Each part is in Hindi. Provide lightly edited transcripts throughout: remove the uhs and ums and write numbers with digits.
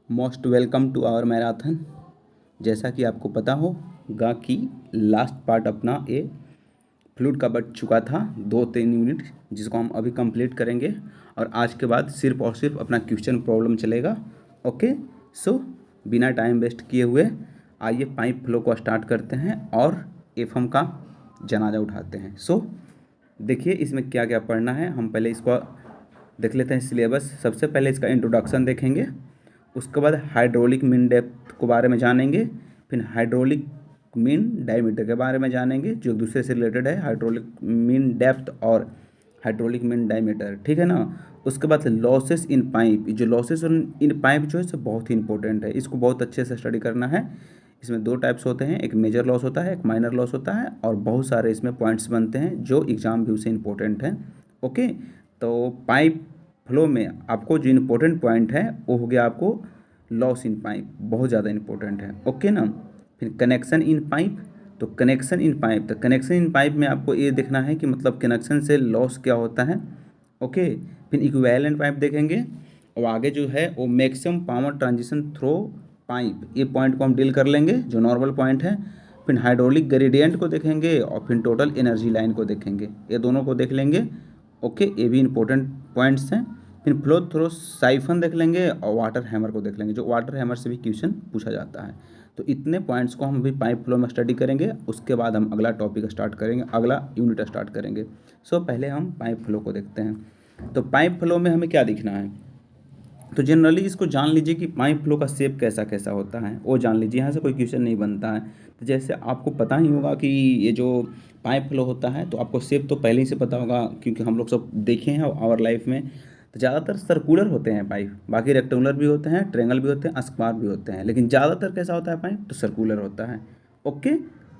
Most welcome to our marathon. जैसा कि आपको पता होगा कि लास्ट पार्ट अपना ये फ्लूइड का बच चुका था 2-3 यूनिट, जिसको हम अभी कंप्लीट करेंगे और आज के बाद सिर्फ और सिर्फ अपना क्वेश्चन प्रॉब्लम चलेगा। ओके, सो बिना टाइम वेस्ट किए हुए आइए पाइप फ्लो को स्टार्ट करते हैं और एफएम का जनाजा उठाते हैं। सो देखिए इसमें क्या क्या पढ़ना है। हम पहले इसको देख लेते हैं सिलेबस। सबसे पहले इसका इंट्रोडक्शन देखेंगे, उसके बाद हाइड्रोलिक मीन डेप्थ के बारे में जानेंगे, फिर हाइड्रोलिक मीन डायमीटर के बारे में जानेंगे जो एक दूसरे से रिलेटेड है, हाइड्रोलिक मीन डेप्थ और हाइड्रोलिक मीन डायमीटर, ठीक है ना। उसके बाद लॉसेस इन पाइप, जो लॉसेस इन पाइप जो है सब बहुत ही इंपॉर्टेंट है, इसको बहुत अच्छे से स्टडी करना है। इसमें दो टाइप्स होते हैं, एक मेजर लॉस होता है, एक माइनर लॉस होता है, और बहुत सारे इसमें पॉइंट्स बनते हैं जो एग्जाम व्यू से इंपॉर्टेंट हैं। ओके, तो पाइप फ्लो में आपको जो इम्पोर्टेंट पॉइंट है वो हो गया आपको लॉस इन पाइप, बहुत ज़्यादा इंपॉर्टेंट है। ओके ना। फिर कनेक्शन इन पाइप, तो कनेक्शन इन पाइप, तो कनेक्शन इन पाइप में आपको ये देखना है कि मतलब कनेक्शन से लॉस क्या होता है। ओके, फिर इक्विवेलेंट पाइप देखेंगे और आगे जो है वो maximum power transition through pipe, ये पॉइंट को हम डील कर लेंगे जो नॉर्मल पॉइंट है। फिर हाइड्रोलिक ग्रेडियंट को देखेंगे और फिर टोटल एनर्जी लाइन को देखेंगे, ये दोनों को देख लेंगे। ओके, ये भी इंपॉर्टेंट पॉइंट्स हैं। फिर फ्लो थ्रो साइफन देख लेंगे और वाटर हैमर को देख लेंगे, जो वाटर हैमर से भी क्वेश्चन पूछा जाता है। तो इतने पॉइंट्स को हम अभी पाइप फ्लो में स्टडी करेंगे, उसके बाद हम अगला टॉपिक स्टार्ट करेंगे, अगला यूनिट स्टार्ट करेंगे। सो पहले हम पाइप फ्लो को देखते हैं। तो पाइप फ्लो में हमें क्या दिखना है, तो जनरली इसको जान लीजिए कि पाइप फ्लो का शेप कैसा कैसा होता है वो जान लीजिए, यहाँ से कोई क्वेश्चन नहीं बनता है। तो जैसे आपको पता ही होगा कि ये जो पाइप फ्लो होता है तो आपको शेप तो पहले ही से पता होगा क्योंकि हम लोग सब देखे हैं आवर लाइफ में। तो ज़्यादातर सर्कुलर होते हैं पाइप, बाकी रेक्टेंगुलर भी होते हैं, ट्रेंगल भी होते हैं, स्क्वायर भी होते हैं, लेकिन ज़्यादातर कैसा होता है पाइप, तो सर्कुलर होता है। ओके,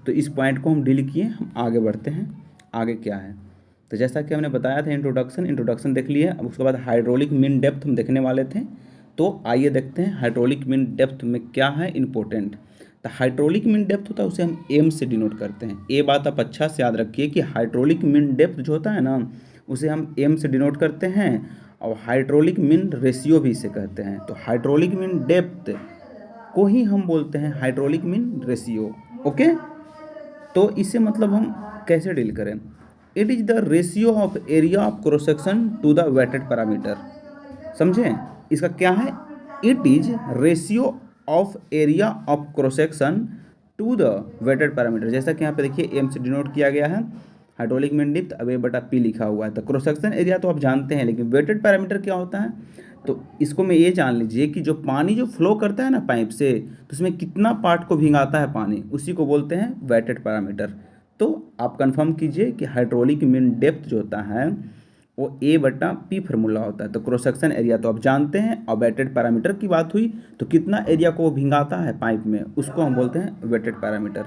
तो इस पॉइंट को हम डील किए, हम आगे बढ़ते हैं। आगे क्या है, तो जैसा कि हमने बताया था इंट्रोडक्शन देख लिए। अब उसके बाद हाइड्रोलिक मीन डेप्थ हम देखने वाले थे। तो आइए देखते हैं हाइड्रोलिक मीन डेप्थ में क्या है इंपॉर्टेंट। तो हाइड्रोलिक मीन डेप्थ होता है उसे हम एम से डिनोट करते हैं। ये बात आप अच्छा से याद रखिए कि हाइड्रोलिक मीन डेप्थ जो होता है ना उसे हम एम से डिनोट करते हैं, और हाइड्रोलिक मीन रेशियो भी इसे कहते हैं। तो हाइड्रोलिक मीन डेप्थ को ही हम बोलते हैं हाइड्रोलिक मीन रेशियो। ओके, तो इसे मतलब हम कैसे डील करें, it is the ratio of area of cross section two the wetted parameter. समझें, इसका क्या है, it is ratio of area of cross section two the wetted parameter. जैसा कि यहाँ पे देखिए एम से डिनोट किया गया है हाइड्रोलिक मीन डेप्थ, अब ए बटा पी लिखा हुआ है। तो क्रॉस सेक्शन एरिया तो आप जानते हैं, लेकिन वेटेड पैरामीटर क्या होता है, तो इसको में ये जान लीजिए कि जो पानी जो फ्लो करता है ना पाइप से, तो उसमें कितना पार्ट को भिंगाता है पानी, उसी को बोलते हैं वेटेड पैरामीटर। तो आप कंफर्म कीजिए कि हाइड्रोलिक मीन डेप्थ जो होता है वो ए बटा पी फार्मूला होता है। तो क्रॉस सेक्शन एरिया तो आप जानते हैं, और वेटेड पैरामीटर की बात हुई तो कितना एरिया को भिंगाता है पाइप में उसको हम बोलते हैं वेटेड पैरामीटर।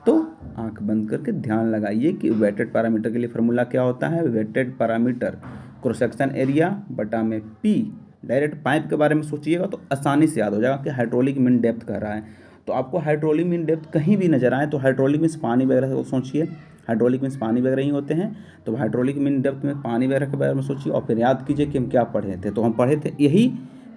तो आंख बंद करके ध्यान लगाइए कि वेटेड पैरामीटर के लिए फार्मूला क्या होता है, wetted parameter cross section area बटा में पी। डायरेक्ट पाइप के बारे में सोचिएगा तो आसानी से याद हो जाएगा कि हाइड्रोलिक मीन डेप्थ कह रहा है। तो आपको हाइड्रोलिक मीन डेप्थ कहीं भी नजर आए तो हाइड्रोलिक मीन्स पानी वगैरह को सोचिए, हाइड्रोलिक मीन्स पानी वगैरह ही होते हैं। तो हाइड्रोलिक मीन डेप्थ में पानी वगैरह के बारे में सोचिए और फिर याद कीजिए कि हम क्या पढ़े थे। तो हम पढ़े थे यही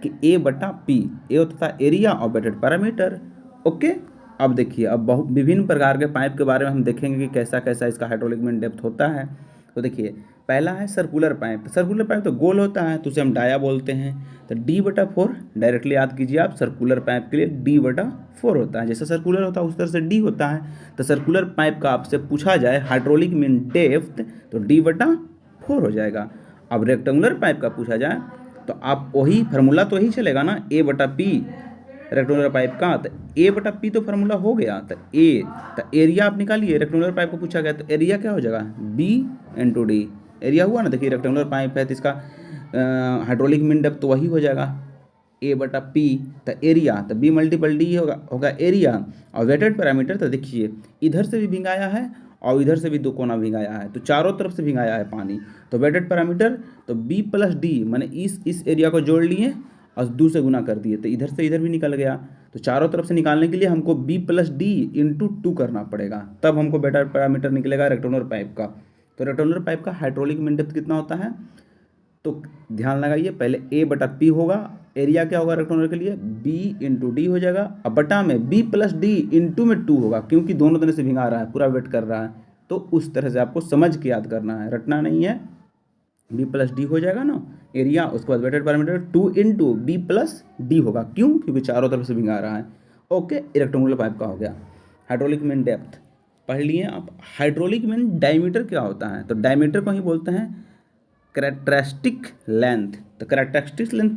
कि ए बटा पी, ए होता था एरिया और वेटेड पैरामीटर। ओके, अब देखिए अब बहुत विभिन्न प्रकार के पाइप के बारे में हम देखेंगे कि कैसा कैसा इसका हाइड्रोलिक मीन डेप्थ होता है। तो देखिए पहला है सर्कुलर पाइप। सर्कुलर पाइप तो गोल होता है तो उसे हम डाया बोलते हैं। तो डी बटा फोर डायरेक्टली याद कीजिए आप, सर्कुलर पाइप के लिए डी बटा फोर होता है, जैसे सर्कुलर होता है उस तरह से डी होता है। तो सर्कुलर पाइप का आपसे पूछा जाए हाइड्रोलिक मीन डेप्थ तो डी बटा फोर हो जाएगा। अब रेक्टेंगुलर पाइप का पूछा जाए तो आप वही फार्मूला तो वही चलेगा ना, ए बटा पी रेक्टेंगुलर पाइप का। तो ए बटा पी तो फार्मूला हो गया, तो ए, तो एरिया आप निकालिए, रेक्टेंगुलर पाइप को पूछा गया तो एरिया क्या हो जाएगा, बी इंटू डी। एरिया हुआ ना, देखिए रेक्टेंगुलर पाइप है तो इसका हाइड्रोलिक मीन डेप्थ तो वही हो जाएगा ए बटा पी, तो एरिया तो बी मल्टीपल डी होगा एरिया। और वेटेड पैरामीटर तो देखिए इधर से भी भिंगाया है और इधर से भी दो कोना भिंगाया है, तो चारों तरफ से भिंगाया है पानी। तो वेटेड पैरामीटर तो बी प्लस डी, मैंने इस एरिया को जोड़ लिए और दो से गुना कर दिए, तो इधर से इधर भी निकल गया। तो चारों तरफ से निकालने के लिए हमको B plus D into two करना पड़ेगा, तब हमको वेटेड पैरामीटर निकलेगा रेक्टेंगुलर पाइप का। तो रेक्टेंगुलर पाइप का हाइड्रोलिक मीन डेप्थ कितना होता है, तो ध्यान लगाइए पहले ए बटा पी होगा एरिया क्या होगा रेक्टेंगुलर के लिए, बी इंटू डी हो जाएगा, अब बटा में बी प्लस डी इंटू में 2 होगा, क्योंकि दोनों तरह से भिंगा रहा है, पूरा वेट कर रहा है, तो उस तरह से आपको समझ के याद करना है, रटना नहीं है। बी प्लस डी हो जाएगा ना एरिया, उसके बाद weighted parameter 2 into B plus D होगा, क्यों, क्योंकि चारों तरफ से भिंगा रहा है। ओके, रेक्टेंगुलर पाइप का हो गया। हाइड्रोलिक मीन डेप्थ पढ़ लिए आप। हाइड्रोलिक मीन डायमीटर क्या होता है, तो डायमीटर को ही बोलते हैं कैरेक्टरिस्टिक लेंथ। तो कैरेक्टरिस्टिक लेंथ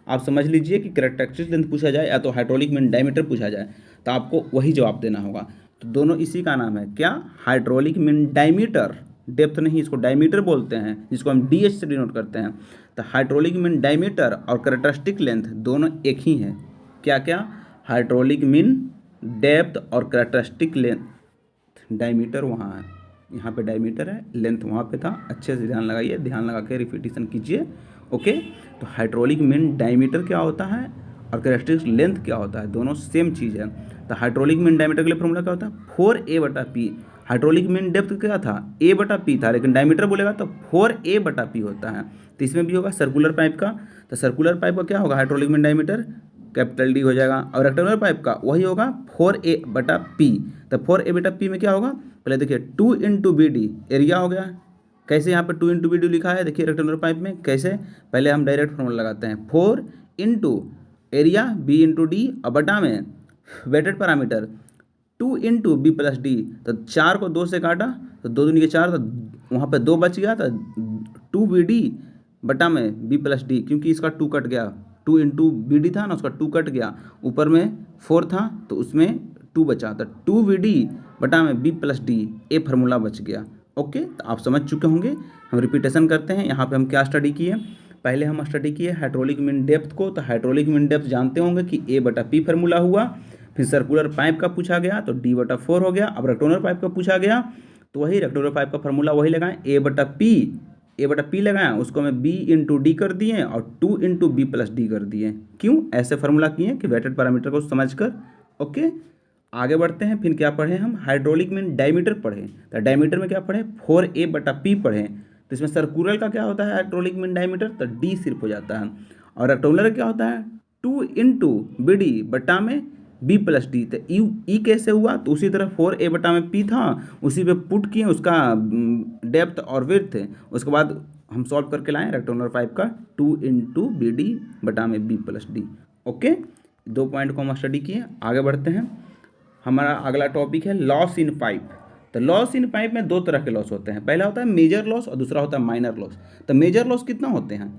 आप समझ लीजिए कि कैरेक्टरिस्टिक लेंथ पूछा जाए या तो हाइड्रोलिक मीन डायमीटर पूछा जाए, तो आपको वही जवाब देना होगा। तो दोनों इसी का नाम है क्या, हाइड्रोलिक मीन डायमीटर, डेप्थ नहीं, इसको डायमीटर बोलते हैं, जिसको हम डीएच से डिनोट करते हैं। तो हाइड्रोलिक मीन डायमीटर और कैरेक्टरिस्टिक लेंथ दोनों एक ही हैं। क्या क्या, हाइड्रोलिक मीन डेप्थ और कैरेक्टरिस्टिक लेंथ। डायमीटर वहाँ है, यहाँ पे डायमीटर है, लेंथ वहाँ पे था, अच्छे से ध्यान लगाइए, ध्यान लगा के रिपीटिशन कीजिए। ओके, तो हाइड्रोलिक मीन डायमीटर क्या होता है और कैरेक्टरिस्टिक लेंथ क्या होता है, दोनों सेम चीज़ है। तो हाइड्रोलिक मीन डायमीटर के लिए फॉर्मूला क्या होता है, 4a/p। हाइड्रोलिक मीन डेप्थ क्या था, a/p था, लेकिन डायमीटर बोलेगा तो 4a/p होता है। तो इसमें भी होगा सर्कुलर पाइप का, तो सर्कुलर पाइप का क्या होगा, hydraulic mean diameter capital D हो जाएगा, और रेक्टेंगुलर पाइप का वही होगा 4a/p। तो 4a/p में क्या होगा, पहले देखिए 2 इंटू बी डी एरिया हो गया। कैसे यहाँ पे 2 इंटू बी डी लिखा है, देखिए रेक्टेंगुलर पाइप में कैसे, पहले हम डायरेक्ट फॉर्मूला लगाते हैं, 4 into area B into D, और बटा में weighted parameter 2 into B plus D. तो 4 को 2 से काटा तो 2 दूनी के 4, तो वहाँ पे 2 बच गया, तो 2bd बटा में बी प्लस डी, क्योंकि इसका 2 कट गया, 2 इंटू बी डी था ना, उसका 2 कट गया, ऊपर में 4 था तो उसमें 2 बचा, तो 2bd बटा में बी प्लस डी, ए फार्मूला बच गया। ओके, तो आप समझ चुके होंगे। हम रिपीटेशन करते हैं, यहाँ पे हम क्या स्टडी किए, पहले हम स्टडी किए हाइड्रोलिक मीन डेप्थ को। तो हाइड्रोलिक मीन डेप्थ जानते होंगे कि a/p फार्मूला हुआ, फिर सर्कुलर पाइप का पूछा गया तो d/4 हो गया। अब रेक्टेंगुलर पाइप का पूछा गया तो वही रेक्टेंगुलर पाइप का फार्मूला वही लगाएं, a/p लगाएं, उसको मैं b इंटू डी कर दिए और 2 इंटू बी प्लस डी कर दिए। क्यों ऐसे फार्मूला किए कि वेटेड पैरामीटर को समझकर। ओके, आगे बढ़ते हैं, फिर क्या पढ़े हम, हाइड्रोलिक मीन डायमीटर पढ़े। तो डायमीटर में क्या पढ़े, 4a/p पढ़े। तो इसमें सर्कुलर का क्या होता है हाइड्रोलिक मीन डायमीटर, तो डी सिर्फ हो जाता है, और रेक्टेंगुलर क्या होता है 2 इंटू बी डी बटा में बी प्लस डी। तो ई कैसे हुआ, तो उसी तरह 4a/p था, उसी पे पुट किए उसका डेप्थ और विड्थ, उसके बाद हम सॉल्व करके लाएं रेक्टेंगुलर पाइप का 2 इंटू बी डी बटा में B plus D. Okay, 2 point को हम स्टडी किए। आगे बढ़ते हैं, हमारा अगला टॉपिक है लॉस इन पाइप। तो लॉस इन पाइप में 2 तरह के लॉस होते हैं, पहला होता है मेजर लॉस और दूसरा होता है माइनर लॉस। तो मेजर लॉस कितना होते हैं,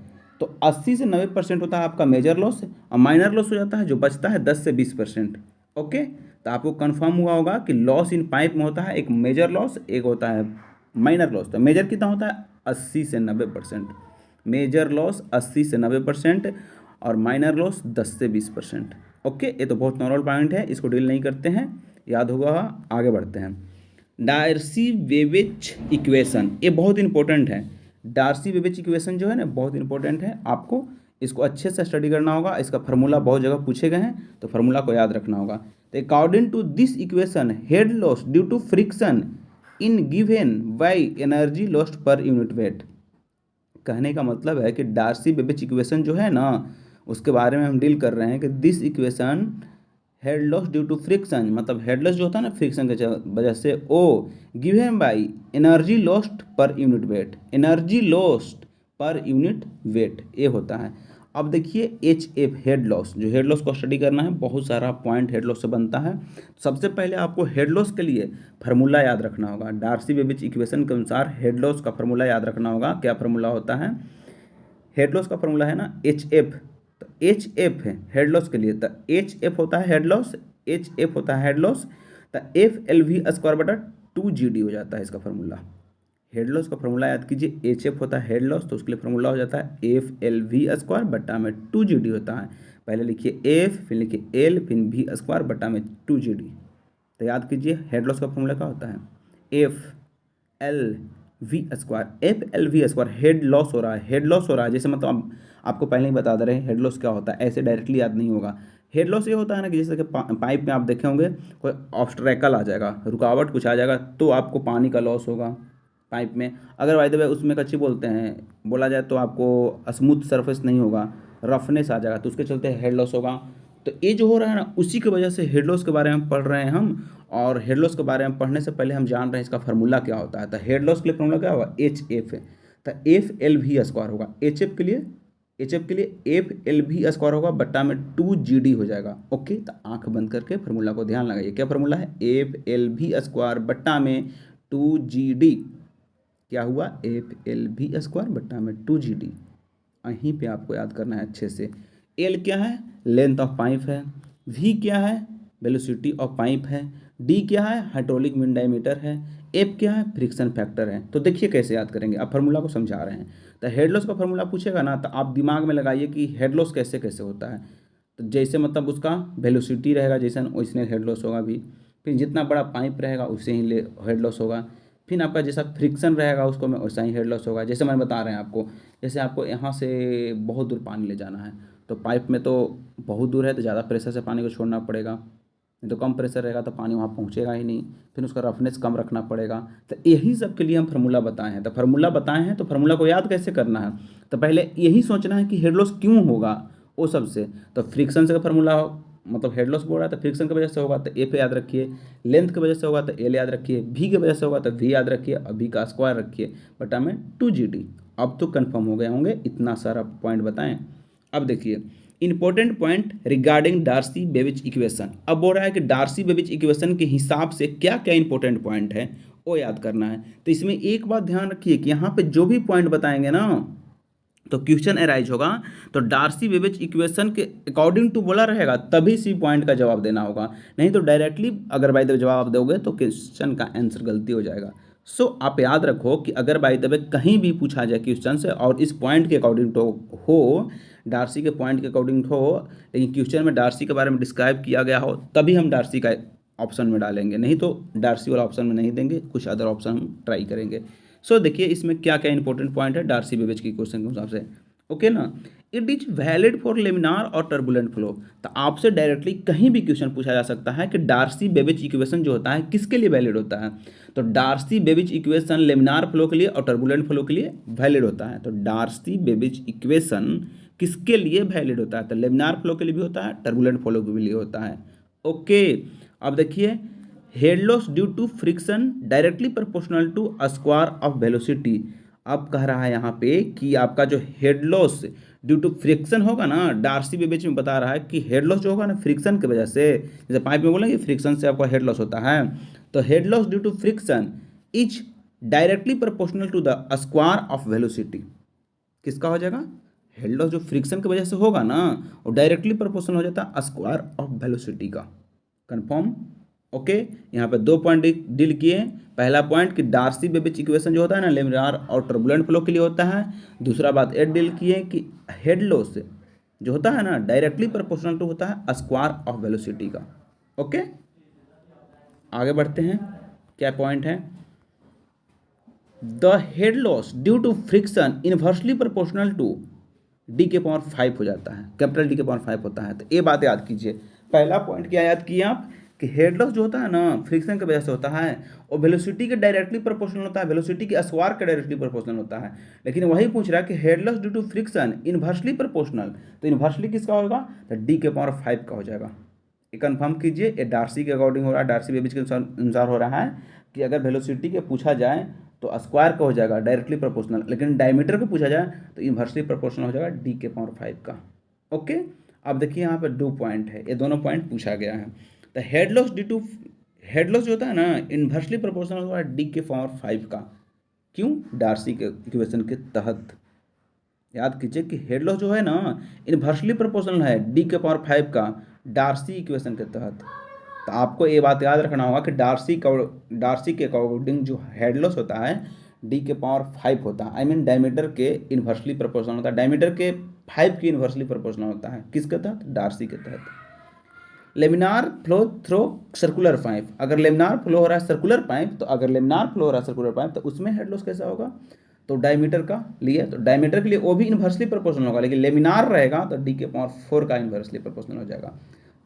तो 80 से 90% होता है आपका मेजर लॉस, और माइनर लॉस हो जाता है जो बचता है 10 से 20%। ओके, तो आपको कंफर्म हुआ होगा कि लॉस इन पाइप में होता है एक मेजर लॉस, एक होता है माइनर लॉस। तो मेजर कितना होता है 80 से 90%, मेजर लॉस 80 से 90% और माइनर लॉस 10 से 20%। ओके, ये तो बहुत नॉर्मल पॉइंट है, इसको डील नहीं करते हैं, याद होगा। आगे बढ़ते हैं, डार्सी-वेबेज इक्वेशन, ये बहुत इंपॉर्टेंट है। डार्सी-वेबेज इक्वेशन जो है ना बहुत इंपॉर्टेंट है, आपको इसको अच्छे से स्टडी करना होगा। इसका फार्मूला बहुत जगह पूछे गए हैं, तो फार्मूला को याद रखना होगा। तो according to this equation head loss due to friction in given by energy lost per unit weight. कहने का मतलब है कि डार्सी-वेबेज इक्वेशन जो है ना उसके बारे में हम डील कर रहे हैं कि this equation head loss due to friction, मतलब हेड लॉस जो होता है ना फ्रिक्शन के वजह से, oh given by energy lost per unit weight, energy lost per unit weight ये होता है। अब देखिए HF हेड लॉस, जो हेड लॉस को स्टडी करना है, बहुत सारा पॉइंट हेड लॉस से बनता है। सबसे पहले आपको हेड लॉस के लिए फार्मूला याद रखना होगा। डार्सी-वेबेज इक्वेशन के अनुसार हेड लॉस का फार्मूला याद रखना होगा। क्या फार्मूला होता है, हेड लॉस का फार्मूला है ना HF, तो HF है हेड लॉस के लिए, तो HF होता है हेड लॉस, HF होता है हेड लॉस, तो FLV²/2GD हो जाता है इसका फार्मूला। हेड लॉस का फार्मूला याद कीजिए, HF होता है हेड लॉस, तो उसके लिए फार्मूला हो जाता है FLV²/2GD होता है। पहले लिखिए F, फिर लिखिए L, फिर V²/2GD। तो याद कीजिए हेड लॉस का फार्मूला क्या होता है, FLV², हेड लॉस हो रहा है, हेड लॉस हो रहा है, जैसे मतलब आपको पहले ही बता दे रहे हैं हेड लॉस क्या होता है, ऐसे डायरेक्टली याद नहीं होगा। हेड लॉस ये होता है ना कि जैसे कि पाइप में आप देखे होंगे कोई ऑब्स्ट्रैकल आ जाएगा, रुकावट कुछ आ जाएगा, तो आपको पानी का लॉस होगा पाइप में। अगर बाय द वे उसमें कच्ची बोलते हैं बोला जाए तो आपको स्मूथ सरफेस नहीं होगा, रफनेस आ जाएगा, तो उसके चलते हेड लॉस होगा। तो ये जो हो रहा है ना, उसी की वजह से हेड लॉस के बारे में पढ़ रहे हैं हम। और हेड लॉस के बारे में पढ़ने से पहले हम जान रहे हैं इसका फार्मूला क्या होता है। तो हेड लॉस के लिए फार्मूला क्या होगा, एच एफ है। तो एफ एल वी स्क्वायर होगा, एच एफ के लिए एफ एल वी स्क्वायर होगा बट्टा में 2 GD हो जाएगा। ओके, तो आंख बंद करके फार्मूला को ध्यान लगाइए। क्या फार्मूला है, एफ एल वी स्क्वायर बट्टा में 2 GD। क्या हुआ, एफ एल वी स्क्वायर बट्टा में 2 GD। यहीं पे आपको याद करना है अच्छे से। एल क्या है, लेंथ ऑफ पाइप है। वी क्या है, वेलोसिटी ऑफ पाइप है। डी क्या है, हाइड्रोलिक मीन डायमीटर है। एफ क्या है, फ्रिक्शन फैक्टर है। तो देखिए कैसे याद करेंगे, अब फार्मूला को समझा रहे हैं। तो हेड लॉस का फार्मूला पूछेगा ना, तो आप दिमाग में लगाइए कि हेड लॉस कैसे कैसे होता है। तो जैसे मतलब उसका वेलोसिटी रहेगा जैसे वैसे हेड लॉस होगा भी। फिर जितना बड़ा पाइप रहेगा उससे ही हेड लॉस होगा। फिर आपका जैसा फ्रिक्शन रहेगा उसको में वैसा ही हेड लॉस होगा। जैसे मैंने बता रहे हैं आपको, जैसे आपको यहाँ से बहुत दूर पानी ले जाना है, तो पाइप में तो बहुत दूर है तो ज़्यादा प्रेशर से पानी को छोड़ना पड़ेगा, नहीं तो कम प्रेशर रहेगा तो पानी वहाँ पहुँचेगा ही नहीं। फिर उसका रफनेस कम रखना पड़ेगा। तो यही सब के लिए हम फार्मूला बताए हैं। तो फार्मूला बताए हैं तो फार्मूला को याद कैसे करना है, तो पहले यही सोचना है कि हेड लॉस क्यों होगा वो सबसे। तो फ्रिक्शन से फार्मूला मतलब हेड लॉस बोल रहा है तो फ्रिक्शन की वजह से होगा, तो ए पे याद रखिए। लेंथ की वजह से होगा तो एल याद रखिए। भी की वजह से होगा तो वी याद रखिए, और भी का स्क्वायर रखिए बटा में 2 GD। अब तो कन्फर्म हो गए होंगे, इतना सारा पॉइंट बताएं। अब देखिए important point regarding Darcy Weisbach equation. अब बोल रहा है कि डार्सी बेविच इक्वेशन के हिसाब से क्या क्या इंपॉर्टेंट पॉइंट है वो याद करना है। तो इसमें एक बात ध्यान रखिए कि यहाँ पे जो भी पॉइंट बताएंगे ना तो क्वेश्चन अराइज होगा, तो डार्सी बेविच इक्वेशन के अकॉर्डिंग टू बोला रहेगा तभी सी पॉइंट का जवाब देना होगा, नहीं तो डायरेक्टली अगर बाय द वे जवाब दोगे तो क्वेश्चन का आंसर गलती हो जाएगा। सो आप याद रखो कि अगर बाय द वे कहीं भी पूछा जाए क्वेश्चन से और इस पॉइंट के अकॉर्डिंग टू हो, डार्सी के पॉइंट के अकॉर्डिंग हो, लेकिन क्वेश्चन में डार्सी के बारे में डिस्क्राइब किया गया हो, तभी हम डार्सी का ऑप्शन में डालेंगे, नहीं तो डार्सी वाला ऑप्शन में नहीं देंगे, कुछ अदर ऑप्शन हम ट्राई करेंगे। सो देखिए इसमें क्या क्या इंपॉर्टेंट पॉइंट है डार्सी बेविच की क्वेश्चन के हिसाब से। ओके ना, it is valid for laminar और टर्बुलेंट फ्लो। तो आपसे डायरेक्टली कहीं भी क्वेश्चन पूछा जा सकता है कि डार्सी बेविच इक्वेशन जो होता है किसके लिए वैलिड होता है। तो Darcy Weisbach equation laminar flow के लिए और टर्बुलेंट फ्लो के लिए वैलिड होता है। तो डार्सी बेविच इक्वेशन किसके लिए वैलिड होता है, तो लेमिनार फ्लो के लिए भी होता है, टर्बुलेंट फ्लो के लिए होता है। ओके, अब देखिए head loss due to friction directly proportional to square of velocity. अब कह रहा है यहाँ पे कि आपका जो head loss due to friction होगा ना, डार्सी बेविच में बता रहा है कि हेड लॉस जो होगा ना फ्रिक्शन की वजह से, जैसे पाइप में बोलेंगे फ्रिक्शन से आपका हेड लॉस होता है, तो head loss due to friction is directly proportional to the square of velocity. किसका हो जाएगा, हेड लॉस जो फ्रिक्शन की वजह से होगा ना वो डायरेक्टली प्रोपोर्शनल हो जाता है स्क्वायर ऑफ वेलोसिटी का। कंफर्म। ओके, यहाँ पे 2 पॉइंट डील किए। पहला पॉइंट कि डार्सी बेविच इक्वेशन जो होता है ना लेमिनार और टर्बुलेंट फ्लो के लिए होता है। दूसरा बात ये डील किए कि हेड लॉस जो होता है ना डायरेक्टली प्रोपोर्शनल टू होता है स्क्वायर ऑफ वेलोसिटी का। ओके, आगे बढ़ते हैं, क्या पॉइंट है, the head loss due to friction inversely proportional to D के पावर 5 हो जाता है, कैपिटल डी के पावर 5 होता है। तो ये बात याद कीजिए। पहला पॉइंट क्या याद किए आप कि हेड लॉस जो होता है ना फ्रिक्शन की वजह से होता है और वेलोसिटी के डायरेक्टली प्रोपोर्शनल होता है, वेलोसिटी के स्क्वायर के डायरेक्टली प्रोपोर्शनल होता है। लेकिन वही पूछ रहा है कि head loss due to friction inversely proportional, तो इनवर्सली किसका होगा, तो डी के पावर 5 का हो जाएगा। ये कंफर्म कीजिए, ये डार्सी के अकॉर्डिंग हो रहा है, डार्सी बेविच के अनुसार हो रहा है कि अगर वेलोसिटी के पूछा जाए तो स्क्वायर का हो जाएगा डायरेक्टली प्रोपोर्शनल, लेकिन डायमीटर को पूछा जाए तो इनवर्सली प्रोपोर्शनल हो जाएगा डी के पावर 5 का। ओके, अब देखिए यहाँ पे 2 पॉइंट है, ये दोनों पॉइंट पूछा गया है। तो head loss due to head loss जो होता है ना इनवर्सली प्रोपोर्शनल होगा डी के पावर 5 का। क्यों, डार्सी के इक्वेशन के तहत। याद कीजिए कि हेड लॉस जो है ना इनवर्सली प्रोपोर्शनल है डी के पावर 5 का डार्सी इक्वेशन के तहत। तो आपको ये बात याद रखना होगा कि डार्सी के अकॉर्डिंग जो हेड लॉस होता है डी के पावर 5 होता है, आई मीन डायमीटर के इनवर्सली प्रोपोर्शनल होता है, डायमीटर के 5 की इनवर्सली प्रोपोर्शनल होता है। किसके तहत, डार्सी के तहत। Laminar flow through circular pipe, अगर लेमिनार फ्लो हो रहा है सर्कुलर पाइप, तो अगर लेमिनार फ्लो हो रहा है सर्कुलर पाइप तो उसमें हेड लॉस कैसा होगा, तो डायमीटर का लिए, तो डायमीटर के लिए वो भी इन्वर्सली प्रोपोर्शनल होगा, लेकिन लेमिनार रहेगा तो डी के पावर 4 का इन्वर्सली प्रोपोर्शनल हो जाएगा।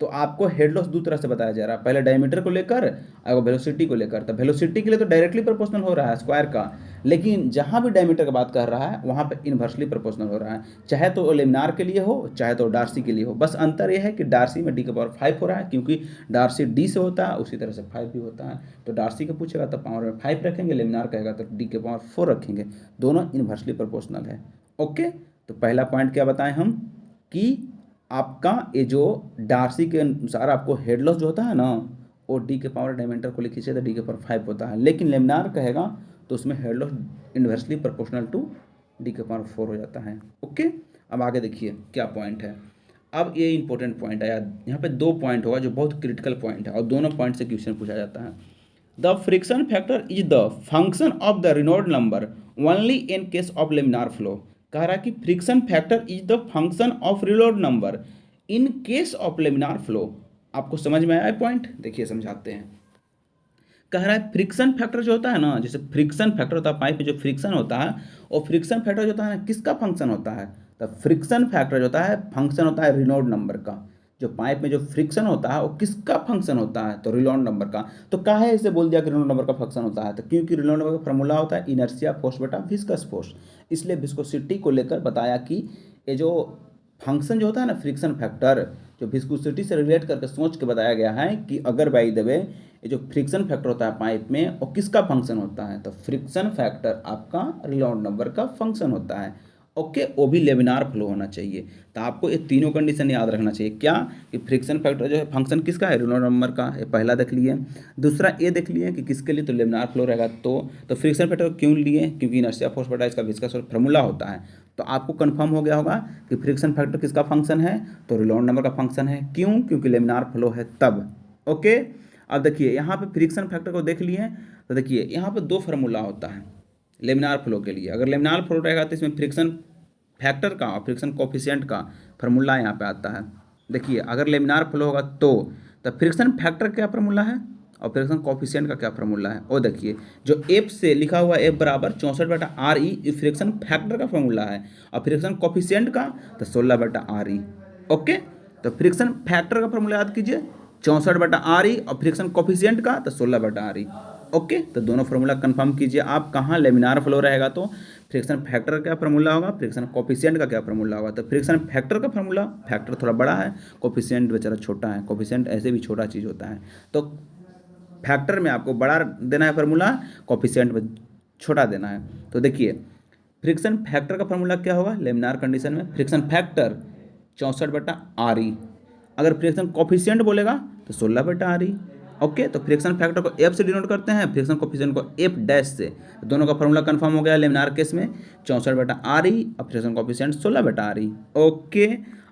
तो आपको हेड लॉस दो तरह से बताया जा रहा है, पहले डायमीटर को लेकर और वेलोसिटी को लेकर। तो वेलोसिटी के लिए तो डायरेक्टली प्रोपोर्शनल हो रहा है स्क्वायर का, लेकिन जहाँ भी डायमीटर की बात कर रहा है वहाँ पे इन्वर्सली प्रोपोर्शनल हो रहा है, चाहे तो लेमिनार के लिए हो चाहे तो डार्सी के लिए हो। बस अंतर यह है कि डार्सी में d⁵ हो रहा है, क्योंकि डार्सी d से होता है उसी तरह से 5 भी होता है। तो डार्सी का पूछेगा तो पावर में 5 रखेंगे, लेमिनार कहेगा तो d⁴ रखेंगे, दोनों इन्वर्सली प्रोपोर्शनल है। ओके, तो पहला पॉइंट क्या बताएं हम कि आपका ये जो डार्सी के अनुसार आपको हेड लॉस जो होता है ना वो d⁵ डायमीटर को लिख लीजिए तो d⁵ होता है, लेकिन लेमिनार कहेगा तो उसमें head loss inversely proportional to d⁴ हो जाता है। ओके, अब आगे देखिए क्या पॉइंट है। अब ये इंपॉर्टेंट पॉइंट है, यहाँ पे 2 पॉइंट होगा जो बहुत क्रिटिकल पॉइंट है और दोनों पॉइंट से क्वेश्चन पूछा जाता है। The friction factor is the function of the Reynold number only in case of laminar flow. कह रहा है कि friction factor is the function of Reynold number in case of laminar flow. आपको समझ में आया पॉइंट? देखिए समझाते हैं। कह रहा है फ्रिक्शन फैक्टर जो होता है ना, जैसे फ्रिक्शन फैक्टर होता है पाइप में जो फ्रिक्शन होता है, और फ्रिक्शन फैक्टर जो होता है ना किसका फंक्शन होता है? तो फ्रिक्शन फैक्टर जो होता है फंक्शन होता है रेनॉल्ड नंबर का। जो पाइप में जो फ्रिक्शन होता है वो किसका फंक्शन होता है? तो रेनॉल्ड नंबर का। तो काहे इसे बोल दिया कि रेनॉल्ड नंबर का फंक्शन होता है? तो क्योंकि रेनॉल्ड नंबर का फॉर्मूला होता है इनर्शिया फोर्स बटा विस्कस फोर्स, इसलिए विस्कोसिटी को लेकर बताया कि ये जो फंक्शन जो होता है ना फ्रिक्शन फैक्टर, जो विस्कोसिटी से रिलेट करके सोच के बताया गया है कि अगर बाई द वे ये जो फ्रिक्शन फैक्टर होता है पाइप में और किसका फंक्शन होता है? तो फ्रिक्शन फैक्टर आपका रेनॉल्ड नंबर का फंक्शन होता है। ओके, वो भी लेमिनार फ्लो होना चाहिए। तो आपको ये तीनों कंडीशन याद रखना चाहिए। क्या कि फ्रिक्शन फैक्टर जो है फंक्शन किसका है? रेनॉल्ड नंबर का। ये पहला देख लिए। दूसरा ये देख लिए कि किसके लिए? तो लेमिनार फ्लो रहेगा। तो फ्रिक्शन फैक्टर क्यों लिए? क्योंकि इनर्शिया फोर्स बटा इसका विस्कस फोर्स फार्मूला होता है। तो आपको कंफर्म हो गया होगा कि फ्रिक्शन फैक्टर किसका फंक्शन है? तो रेनॉल्ड नंबर का फंक्शन है। क्यों? क्योंकि लेमिनार फ्लो है तब। ओके, अब देखिए यहाँ पे फ्रिक्शन फैक्टर को देख लिए। तो देखिए यहाँ पे 2 फार्मूला होता है लेमिनार फ्लो के लिए। अगर लेमिनार फ्लो रहेगा तो इसमें फ्रिक्शन फैक्टर का और फ्रिक्शन कोफिशिएंट का फार्मूला यहाँ पे आता है। देखिए अगर लेमिनार फ्लो होगा तो फ्रिक्शन फैक्टर क्या फार्मूला है और फ्रिक्शन कोफिशिएंट का क्या फार्मूला है? और देखिए जो एफ से लिखा हुआ एफ बराबर 64/RE फ्रिक्शन फैक्टर का फार्मूला है, और फ्रिक्शन कोफिशिएंट का तो 16/RE। ओके, तो फ्रिक्शन फैक्टर का फार्मूला याद कीजिए 64/RE और फ्रिक्शन कोफिशिएंट का तो 16/RE। ओके, तो दोनों फार्मूला कंफर्म कीजिए आप। कहाँ लेमिनार फ्लो रहेगा तो फ्रिक्शन फैक्टर का क्या फार्मूला होगा, फ्रिक्शन कोफिशिएंट का क्या फार्मूला होगा? तो फ्रिक्शन फैक्टर का फार्मूला, फैक्टर थोड़ा बड़ा है, कोफिशिएंट बेचारा छोटा है। कोफिशिएंट ऐसे भी छोटा चीज़ होता है, तो फैक्टर में आपको बड़ा देना है फार्मूला, कोफिशिएंट में छोटा देना है। तो देखिए फ्रिक्शन फैक्टर का फार्मूला क्या होगा लेमिनार कंडीशन में? Friction factor 64/RE। अगर फ्रिक्शन कोफिशिएंट बोलेगा तो 16/RE। ओके, तो फ्रिक्शन फैक्टर को एफ से डिनोट करते हैं, फ्रिक्शन कोफिशिएंट को एफ डैश से। दोनों का फार्मूला कंफर्म हो गया लेमिनार केस में 64/RE और फ्रिक्शन कोफिशिएंट 16/RE। ओके,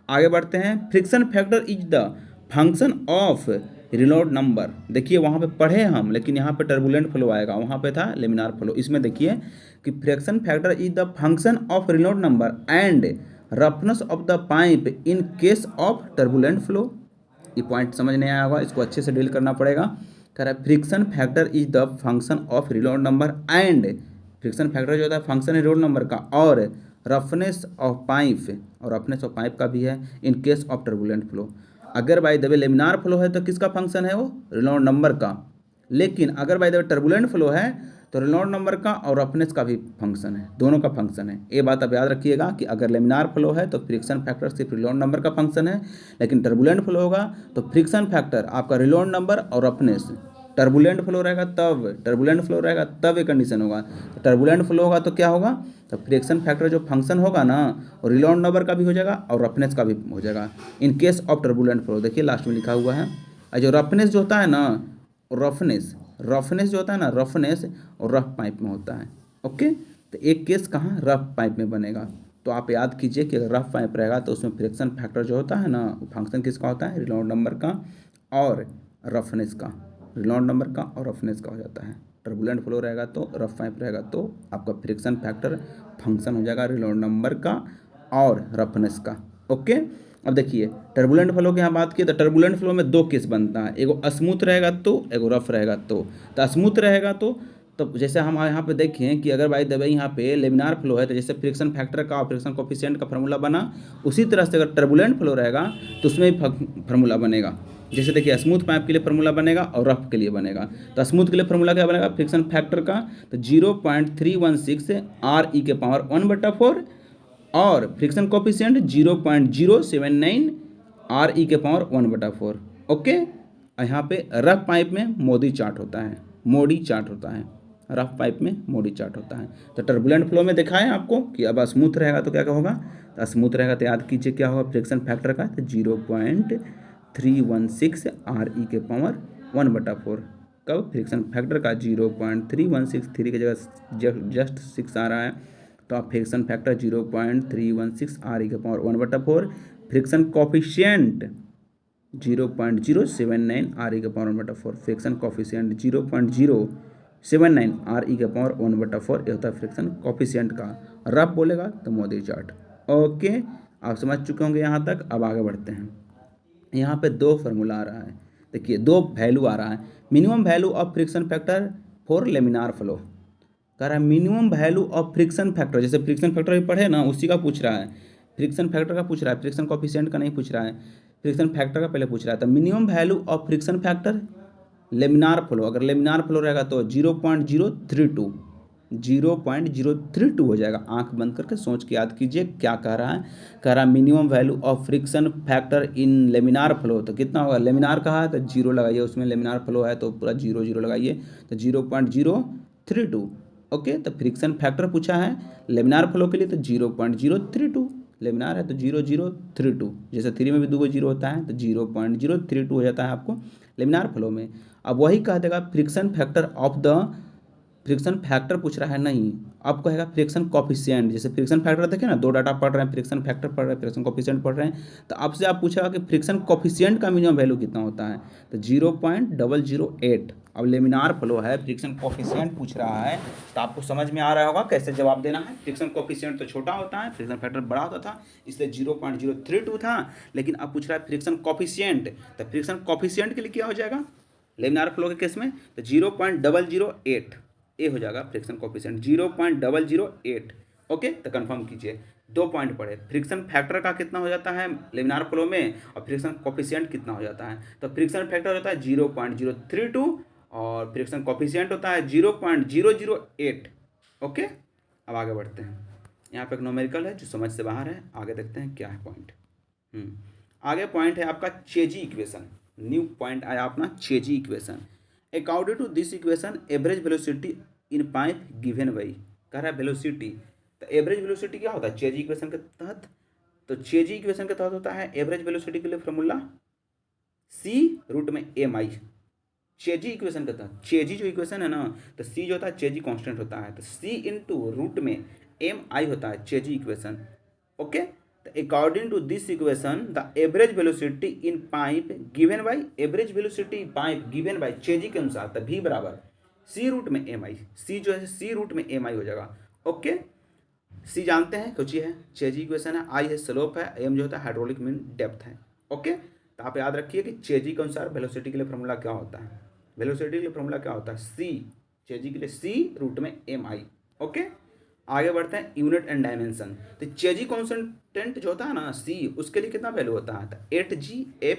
आगे बढ़ते हैं। Friction factor is the function of Reynold number. देखिए वहाँ पे पढ़े हम, लेकिन यहाँ पे टर्बुलेंट फ्लो आएगा, वहाँ पे था लेमिनार फ्लो। इसमें देखिए कि friction factor is the function of Reynold number and roughness of the pipe in case of turbulent flow. ये पॉइंट समझ नहीं आया होगा, इसको अच्छे से डील करना पड़ेगा। कह रहा है friction factor is the function of Reynold number and, friction factor जो होता है फंक्शन है रेनॉल्ड नंबर का, और रफनेस ऑफ पाइप, और रफनेस ऑफ पाइप का भी है in case of turbulent flow. अगर by the way laminar flow है तो किसका फंक्शन है? वो रेनॉल्ड नंबर का। लेकिन अगर by the way turbulent flow है तो रेनॉल्ड नंबर का और रफनेस का भी फंक्शन है, दोनों का फंक्शन है। ये बात आप याद रखिएगा कि अगर लेमिनार फ्लो है तो फ्रिक्शन फैक्टर सिर्फ रेनॉल्ड नंबर का फंक्शन है, लेकिन टर्बुलेंट फ्लो होगा तो फ्रिक्शन फैक्टर आपका रेनॉल्ड नंबर और रफनेस। टर्बुलेंट फ्लो रहेगा तब ये कंडीशन होगा। तो टर्बुलेंट फ्लो होगा तो क्या होगा? तो फ्रिक्शन फैक्टर जो फंक्शन होगा ना और रेनॉल्ड नंबर का भी हो जाएगा और रफनेस का भी हो जाएगा इन केस ऑफ टर्बुलेंट फ्लो। देखिए लास्ट में लिखा हुआ है, और जो रफनेस जो होता है ना, रफनेस जो होता है ना, रफनेस और रफ पाइप में होता है। ओके, तो एक केस कहाँ रफ पाइप में बनेगा। तो आप याद कीजिए कि अगर रफ पाइप रहेगा तो उसमें फ्रिक्शन फैक्टर जो होता है ना फंक्शन किसका होता है? रेनॉल्ड नंबर का और रफनेस का, रेनॉल्ड नंबर का और रफनेस का हो जाता है। टर्बुलेंट फ्लो रहेगा तो रफ पाइप रहेगा तो आपका फ्रिक्शन फैक्टर फंक्शन हो जाएगा रेनॉल्ड नंबर का और रफनेस का। ओके, अब देखिए टर्बुलेंट फ्लो की यहाँ बात की तो टर्बुलेंट फ्लो में 2 केस बनता है, एगो स्मूथ रहेगा तो एगो रफ रहेगा तो स्मूथ रहेगा तो तो जैसे हम यहाँ पे देखें कि अगर भाई दबाई यहाँ पे लेमिनार फ्लो है तो जैसे फ्रिक्शन फैक्टर का और फ्रिक्शन कोफिशिएंट का फार्मूला बना, उसी तरह से अगर टर्बुलेंट फ्लो रहेगा तो उसमें भी फार्मूला बनेगा। जैसे देखिए स्मूथ पाइप के लिए फार्मूला बनेगा और रफ के लिए बनेगा। तो स्मूथ के लिए फार्मूला क्या बनेगा फ्रिक्शन फैक्टर का, तो 0.316 RE⁴ और फ्रिक्शन कोफिशिएंट 0.079 RE⁴ ओके। और यहाँ पे रफ पाइप में मोदी चार्ट होता है, मोडी चार्ट होता है, रफ पाइप में मोडी चार्ट होता है। तो टर्बुलेंट फ्लो में दिखाएं आपको कि अब स्मूथ रहेगा तो क्या क्या होगा, तो स्मूथ रहेगा तो याद कीजिए क्या होगा फ्रिक्शन फैक्टर का, तो 0.316 RE⁴ कब फ्रिक्शन फैक्टर का 0.3163 की जगह जस्ट 6 आ रहा है, तो आप friction factor 0.316 RE⁴ friction coefficient 0.079 RE⁴ friction coefficient 0.079 RE⁴ ये होता है फ्रिक्शन कोफिशिएंट का। रफ बोलेगा तो मोदी चार्ट। ओके, आप समझ चुके होंगे यहाँ तक। अब आगे बढ़ते हैं। यहाँ पे दो फार्मूला आ रहा है, देखिए दो वैल्यू आ रहा है। Minimum value of friction factor for laminar flow, कह रहा है minimum value of friction factor, जैसे फ्रिक्शन फैक्टर भी पढ़े ना उसी का पूछ रहा है, फ्रिक्शन फैक्टर का पूछ रहा है, फ्रिक्शन कोफिशिएंट का नहीं पूछ रहा है, फ्रिक्शन फैक्टर का पहले पूछ रहा है। तो minimum value of friction factor laminar flow, अगर लेमिनार फ्लो रहेगा तो 0.032 हो जाएगा। आंख बंद करके सोच के याद कीजिए क्या कह रहा है। कह रहा है minimum value of friction factor in laminar flow, तो कितना होगा, लेमिनार कहा है तो 0 लगाइए, उसमें लेमिनार फ्लो है तो पूरा 0 लगाइए, तो 0.032। ओके, तो फ्रिक्शन फैक्टर पूछा है लेमिनार फ्लो के लिए तो 0.032, लेमिनार है तो 0.032, जैसे 3 में भी 2 जीरो होता है तो 0.032 हो जाता है आपको लेमिनार फ्लो में। अब वही कह देगा friction factor of the, friction factor पूछ रहा है नहीं, अब कहेगा फ्रिक्शन कोफिशिएंट। जैसे फ्रिक्शन फैक्टर देखे ना, दो डाटा पढ़ रहे हैं, फ्रिक्शन फैक्टर पढ़ रहे हैं, फ्रिक्शन कोफिशिएंट पढ़ रहे हैं, तो आपसे आप पूछेगा कि फ्रिक्शन कोफिशिएंट का मिनिमम वैल्यू कितना होता है, तो 0.008। अब लेमिनार फ्लो है, फ्रिक्शन कोफिशिएंट पूछ रहा है, तो आपको समझ में आ रहा होगा कैसे जवाब देना है। फ्रिक्शन कोफिशिएंट तो छोटा होता है, फ्रिक्शन फैक्टर बड़ा होता था, इसलिए 0.032 था, लेकिन अब पूछ रहा है फ्रिक्शन कोफिशिएंट, तो फ्रिक्शन कोफिशिएंट के लिए क्या हो जाएगा लेमिनार फ्लो के केस में, तो 0.008 ए हो जाएगा फ्रिक्शन कोफिशिएंट 0.008। ओके, तो कंफर्म कीजिए। 2 पॉइंट पढ़े, फ्रिक्शन फैक्टर का कितना हो जाता है लेमिनार फ्लो में और फ्रिक्शन कोफिशिएंट कितना हो जाता है। तो फ्रिक्शन फैक्टर होता है 0.032 और फ्रिक्शन कोफिशिएंट होता है 0.008। ओके, अब आगे बढ़ते हैं। यहाँ पे एक न्यूमेरिकल है जो समझ से बाहर है, आगे देखते हैं क्या है पॉइंट। आगे पॉइंट है आपका चेजी इक्वेशन। न्यू पॉइंट आया अपना Chezy equation. According to this equation average velocity in pipe given by, कह रहा है वेलोसिटी, तो एवरेज वेलोसिटी क्या होता है चेजी इक्वेशन के तहत, तो चेजी इक्वेशन के तहत होता है एवरेज वेलोसिटी के लिए फॉर्मूला C√MI। चेजी इक्वेशन के तहत, चेजी जो इक्वेशन है ना, तो C जो होता है चेजी कांस्टेंट होता है, तो C × होता है चेजी इक्वेशन। ओके, तो according to this equation the average velocity in pipe given by, average velocity pipe given by Chezy के अनुसार, तो V बराबर C√MI, C जो है C√MI हो जाएगा। ओके, C जानते हैं कुछ ही है, चेजी इक्वेशन है, I है स्लोप है, M जो होता है हाइड्रोलिक मीन डेप्थ है। ओके, तो आप याद रखिए कि चेजी के अनुसार वेलोसिटी के लिए फॉर्मूला क्या होता है, वेलोसिटी के लिए फॉर्मूला क्या होता है C, चेजी के लिए C√MI। ओके, आगे बढ़ते हैं यूनिट एंड डायमेंशन। तो चेजी कॉन्स्टेंट जो होता है ना C, उसके लिए कितना वैल्यू होता है, तो 8G/F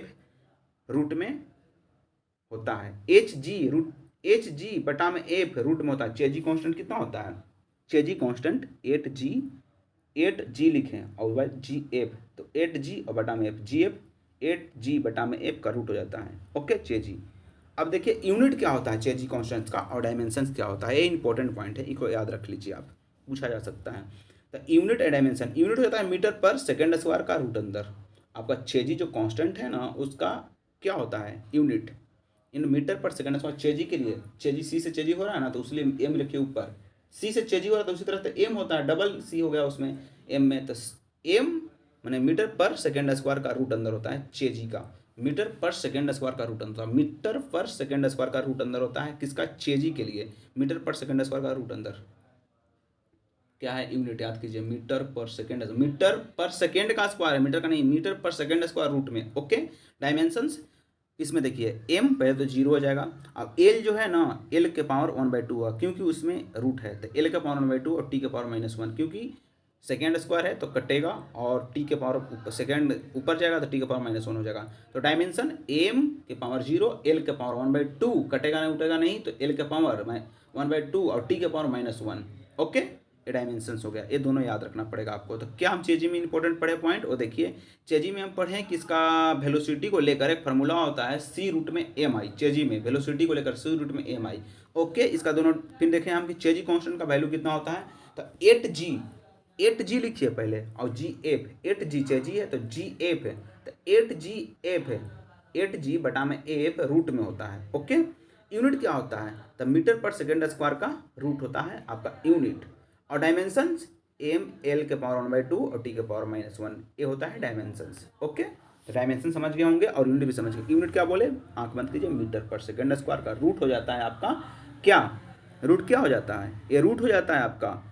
होता है, Hg/F रूट में होता है। चेजी कांस्टेंट कितना होता है, चेजी कांस्टेंट 8G लिखें और वह GF, तो 8G और बटा में F, GF 8G/F का रूट हो जाता है। ओके चेजी। अब देखिए यूनिट क्या होता है चेजी कांस्टेंट का और डायमेंशन क्या होता है, ये इंपॉर्टेंट पॉइंट है, इसको याद रख लीजिए आप, पूछा जा सकता है। तो यूनिट एंड डायमेंशन, यूनिट होता है मीटर पर सेकेंड स्क्वायर का रूट अंदर। आपका चेजी जो कांस्टेंट है ना उसका क्या होता है यूनिट इन मीटर पर सेकंड स्क्वायर। चेजी के लिए, चेजी C से चेजी हो रहा है ना, तो उसलिए M लिखिए ऊपर, C से चेजी हो रहा है तो उसी तरह से M होता है, डबल C हो गया उसमें M में, तो M माने मीटर पर सेकेंड स्क्वायर का रूट अंदर होता है चेजी का, मीटर पर सेकेंड स्क्वायर का रूट अंदर, मीटर पर सेकेंड स्क्वायर का रूट अंदर होता है किसका, चेजी के लिए, मीटर पर सेकेंड स्क्वायर का रूट अंदर क्या है यूनिट, याद कीजिए मीटर पर सेकेंड, मीटर पर सेकेंड का स्क्वायर है, मीटर का नहीं, मीटर पर सेकेंड स्क्वायर रूट में। ओके, डायमेंशंस इसमें देखिए m पहले तो 0 हो जाएगा। अब l जो है ना, l के पावर 1/2 हुआ, क्योंकि उसमें रूट है, तो l के पावर 1/2 और t के पावर -1, क्योंकि सेकेंड स्क्वायर है तो कटेगा, और t के पावर सेकेंड ऊपर जाएगा तो t के पावर -1 हो जाएगा। तो डायमेंशन m के पावर 0, l के पावर 1/2, कटेगा नहीं उठेगा नहीं, तो l के पावर 1/2 और t के पावर -1। ओके, ये डायमेंशंस हो गया, ये दोनों याद रखना पड़ेगा आपको। तो क्या हम चेजी में इंपॉर्टेंट पढ़े पॉइंट, वो देखिए चेजी में हम पढ़े कि इसका वेलोसिटी को लेकर एक फार्मूला होता है c रूट में एम आई। चेजी में वेलोसिटी को लेकर c रूट में एम आई। ओके, इसका दोनों फिर देखें हम कि चेजी कांस्टेंट का वैल्यू कितना होता है, तो 8g लिखिए पहले, और जी एफ, 8g चेजी है तो जी एफ है, तो 8g एफ है, 8g बटा में एफ रूट में होता है। ओके, यूनिट क्या होता है, तो मीटर पर सेकेंड स्क्वायर का रूट होता है आपका यूनिट, और डायमेंशंस एम एल के पावर 1/2 और टी के पावर -1, ये होता है डायमेंशंस। ओके, तो डायमेंशन समझ गए होंगे और यूनिट भी समझ गए। यूनिट क्या बोले, आंख बंद कीजिए, मीटर पर सेकेंड स्क्वायर का रूट हो जाता है आपका क्या, रूट क्या हो जाता है, ये रूट हो जाता है आपका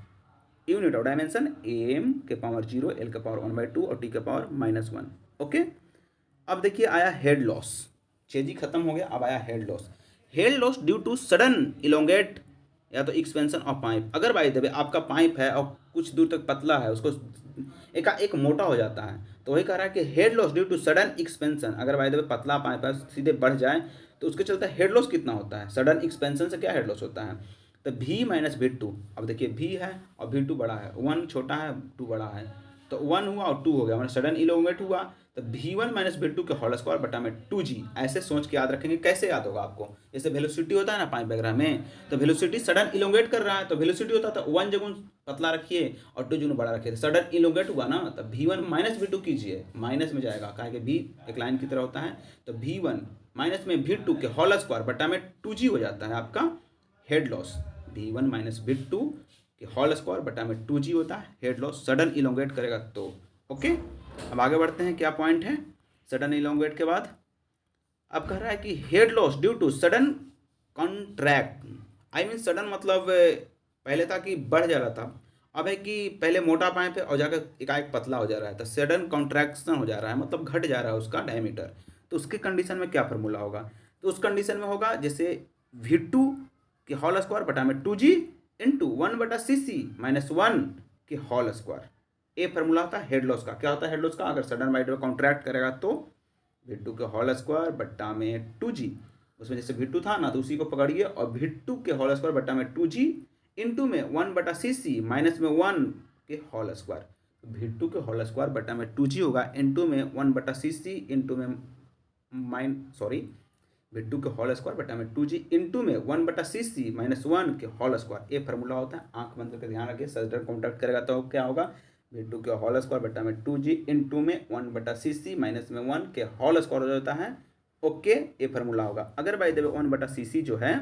यूनिट, और डायमेंशन एम के पावर 0, एल के पावर 1/2 और टी के पावर -1। ओके, अब देखिए आया हेड लॉस, चेजी खत्म हो गया, अब आया head loss. Head loss due to sudden elongate या तो एक्सपेंशन ऑफ पाइप। अगर बाई द वे आपका पाइप है और कुछ दूर तक पतला है, उसको एक मोटा हो जाता है, तो वही कह रहा है कि head loss due to sudden expansion. अगर बाई द वे पतला पाइप है सीधे बढ़ जाए तो उसके चलते हेड लॉस कितना होता है, सडन एक्सपेंशन से क्या हेड लॉस होता है, तो v माइनस v2। अब देखिए v है और v2 बड़ा है, 1 छोटा है 2 बड़ा है, तो 1 हुआ और 2 हो गया, मतलब सडन इलोंगेट हुआ, तो v1 माइनस v2 के होल स्क्वायर बटा में 2g। ऐसे सोच के याद रखेंगे, कैसे याद होगा आपको, जैसे वेलोसिटी होता है ना पाइप वगैरह में, तो वेलोसिटी सडन इलोंगेट कर रहा है, तो वेलोसिटी होता है तो 1 जगह पतला रखिए और 2 जगह बड़ा रखिए, सडन इलोंगेट हुआ ना, तो v1 माइनस v2 कीजिए, माइनस में जाएगा, कहा कि v एक लाइन की तरह होता है, तो v1 माइनस में v2 के होल स्क्वायर बटा में 2g हो जाता है आपका head loss. v1 minus v2 के होल स्क्वायर बटा में 2g होता है हेड लॉस, सडन इलोंगेट करेगा तो। ओके, अब आगे बढ़ते हैं, क्या पॉइंट है सडन इलोंगेट के बाद। अब कह रहा है कि head loss due to sudden contract, I mean sudden मतलब पहले था कि बढ़ जा रहा था, अब है कि पहले मोटा पाइप है और जाकर एकाएक पतला हो जा रहा है, तो सडन कॉन्ट्रैक्शन हो जा रहा है, मतलब घट जा रहा है उसका डायमीटर। तो उसके कंडीशन में क्या फार्मूला होगा, तो उस कंडीशन में होगा जैसे v2 के होल स्क्वायर बटा में 2g इंटू 1/cc माइनस 1 के होल स्क्वायर। ये फार्मूला होता है हेड लॉस का। क्या होता है हेड लॉस का, अगर सडन बाइट में कॉन्ट्रैक्ट करेगा तो v2 के होल स्क्वायर बट्टा में 2g, उसमें जैसे v2 था ना तो उसी को पकड़िए, और v2 के होल स्क्वायर बट्टा में 2g इंटू में 1/cc माइनस में 1 के होल स्क्वायर। v2 के होल स्क्वायर बट्टा में 2g होगा, इंटू में 1/cc इंटू में v2 के होल स्क्वायर बटा में 2g इंटू में 1/cc माइनस 1 के होल स्क्वायर। ये फार्मूला होता है, आंख बंद करके ध्यान रखिए, सडन कॉन्ट्रैक्ट करेगा तो क्या होगा, v2 के होल स्क्वायर बटा में 2g इंटू में 1/cc माइनस में 1 के होल स्क्वायर हो जाता है। ओके, ये फार्मूला होगा। अगर बाई द वे 1/cc जो है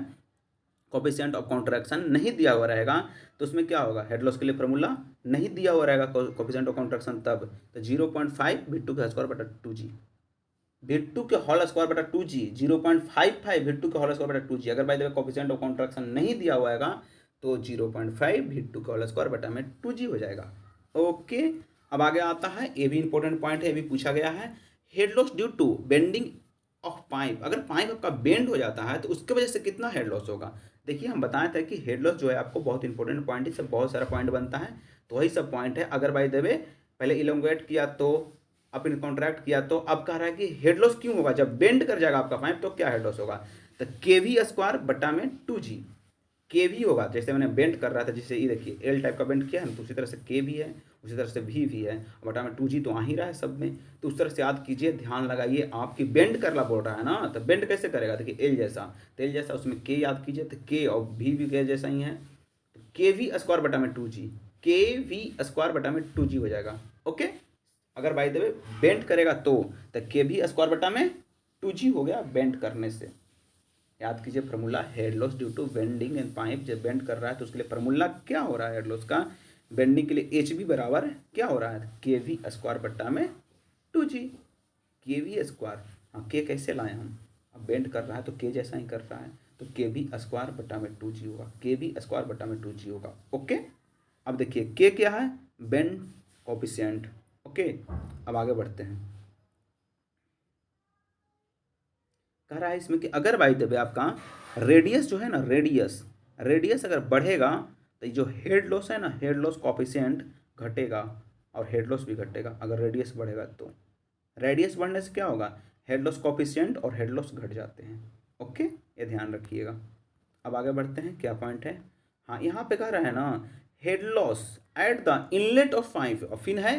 कोफिशिएंट ऑफ कॉन्ट्रैक्शन नहीं दिया हुआ रहेगा तो उसमें क्या होगा, हेड लॉस के लिए फार्मूला नहीं दिया हुआ रहेगा कोफिशिएंट ऑफ कॉन्ट्रैक्शन, तब तो 0.5 v2 के स्क्वायर बटा 2g, v2 के होल स्क्वायर बटा 2g 0.55 v2 के होल स्क्वायर बटा 2g। अगर by the way coefficient of contraction नहीं दिया हुआ है तो 0.5 v2 के होल स्क्वायर बटा में 2g हो जाएगा। ओके, अब आगे आता है, ये भी इंपॉर्टेंट पॉइंट है, ये भी पूछा गया है, head loss due to bending of pipe. अगर पाइप आपका बेंड हो जाता है तो उसके वजह से कितना हेड लॉस होगा। देखिए हम बताए थे कि हेड लॉस जो है आपको बहुत इंपॉर्टेंट पॉइंट, इससे बहुत सारा पॉइंट बनता है, तो वही सब पॉइंट है। अगर बाय द वे पहले इलोंगेट किया तो अपन कॉन्ट्रैक्ट किया, तो अब कह रहा है कि हेड लॉस क्यों होगा, जब बेंड कर जाएगा आपका पाइप तो क्या हेड लॉस होगा, तो केवी स्क्वायर बटा में 2g। केवी होगा, जैसे मैंने बेंड कर रहा था, जैसे ये देखिए एल टाइप का बेंड किया है ना, तो उसी तरह से के भी है, उसी तरह से वी भी है, बटा में 2g तो आ ही रहा है सब में, तो उस तरह से याद कीजिए, ध्यान लगाइए। आपकी बेंड करना बोल रहा है ना, तो बेंड कैसे करेगा, देखिए एल जैसा, तो एल जैसा उसमें के याद कीजिए, तो के और भी के जैसा ही है, तो के वी स्क्वायर बटा में 2g, के वी स्क्वायर बटा में 2g हो जाएगा। ओके, अगर बाय द वे बेंड करेगा तो के भी स्क्वायर बटा में 2g हो गया बेंड करने से। याद कीजिए formula head loss due to bending and pipe, जब बेंड कर रहा है तो उसके लिए फार्मूला क्या हो रहा है हेड लॉस का, बेंडिंग के लिए एच बी बराबर क्या हो रहा है, के वी स्क्वायर बट्टा में 2g, के वी स्क्वायर। हाँ, के कैसे लाए हम, अब बेंड कर रहा है तो के जैसा ही कर रहा है, तो के वी स्क्वायर बट्टा में 2g होगा, के वी स्क्वायर बट्टा में 2g होगा। ओके, अब देखिए के क्या है, बेंड कोफिशिएंट। ओके, अब आगे बढ़ते हैं। कह रहा है इसमें कि अगर बाई द वे आपका रेडियस जो है ना, रेडियस अगर बढ़ेगा तो ये जो हेड लॉस है ना, हेड लॉस कॉफिशिएंट घटेगा और हेड लॉस भी घटेगा अगर रेडियस बढ़ेगा। तो रेडियस बढ़ने से क्या होगा, हेड लॉस कॉफिशिएंट और हेड लॉस घट जाते हैं। ओके, ये ध्यान रखिएगा। अब आगे बढ़ते हैं, क्या पॉइंट है। हाँ, यहाँ पे कह रहा है ना head loss at the inlet of pipe, और फिर है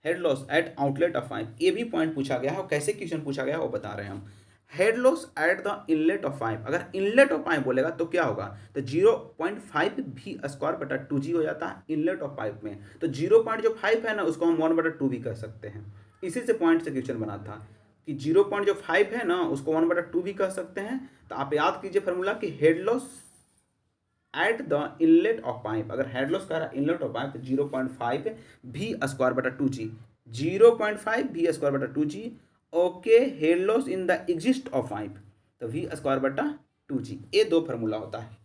head loss eight outlet of pipe. ये भी पॉइंट पूछा गया है और कैसे क्वेश्चन पूछा गया है वो बता रहे हैं हम। Head loss at the inlet of pipe, अगर इनलेट ऑफ पाइप बोलेगा तो क्या होगा, तो 0.5 भी स्क्वायर बटा 2g हो जाता है इनलेट ऑफ पाइप में। तो 0.5 है ना उसको हम 1/2 भी कह सकते हैं। इसी से पॉइंट से क्वेश्चन बना था कि 0.5 है ना उसको 1/2 भी कह सकते हैं। तो आप याद कीजिए फॉर्मूला कि head loss at the inlet of pipe, अगर हेड लॉस कह रहा है इनलेट ऑफ पाइप तो 0.5 भी स्क्वायर बटा 2g, 0.5 भी स्क्वायर बटा 2g। Okay, head loss in the exit of pipe तो v स्क्वायर बटा 2g। ये दो फार्मूला होता है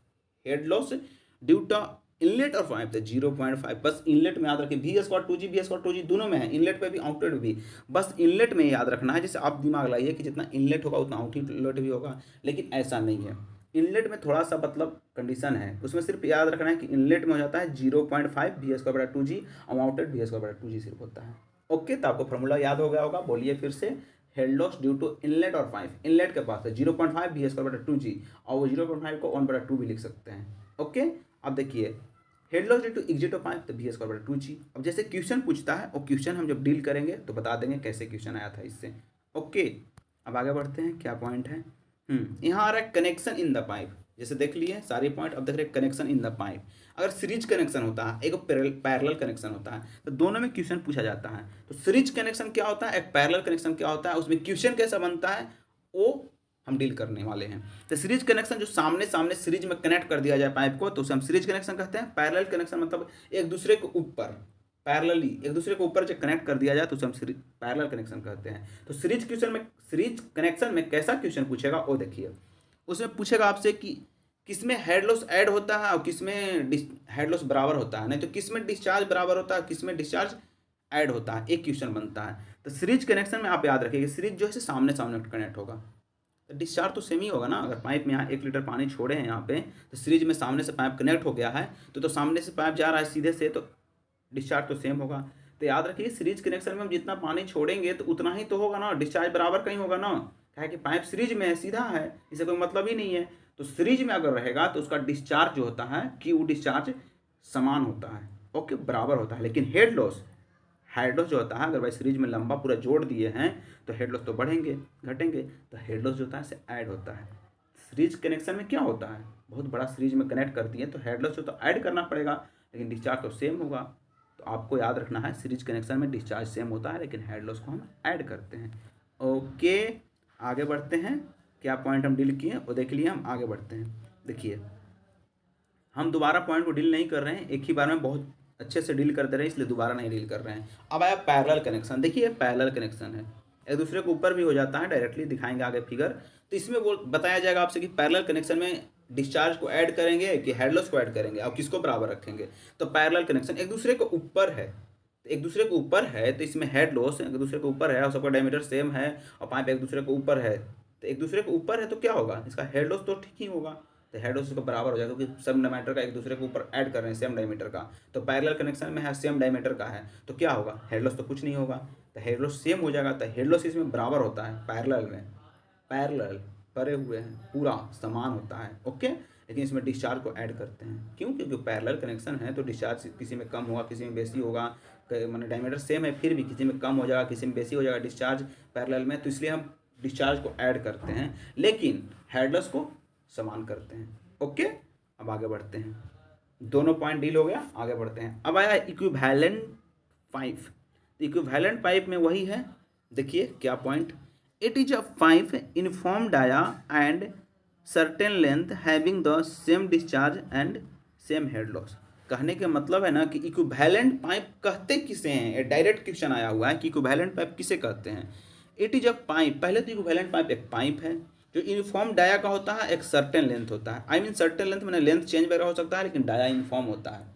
head loss due to inlet और पाइप तो 0.5, बस इनलेट में याद रखें v square 2g, v square 2g दोनों में है, इनलेट पे भी आउटलेट भी। बस इनलेट में याद रखना है, जैसे आप दिमाग लाइए कि जितना इनलेट होगा उतना आउटलेट भी होगा, लेकिन ऐसा नहीं है। इनलेट में थोड़ा सा मतलब कंडीशन है, उसमें सिर्फ याद रखना है कि इनलेट में हो जाता है 0.5 वी स्क्वायर बटा 2g और आउटलेट वी स्क्वायर बटा 2g सिर्फ होता है। ओके, तो आपको फॉर्मूला याद हो गया होगा, बोलिए फिर से। Head loss due to inlet और पाइप, इनलेट के पास है 0.5 वी स्क्वायर बटा 2g और वो 0.5 को 1/2 भी लिख सकते हैं। ओके, अब देखिए head loss due to exit of pipe तो वी स्क्वायर बटा 2g। अब जैसे क्वेश्चन पूछता है और क्वेश्चन हम जब डील करेंगे तो बता देंगे कैसे क्वेश्चन आया था इससे। ओके, अब आगे बढ़ते हैं, क्या पॉइंट है। यहाँ आ रहा है कनेक्शन इन द पाइप, जैसे देख लिए सारे पॉइंट। अब देख रहे कनेक्शन इन द पाइप, अगर सीरीज कनेक्शन होता है एक पैरेलल कनेक्शन होता है तो दोनों में क्वेश्चन पूछा जाता है। तो सीरीज कनेक्शन क्या होता है, एक पैरेलल कनेक्शन क्या होता है, उसमें क्वेश्चन कैसा बनता है वो हम डील करने वाले हैं। तो सीरीज कनेक्शन जो सामने सामने सीरीज में कनेक्ट कर दिया जाए पाइप को तो उसे हम सीरीज कनेक्शन कहते हैं। पैरेलल कनेक्शन मतलब एक दूसरे के ऊपर पैरेलली एक दूसरे के ऊपर जो कनेक्ट कर दिया जाए तो उसे हम पैरेलल कनेक्शन कहते हैं। तो सीरीज कनेक्शन में कैसा क्वेश्चन पूछेगा वो देखिए। उसमें पूछेगा आपसे कि किसमें हेड लॉस ऐड होता है और किसमें हेड लॉस बराबर होता है, नहीं तो किसमें डिस्चार्ज बराबर होता है, किसमें डिस्चार्ज ऐड होता है, एक क्वेश्चन बनता है। तो सीरीज कनेक्शन में आप याद रखिए सीरीज जो है सामने सामने कनेक्ट होगा तो डिस्चार्ज तो सेम ही होगा ना। अगर पाइप में यहाँ 1 लीटर पानी छोड़े हैं यहाँ पे तो सीरीज में सामने से पाइप कनेक्ट हो गया है तो सामने से पाइप जा रहा है सीधे से, तो डिस्चार्ज तो सेम होगा। तो याद रखिए सीरीज कनेक्शन में हम जितना पानी छोड़ेंगे तो उतना ही तो होगा ना, डिस्चार्ज बराबर कहीं होगा ना, क्या है कि पाइप सीरीज में है, सीधा है, इसे कोई मतलब ही नहीं है। तो सीरीज में अगर रहेगा तो उसका डिस्चार्ज जो होता है कि वो डिस्चार्ज समान होता है, ओके, बराबर होता है। लेकिन हेड लॉस जो होता है, अगर भाई सीरीज में लंबा पूरा जोड़ दिए हैं तो हेड लॉस तो बढ़ेंगे घटेंगे, तो हेड लॉस जो होता है से ऐड होता है। सीरीज कनेक्शन में क्या होता है, बहुत बड़ा सीरीज में कनेक्ट करती है तो हेड लॉस तो ऐड करना पड़ेगा, लेकिन डिस्चार्ज तो सेम होगा। तो आपको याद रखना है सीरीज कनेक्शन में डिस्चार्ज सेम होता है लेकिन हेड लॉस को हम ऐड करते हैं। ओके, आगे बढ़ते हैं, क्या पॉइंट हम डील किए वो देख लिए, हम आगे बढ़ते हैं। देखिए हम दोबारा पॉइंट को डील नहीं कर रहे हैं, एक ही बार में बहुत अच्छे से डील करते रहे इसलिए दोबारा नहीं डील कर रहे हैं। अब आया पैरेलल कनेक्शन। देखिए पैरेलल कनेक्शन है, एक दूसरे के ऊपर भी हो जाता है, डायरेक्टली दिखाएंगे आगे फिगर। तो इसमें वो बताया जाएगा आपसे कि पैरेलल कनेक्शन में डिस्चार्ज को ऐड करेंगे कि हेड लॉस को ऐड करेंगे और किसको बराबर रखेंगे। तो पैरेलल कनेक्शन एक दूसरे के ऊपर है, तो एक दूसरे के ऊपर है तो इसमें हेड लॉस एक दूसरे के ऊपर है और सबका डायमीटर सेम है और पाइप एक दूसरे के ऊपर है, तो एक दूसरे के ऊपर है तो क्या होगा, इसका हेड लॉस तो ठीक ही होगा, तो हेड लॉस का बराबर हो जाएगा क्योंकि सेम डायमीटर का एक दूसरे के ऊपर ऐड कर रहे हैं सेम डायमीटर का। तो पैरेलल कनेक्शन में है सेम डायमीटर का है तो क्या होगा, हेड लॉस तो कुछ नहीं होगा, तो हेड लॉस सेम हो जाएगा। तो हेड लॉस इसमें बराबर होता है पैरेलल में, पैरेलल परे हुए हैं पूरा समान होता है, ओके। लेकिन इसमें डिस्चार्ज को ऐड करते हैं, क्यों, क्योंकि पैरेलल कनेक्शन है तो डिस्चार्ज किसी में कम होगा किसी में बेसी होगा, मैंने डायमीटर सेम है फिर भी किसी में कम हो जाएगा किसी में बेसी हो जाएगा डिस्चार्ज पैरेलल में, तो इसलिए हम डिस्चार्ज को ऐड करते हैं लेकिन हेड लॉस को समान करते हैं, ओके। अब आगे बढ़ते हैं, दोनों पॉइंट डील हो गया, आगे बढ़ते हैं। अब आया इक्विवेलेंट पाइप। इक्विवेलेंट पाइप में वही है, देखिए क्या point, it is a pipe uniform dia and certain length having the same discharge and same head loss. कहने के मतलब है ना कि इक्विवेलेंट पाइप कहते किसे हैं, डायरेक्ट क्वेश्चन आया हुआ है कि इक्विवेलेंट पाइप किसे कहते हैं। इट इज अ पाइप, पहले तो इक्विवेलेंट पाइप एक पाइप है जो यूनिफॉर्म डाया का होता है, एक सर्टेन लेंथ होता है, आई मीन सर्टेन लेंथ मैंने लेंथ चेंज वगैरह हो सकता है लेकिन डाया यूनिफॉर्म होता है।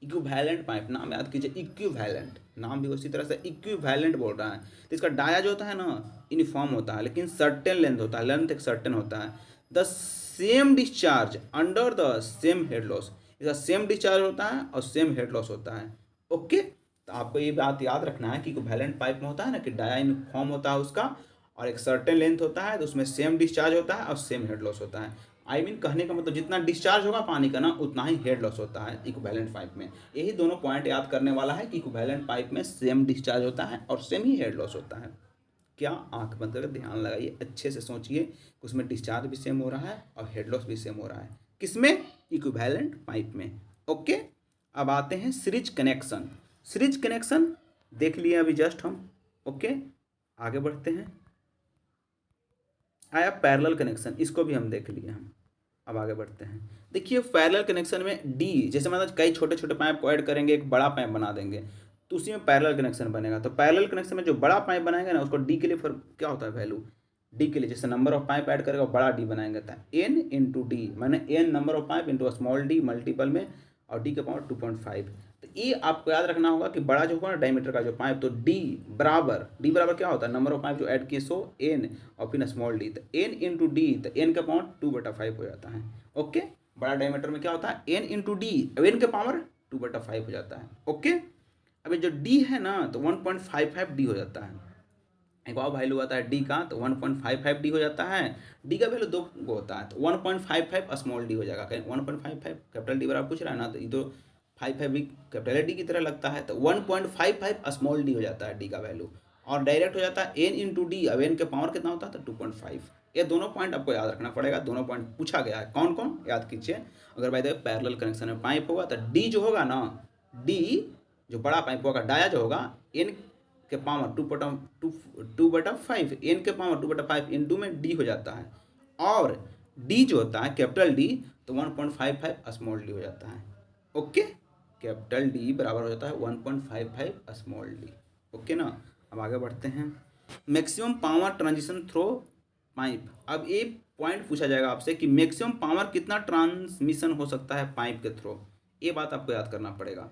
इक्विवेलेंट पाइप, नाम याद कीजिए, इक्विवेलेंट, नाम भी उसी तरह से इक्विवेलेंट बोल रहा है। तो इसका डाया जो होता है ना यूनिफॉर्म होता है, लेकिन सर्टेन लेंथ होता है, लेंथ एक सर्टेन होता है। The same discharge under the same head loss, इसका सेम डिस्चार्ज होता है और सेम हेड लॉस होता है। ओके, तो आपको ये बात याद रखना है कि इक्विवेलेंट पाइप में होता है ना कि डाया यूनिफॉर्म होता है उसका, और एक सर्टेन लेंथ होता है, तो उसमें सेम डिस्चार्ज होता है और सेम हेड लॉस होता है। आई मीन कहने का मतलब जितना डिस्चार्ज होगा पानी का ना उतना ही हेड लॉस होता है इक्विवेलेंट पाइप में। यही दोनों पॉइंट याद करने वाला है कि इक्विवेलेंट पाइप में सेम डिस्चार्ज होता है और सेम ही हेड लॉस होता है। क्या, आंख बंद करके ध्यान लगाइए, अच्छे से सोचिए, उसमें डिस्चार्ज भी सेम हो रहा है और हेड लॉस भी सेम हो रहा है। किसमें? इक्विवेलेंट पाइप में। ओके, अब आते हैं सीरीज कनेक्शन। सीरीज कनेक्शन देख लिए अभी जस्ट हम। ओके, आगे बढ़ते हैं। आया पैरेलल कनेक्शन, इसको भी हम देख लिए हम। अब आगे बढ़ते हैं। देखिए पैरेलल कनेक्शन में डी, जैसे मतलब कई छोटे छोटे पाइप को ऐड करेंगे, एक बड़ा पाइप बना देंगे, तो उसी में पैरेलल कनेक्शन बनेगा। तो पैरेलल कनेक्शन में जो बड़ा पाइप बनाएंगे ना, उसको डी के लिए फिर क्या होता है वैल्यू, डी के लिए जैसे नंबर ऑफ पाइप ऐड करेगा बड़ा डी बनाएंगे, था एन इंटू डी, मैंने N number of pipe into small D multiple में, और डी का पावर 2.5। तो ये आपको याद रखना होगा कि बड़ा जो होगा ना डायमीटर का जो पाइप, तो डी बराबर क्या होता है, नंबर ऑफ पाइप जो ऐड किए सो एन, और फिर स्मॉल डी, तो एन इंटू डी, तो एन का पावर 2/5 हो जाता है। ओके, बड़ा डायमीटर में क्या होता है एन इंटू डी, एन का पावर 2/5 हो जाता है। ओके, अभी जो डी है ना तो 1.55 डी हो जाता है। एक और वैल्यू आता है डी का, तो 1.55 डी हो जाता है। डी का वैल्यू 2 होता है, तो 1.55 स्मॉल डी हो जाएगा। कहीं 1.55 कैपिटल डी बराबर पूछ रहा है ना, तो ये तो 55 भी कैपिटल डी की तरह लगता है, तो 1.55 स्मॉल डी हो जाता है डी का वैल्यू, और डायरेक्ट हो जाता है एन इंटू डी। अब एन के पावर कितना होता है, तो 2.5। ये दोनों पॉइंट आपको याद रखना पड़ेगा, दोनों पॉइंट पूछा गया है। कौन कौन याद कीजिए, अगर by the way parallel connection में पाइप होगा तो डी जो होगा ना, डी जो बड़ा पाइप होगा, डाया जो होगा, एन के पावर 2/5, एन के पावर 2/5 इंटू में डी हो जाता है, और डी जो होता है कैपिटल डी, तो 1.55 स्मॉल डी हो जाता है। ओके, कैपिटल डी बराबर हो जाता है 1.55 स्मॉल डी। ओके ना, अब आगे बढ़ते हैं। Maximum power transition through pipe. अब ये पॉइंट पूछा जाएगा आपसे कि मैक्सिमम पावर कितना ट्रांसमिशन हो सकता है पाइप के थ्रू, ये बात आपको याद करना पड़ेगा।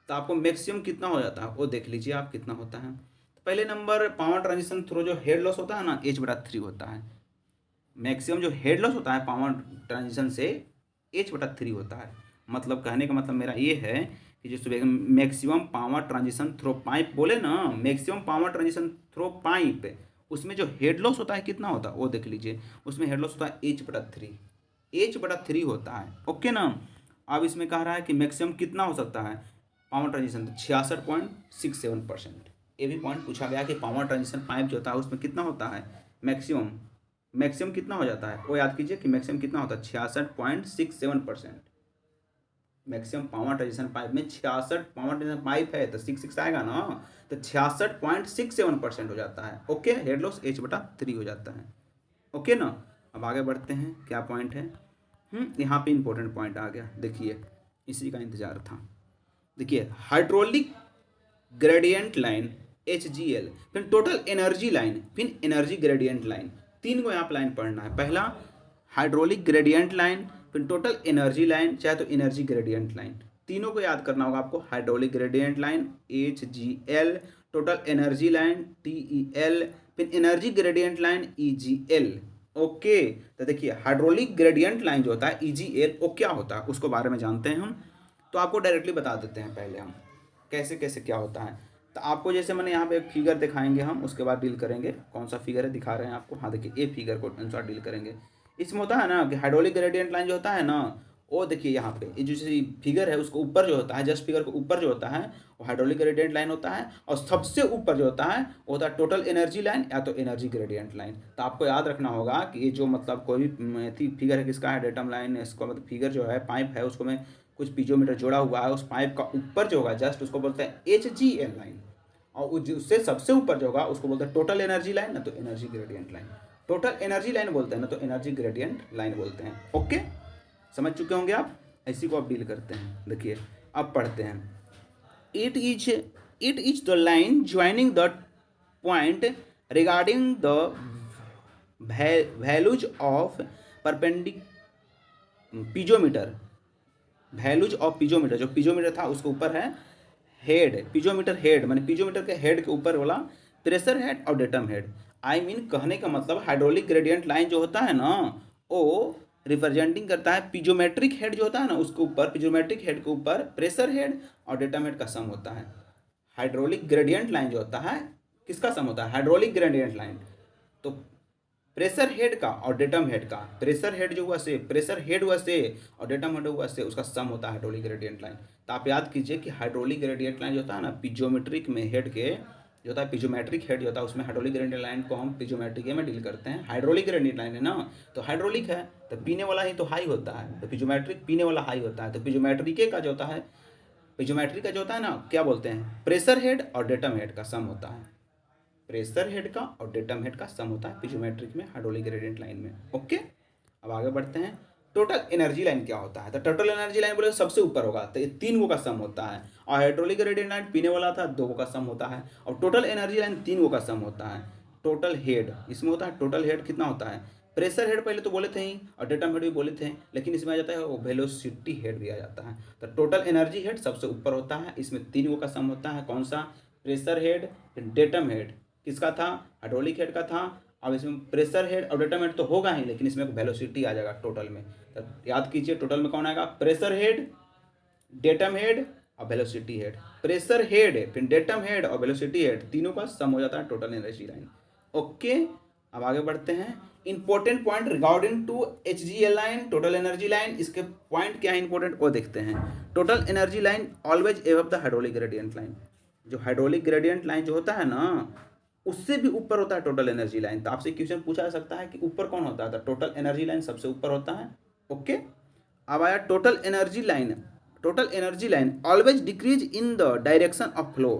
तो आपको मैक्सिमम कितना हो जाता है वो देख लीजिए आप कितना होता है। तो पहले नंबर पावर ट्रांजिशन थ्रू जो हेड लॉस होता है ना, H/3 होता है। मैक्सिमम जो हेड लॉस होता है पावर ट्रांजिशन से, H/3 होता है। मतलब कहने का मतलब मेरा ये है कि जो सुबह maximum power transition through pipe बोले ना, maximum power transition through pipe, उसमें जो हेड लॉस होता है कितना होता है वो देख लीजिए। उसमें हेड लॉस होता है H/3 होता है। ओके ना, अब इसमें कह रहा है कि मैक्सिमम कितना हो सकता है पावर ट्रांजिशन, 66.67%। ये भी पॉइंट पूछा गया कि पावर ट्रांजिशन पाइप जो होता है उसमें कितना होता है मैक्सिमम कितना हो जाता है, वो याद कीजिए कि मैक्सिमम कितना होता है 66.67%। मैक्सिमम पावर ट्रांजिशन पाइप में 66 पावर ट्रांजिशन पाइप है तो 66 आएगा ना, तो 66.67% हो जाता है। ओके, हेड लॉस H/3 हो जाता है। ओके ना, अब आगे बढ़ते हैं। क्या पॉइंट है, यहाँ पे इंपॉर्टेंट पॉइंट आ गया, देखिए इसी का इंतजार था। देखिए हाइड्रोलिक ग्रेडियंट लाइन HGL, फिर टोटल एनर्जी लाइन, फिर एनर्जी ग्रेडियंट लाइन, तीन को यहाँ पर लाइन पढ़ना है। पहला हाइड्रोलिक ग्रेडियंट लाइन, फिर टोटल एनर्जी लाइन, चाहे तो एनर्जी ग्रेडियंट लाइन, तीनों को याद करना होगा आपको। Hydraulic gradient line HGL, total energy line TEL, फिर energy gradient line EGL। Okay, तो देखिए हाइड्रोलिक ग्रेडियंट लाइन जो होता है EGL, वो क्या होता है उसको बारे में जानते हैं हम। तो आपको डायरेक्टली बता देते हैं पहले हम कैसे कैसे क्या होता है। तो आपको जैसे मैंने यहाँ पे एक फिगर दिखाएंगे हम, उसके बाद डील करेंगे। कौन सा फिगर है दिखा रहे हैं आपको, हाँ देखिए ये फिगर को अनुसार डील करेंगे। इसमें होता है ना कि हाइड्रोलिक ग्रेडियंट लाइन जो होता है ना, वो देखिए यहाँ पे ये जो फिगर है उसको ऊपर जो होता है, जस्ट फिगर के ऊपर जो होता है वो हाइड्रोलिक ग्रेडियंट लाइन होता है, और सबसे ऊपर जो होता है वो होता है टोटल एनर्जी लाइन या तो एनर्जी ग्रेडियंट लाइन। तो आपको याद रखना होगा कि ये जो मतलब कोई भी फिगर है किसका है, डेटम लाइन, इसको मतलब फिगर जो है पाइप है उसको में कुछ पीजोमीटर जोड़ा हुआ है, उस पाइप का ऊपर जो होगा जस्ट उसको बोलते हैं HGL लाइन, और उससे सबसे ऊपर जो होगा उसको बोलते हैं टोटल एनर्जी लाइन ना तो energy gradient line. Total energy line बोलते हैं ना तो एनर्जी ग्रेडियंट लाइन बोलते हैं। ओके, समझ चुके होंगे आप, इसी को आप डील करते हैं। देखिए अब पढ़ते हैं। It is the line joining the point regarding the values of परपेंडिक piezometer values of piezometer, जो पीजोमीटर था उसके ऊपर है हेड, पीजोमीटर हेड माने पीजोमीटर के हेड के ऊपर वाला प्रेशर हेड और डेटम हेड। आई मीन कहने का मतलब हाइड्रोलिक ग्रेडियंट लाइन जो होता है ना वो रिप्रेजेंटिंग करता है पीजोमेट्रिक हेड जो होता है ना उसके ऊपर, पीजोमेट्रिक हेड के ऊपर प्रेशर हेड और डेटम हेड का सम होता है। हाइड्रोलिक ग्रेडियंट लाइन जो होता है किसका सम होता है? Hydraulic gradient line. तो प्रेशर हेड का और डेटम हेड का, प्रेशर हेड जो हुआ से, प्रेशर हेड हुआ से और डेटम हेड हुआ से, उसका सम होता है हाइड्रोलिक ग्रेडियंट लाइन। तो आप याद कीजिए कि हाइड्रोलिक ग्रेडियंट लाइन जो होता है ना पिजोमेट्रिक में हेड के जो होता है पिजोमेट्रिक हेड जो होता है उसमें हाइड्रोलिक ग्रेडियंट लाइन को हम पिजोमेट्रिक में डील करते हैं। हाइड्रोलिक ग्रेडियंट लाइन है ना तो हाइड्रोलिक है तो पीने वाला ही तो हाई होता है, तो पिजोमेट्रिक पीने वाला हाई होता है। तो पिजोमेट्रिक का जो होता है, पिजोमेट्रिक का जो होता है ना क्या बोलते हैं? प्रेशर हेड और डेटम हेड का सम होता है। प्रेशर हेड का और डेटम हेड का सम होता है पिजोमेट्रिक में, हाइड्रोलिक ग्रेडियंट लाइन में। ओके, अब आगे बढ़ते हैं। टोटल एनर्जी लाइन क्या होता है? तो टोटल एनर्जी लाइन बोले सबसे ऊपर होगा तो ये 3 गो का सम होता है, और हाइड्रोलिक ग्रेडियंट लाइन पीने वाला था 2 गो का सम होता है, और टोटल एनर्जी लाइन 3 गो का सम होता है। टोटल हेड इसमें होता है, टोटल हेड कितना होता है? प्रेशर हेड पहले तो बोले थे ही और डेटम हेड भी बोले थे, लेकिन इसमें आ जाता है वो वेलोसिटी हेड भी आ जाता है। तो टोटल एनर्जी हेड सबसे ऊपर होता है, इसमें 3 गो का सम होता है। कौन सा? प्रेशर हेड, डेटम हेड किसका था? हाइड्रोलिक हेड का था। अब इसमें प्रेशर हेड और डेटम हेड तो होगा ही, लेकिन इसमें वेलोसिटी आ जाएगा टोटल में। तो याद कीजिए टोटल में कौन आएगा? प्रेशर हेड, डेटम हेड और वेलोसिटी हेड। प्रेशर हेड फिर डेटम हेड और वेलोसिटी हेड तीनों का सम हो जाता है टोटल एनर्जी लाइन। ओके, अब आगे बढ़ते हैं। Important point regarding to HGL line, total energy line, इसके पॉइंट क्या है इंपॉर्टेंट वो देखते हैं। Total energy line always above the hydraulic gradient line. जो हाइड्रोलिक ग्रेडियंट लाइन जो होता है ना उससे भी ऊपर होता है टोटल एनर्जी लाइन। तो आपसे क्वेश्चन पूछा जा सकता है कि ऊपर कौन होता है? तो टोटल एनर्जी लाइन सबसे ऊपर होता है। ओके, अब आया total energy line. Total energy line always decrease in the direction of flow.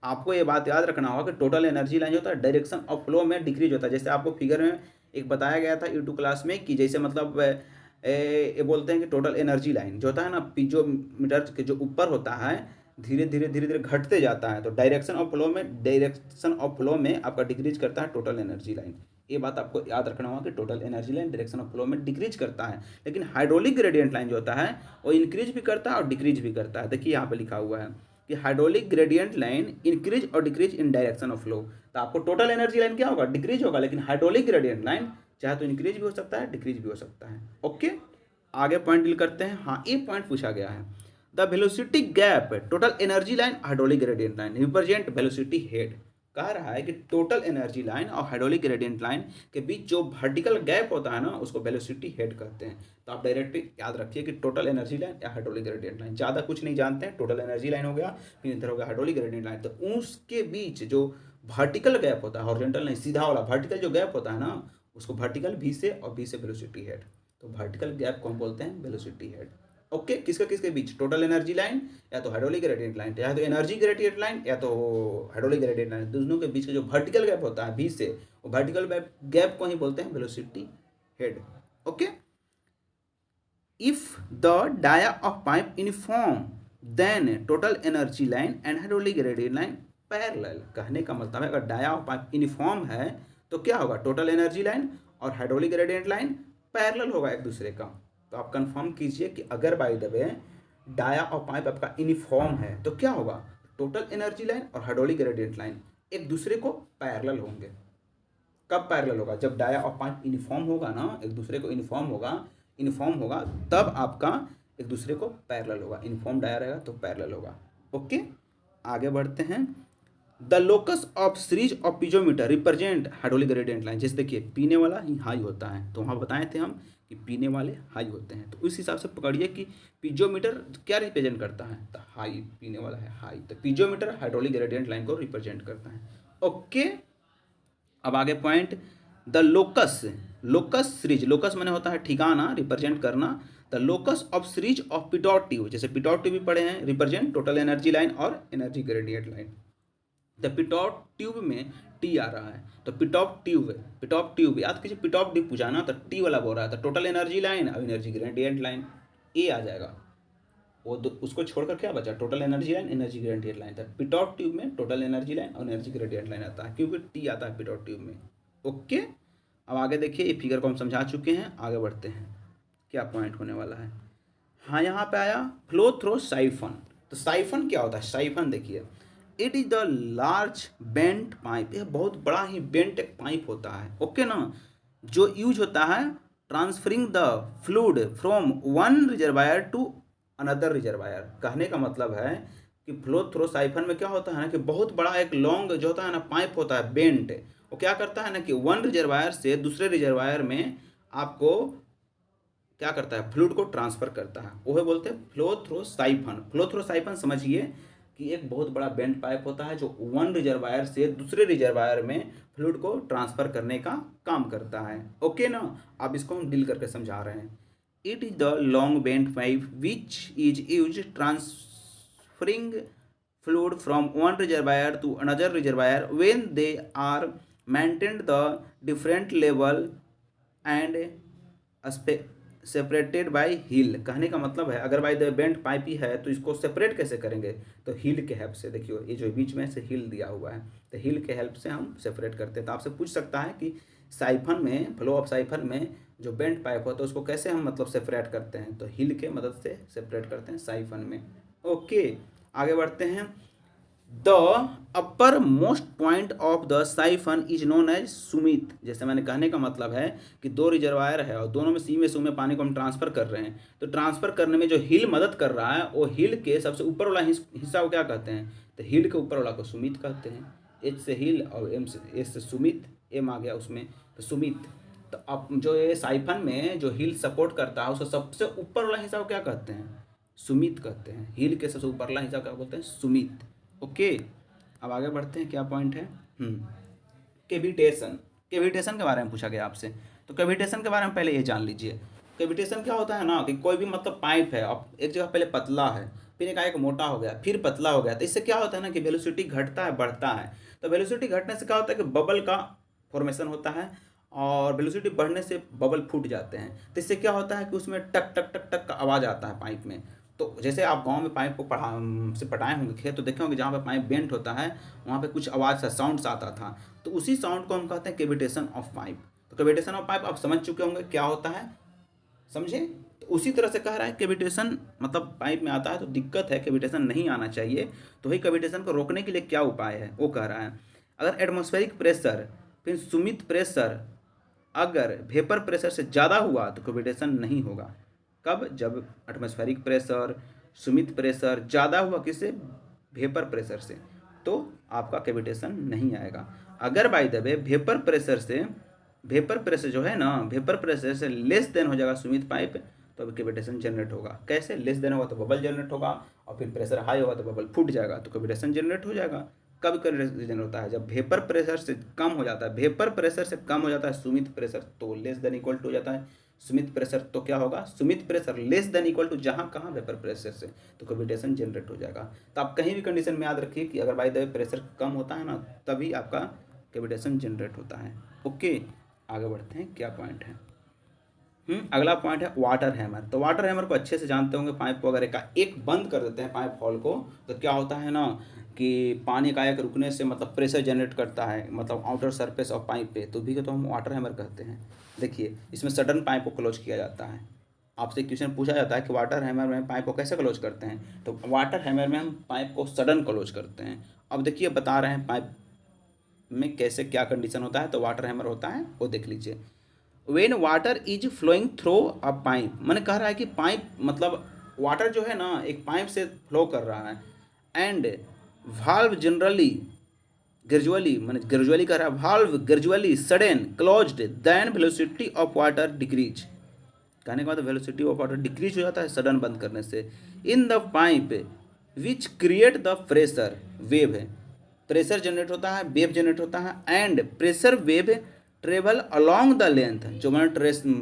आपको ये बात याद रखना होगा कि टोटल एनर्जी लाइन जो होता है डायरेक्शन ऑफ फ्लो में डिक्रीज होता है। जैसे आपको फिगर में एक बताया गया था यूट्यूब क्लास में कि जैसे मतलब ये बोलते हैं कि टोटल एनर्जी लाइन जो होता है ना पिजोमीटर के जो ऊपर होता है धीरे धीरे धीरे धीरे घटते जाता है। तो डायरेक्शन ऑफ फ्लो में आपका डिक्रीज करता है टोटल एनर्जी लाइन। ये बात आपको याद रखना होगा कि total energy line direction of flow में डिक्रीज करता है, लेकिन हाइड्रोलिक ग्रेडियंट लाइन जो होता है वो इंक्रीज भी करता है और डिक्रीज भी करता है। देखिए यहाँ पे लिखा हुआ है कि हाइड्रोलिक ग्रेडियंट लाइन इंक्रीज और decrease in direction of flow. तो आपको टोटल एनर्जी लाइन क्या होगा? डिक्रीज होगा, लेकिन हाइड्रोलिक ग्रेडियंट लाइन चाहे तो इंक्रीज भी हो सकता है डिक्रीज भी हो सकता है। ओके, आगे पॉइंट डील करते हैं। हाँ, एक पॉइंट पूछा गया है, the velocity gap total energy line hydraulic gradient line represent velocity head. कह रहा है कि टोटल एनर्जी लाइन और हाइड्रोलिक ग्रेडियंट लाइन के बीच जो वर्टिकल गैप होता है ना उसको वेलोसिटी हेड कहते हैं। तो आप डायरेक्टली याद रखिए कि टोटल एनर्जी लाइन या हाइड्रोलिक ग्रेडियंट लाइन, ज़्यादा कुछ नहीं जानते हैं। टोटल एनर्जी लाइन हो गया, फिर इधर हो गया हाइड्रोलिक ग्रेडियंट लाइन। तो उसके बीच जो वर्टिकल गैप होता है, हॉरिजॉन्टल नहीं सीधा वाला वर्टिकल जो गैप होता है ना उसको वर्टिकल वी से और वी से वेलोसिटी हेड। तो वर्टिकल गैप को हम बोलते हैं वेलोसिटी हेड। ओके, किसके बीच? टोटल एनर्जी लाइन या तो हाइड्रोलिक ग्रेडियंट लाइन, या तो एनर्जी ग्रेडियंट लाइन या तो हाइड्रोलिक ग्रेडियंट लाइन, दोनों के बीच का जो वर्टिकल गैप होता है भी से, वो वर्टिकल गैप को ही बोलते हैं velocity head. Okay, if the dia of pipe uniform then total energy line and hydraulic gradient line parallel. कहने का मतलब है अगर डाया ऑफ पाइप यूनिफॉर्म है तो क्या होगा? टोटल एनर्जी लाइन और हाइड्रोलिक ग्रेडियंट लाइन पैरेलल होगा एक दूसरे का। तो आप कंफर्म कीजिए कि अगर बाय द वे डाया और पाइप आपका यूनिफॉर्म है तो क्या होगा? टोटल एनर्जी लाइन और हाइड्रोलिक ग्रेडियंट लाइन एक दूसरे को पैरेलल होंगे। कब पैरेलल होगा? जब डाया और पाइप यूनिफॉर्म होगा ना, एक दूसरे को यूनिफॉर्म होगा तब आपका एक दूसरे को पैरेलल होगा। यूनिफॉर्म डाया रहेगा तो पैरेलल होगा। ओके, आगे बढ़ते हैं। The locus of series of piezometer represent hydraulic gradient line. जैसे देखिए पीने वाला ही हाई होता है, तो वहाँ बताए थे हम कि पीने वाले हाई होते हैं, तो उस हिसाब से पकड़िए कि पिजोमीटर क्या रिप्रेजेंट करता है? तो हाई, पीने वाला है हाई, तो पिजोमीटर हाइड्रोलिक ग्रेडियंट लाइन को रिप्रेजेंट करता है। ओके, अब आगे point. The locus, locus series, locus माने होता है ठिकाना, रिप्रेजेंट करना। The locus of series of pitot tube, जैसे पिटोट ट्यूब भी पढ़े हैं, रिप्रेजेंट टोटल एनर्जी लाइन और energy gradient line. The pitot tube में टी आ रहा है, तो पिटॉप ट्यूब याद कीजिए, पिटॉप ट्यूब पूछा ना तो टी वाला बोल रहा है, तो टोटल एनर्जी लाइन और एनर्जी ग्रेडियंट लाइन ए आ जाएगा। वो उसको छोड़कर क्या बचा? Total energy line, energy gradient line था। पिटॉप ट्यूब में टोटल एनर्जी लाइन और एनर्जी ग्रेडियंट लाइन आता है क्योंकि टी आता है पिटॉप ट्यूब में। ओके, अब आगे देखिए, ये फिगर को हम समझा चुके हैं, आगे बढ़ते हैं क्या पॉइंट होने वाला है। हाँ यहाँ पे आया फ्लो थ्रो साइफन। तो साइफन क्या होता है? साइफन देखिए, it is the large bent pipe, यह बहुत बड़ा ही बेंट एक पाइप होता है, ओके ना, जो यूज होता है transferring the fluid from one reservoir to another reservoir. कहने का मतलब है कि फ्लो थ्रो साइफन में क्या होता है ना कि बहुत बड़ा एक लॉन्ग जो होता है ना पाइप होता है बेंट, वो क्या करता है ना कि वन रिजर्वायर से दूसरे रिजर्वायर में आपको क्या करता है, फ्लूइड को ट्रांसफर करता है, वो बोलते हैं flow through siphon. Flow through siphon समझिए कि एक बहुत बड़ा बेंड पाइप होता है जो वन रिजर्वायर से दूसरे रिजर्वायर में फ्लूइड को ट्रांसफर करने का काम करता है, ओके ना। अब इसको हम डील करके समझा रहे हैं। It is the long bend pipe which is use transferring fluid from one reservoir to another reservoir when they are maintained the different level and separated by hill. कहने का मतलब है अगर बाय द बेंट पाइप ही है तो इसको सेपरेट कैसे करेंगे, तो हील के हेल्प से। देखियो ये जो बीच में से हील दिया हुआ है, तो हील के हेल्प से हम सेपरेट करते हैं। तो आपसे पूछ सकता है कि साइफन में, फ्लो ऑफ साइफन में जो बेंट पाइप होता है उसको कैसे हम मतलब सेपरेट करते हैं, तो हील के मदद से सेपरेट करते हैं साइफन में, ओके। आगे बढ़ते हैं। The upper most point of the siphon is known as summit. जैसे मैंने कहने का मतलब है कि दो रिजर्वायर है और दोनों में सी में पानी को हम ट्रांसफर कर रहे हैं, तो ट्रांसफर करने में जो हिल मदद कर रहा है वो हिल के सबसे ऊपर वाला हिस्सा को क्या कहते हैं, तो हिल के ऊपर वाला को सुमित कहते हैं। एच से हिल और एम से एस से सुमित, एम आ गया उसमें तो सुमित। तो अब जो ये साइफन में जो हिल सपोर्ट करता है उसका सबसे ऊपर वाला हिस्सा को क्या कहते हैं, सुमित कहते हैं। हिल के सबसे ऊपर वाला हिस्सा क्या बोलते हैं, सुमित, ओके। अब आगे बढ़ते हैं, क्या पॉइंट है, कैविटेशन। कैविटेशन के बारे में पूछा गया आपसे, तो कैविटेशन के बारे में पहले ये जान लीजिए। कैविटेशन क्या होता है ना कि कोई भी मतलब पाइप है, अब एक जगह पहले पतला है, फिर एक मोटा हो गया, फिर पतला हो गया, तो इससे क्या होता है ना कि वेलोसिटी घटता है बढ़ता है। तो वेलोसिटी घटने से क्या होता है कि बबल का फॉर्मेशन होता है, और वेलोसिटी बढ़ने से बबल फूट जाते हैं। तो इससे क्या होता है कि उसमें टक टक टक टक का आवाज़ आता है पाइप में। तो जैसे आप गांव में पाइप को से पटाए होंगे खेत, तो देखे होंगे जहाँ पे पाइप बेंट होता है वहाँ पे कुछ आवाज़ सा साउंड आता था, तो उसी साउंड को हम कहते हैं कैविटेशन ऑफ पाइप। तो कैविटेशन ऑफ पाइप आप समझ चुके होंगे क्या होता है, समझे। तो उसी तरह से कह रहा है कैविटेशन मतलब पाइप में आता है तो दिक्कत है, कैविटेशन नहीं आना चाहिए। तो वही कैविटेशन को रोकने के लिए क्या उपाय है वो कह रहा है। अगर एटमॉस्फेरिक प्रेशर फिर सुमित प्रेशर अगर वेपर प्रेशर से ज़्यादा हुआ तो कैविटेशन नहीं होगा। कब, जब एटमॉस्फेरिक प्रेशर सुमित प्रेशर ज़्यादा हुआ किससे, वेपर प्रेशर से, तो आपका कैविटेशन नहीं आएगा। अगर by the way vapour pressure जो है ना, वेपर प्रेशर से लेस देन हो जाएगा सुमित पाइप, तो अभी कैविटेशन जनरेट होगा। कैसे, लेस देन होगा तो बबल जनरेट होगा, और फिर प्रेशर हाई होगा तो बबल फूट जाएगा, तो कैविटेशन जनरेट हो जाएगा। कब कैविटेशन होता है, जब वेपर प्रेशर से कम हो जाता है, वेपर प्रेशर से कम हो जाता है सुमित प्रेशर, तो लेस देन इक्वल टू हो जाता है सुमित प्रेशर, तो क्या होगा, summit pressure less than equal to जहाँ कहाँ वेपर प्रेशर से, तो कैविटेशन जनरेट हो जाएगा। तो आप कहीं भी कंडीशन में याद रखिए कि अगर बाय द वे प्रेशर कम होता है ना तभी आपका कैविटेशन जनरेट होता है, ओके। आगे बढ़ते हैं, क्या पॉइंट है, अगला पॉइंट है वाटर हैमर। तो वाटर हैमर को अच्छे से जानते होंगे, पाइप को अगर एक बंद कर देते हैं पाइप हॉल को, तो क्या होता है ना कि पानी का एक रुकने से मतलब प्रेशर जनरेट करता है, मतलब आउटर सरफेस ऑफ पाइप पे, तो भी तो हम वाटर हैमर कहते हैं। देखिए इसमें सडन पाइप को क्लोज किया जाता है। आपसे क्वेश्चन पूछा जाता है कि वाटर हैमर में पाइप को कैसे क्लोज करते हैं, तो वाटर हैमर में हम पाइप को सडन क्लोज करते हैं। अब देखिए बता रहे हैं पाइप में कैसे क्या कंडीशन होता है, तो वाटर हैमर होता है वो देख लीजिए। When water is flowing through a pipe, मैंने कह रहा है कि पाइप मतलब वाटर जो है ना एक पाइप से फ्लो कर रहा है, एंड वाल्व जनरली ग्रेजुअली, मैंने ग्रेजुअली कह रहा है, valve gradually sudden closed then velocity of water decrease. कहने के बाद वेलोसिटी ऑफ वाटर डिक्रीज हो जाता है सडन बंद करने से, in the pipe which create the pressure wave, pressure generate होता है, वेव जनरेट होता है, and pressure wave travel along the length, जो मैंने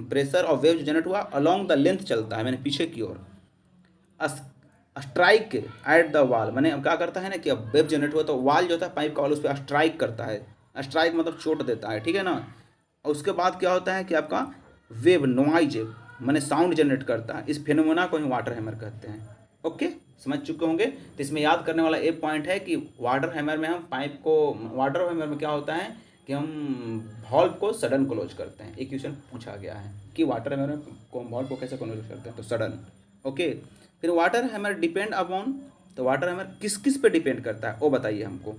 प्रेशर और वेव जनरेट हुआ अलॉन्ग द लेंथ चलता है, मैंने पीछे की ओर। स्ट्राइक एट द वॉल, मैंने क्या करता है ना कि अब वेव जनरेट हुआ तो वॉल जो होता है पाइप का वॉल उस पर स्ट्राइक करता है, स्ट्राइक मतलब चोट देता है, ठीक है ना। और उसके बाद क्या होता है कि आपका वेव नॉइज मैंने साउंड जनरेट करता है, इस फिनोमेना को ही वाटर हैमर कहते हैं, ओके। समझ चुके होंगे। तो इसमें याद करने वाला एक पॉइंट है कि वाटर हैमर में हम पाइप को, वाटर हैमर में क्या होता है कि हम वॉल्व को सडन क्लोज करते हैं। एक क्वेश्चन पूछा गया है कि वाटर हैमर में वॉल्व को कैसे क्लोज करते हैं, तो सडन, ओके। फिर वाटर हैमर डिपेंड अपॉन, तो वाटर हैमर किस किस पे डिपेंड करता है वो बताइए हमको।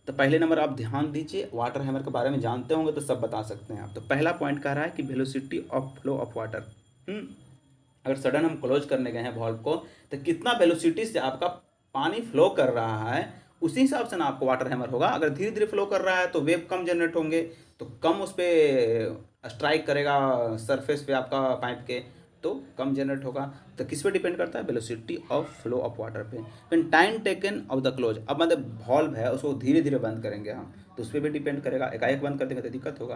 तो पहले नंबर आप ध्यान दीजिए, वाटर हैमर के बारे में जानते होंगे तो सब बता सकते हैं आप। तो पहला पॉइंट कह रहा है कि velocity of flow of water. अगर सडन हम क्लोज करने गए हैं वॉल्व को, तो कितना वेलोसिटी से आपका पानी फ्लो कर रहा है उसी हिसाब से ना आपको वाटर हैमर होगा। अगर धीरे धीरे फ्लो कर रहा है तो वेव कम जनरेट होंगे, तो कम उस पर स्ट्राइक करेगा सरफेस पे आपका पाइप के, तो कम जनरेट होगा। तो किस पे डिपेंड करता है? Velocity of flow of water पे। फिर time taken of the close, अब मतलब वॉल्व है उसको धीरे धीरे बंद करेंगे हम, तो उस पर भी डिपेंड करेगा। एकाएक बंद कर देंगे तो दिक्कत होगा,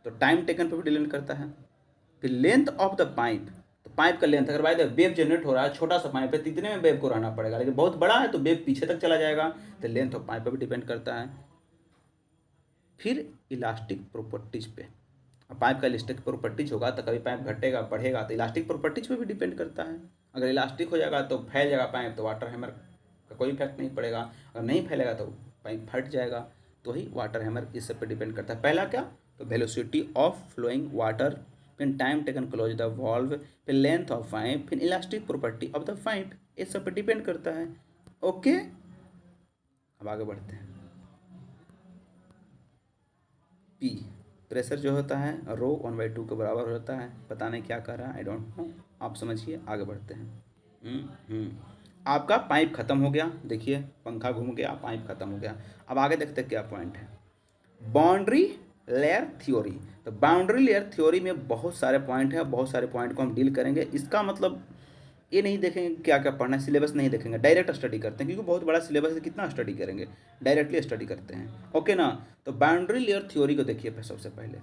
तो टाइम टेकन पे भी डिपेंड करता है। फिर लेंथ ऑफ द पाइप, तो पाइप का लेंथ, अगर बाय द वेव जनरेट हो रहा है, छोटा सा पाइप है तो इतने में वेव को रहना पड़ेगा, लेकिन बहुत बड़ा है तो वेव पीछे तक चला जाएगा, तो लेंथ ऑफ पाइप पे भी डिपेंड करता है। फिर इलास्टिक प्रॉपर्टीज पे, अब पाइप का इलास्टिक प्रॉपर्टीज होगा तो कभी पाइप घटेगा बढ़ेगा, तो इलास्टिक प्रॉपर्टीज पे भी डिपेंड करता है। अगर इलास्टिक हो जाएगा तो फैल जाएगा पाइप, तो वाटर हैमर का कोई इफेक्ट नहीं पड़ेगा। अगर नहीं फैलेगा तो पाइप फट जाएगा। तो वही वाटर हैमर इस सब पे डिपेंड करता है। पहला क्या? तो वेलोसिटी ऑफ फ्लोइंग वाटर, फिर time taken close the valve, फिर लेंथ ऑफ पाइप, फिर elastic property of the pipe, इस सब पे डिपेंड करता है। ओके, अब आगे बढ़ते हैं। पी, प्रेशर जो होता है रो 1/2 के बराबर होता है। पता नहीं क्या कह रहा है, आई डोंट नो, आप समझिए। आगे बढ़ते हैं। आपका पाइप खत्म हो गया, देखिए पंखा घूम गया, पाइप खत्म हो गया। अब आगे देखते हैं क्या पॉइंट है। बाउंड्री लेयर थ्योरी, तो बाउंड्री लेयर थ्योरी में बहुत सारे पॉइंट हैं, बहुत सारे पॉइंट को हम डील करेंगे। इसका मतलब ये नहीं देखेंगे क्या क्या पढ़ना है, सिलेबस नहीं देखेंगे, डायरेक्ट स्टडी करते हैं, क्योंकि बहुत बड़ा सिलेबस है, कितना स्टडी करेंगे, डायरेक्टली स्टडी करते हैं। ओके ना। तो बाउंड्री लेयर थ्योरी को देखिए सबसे पहले।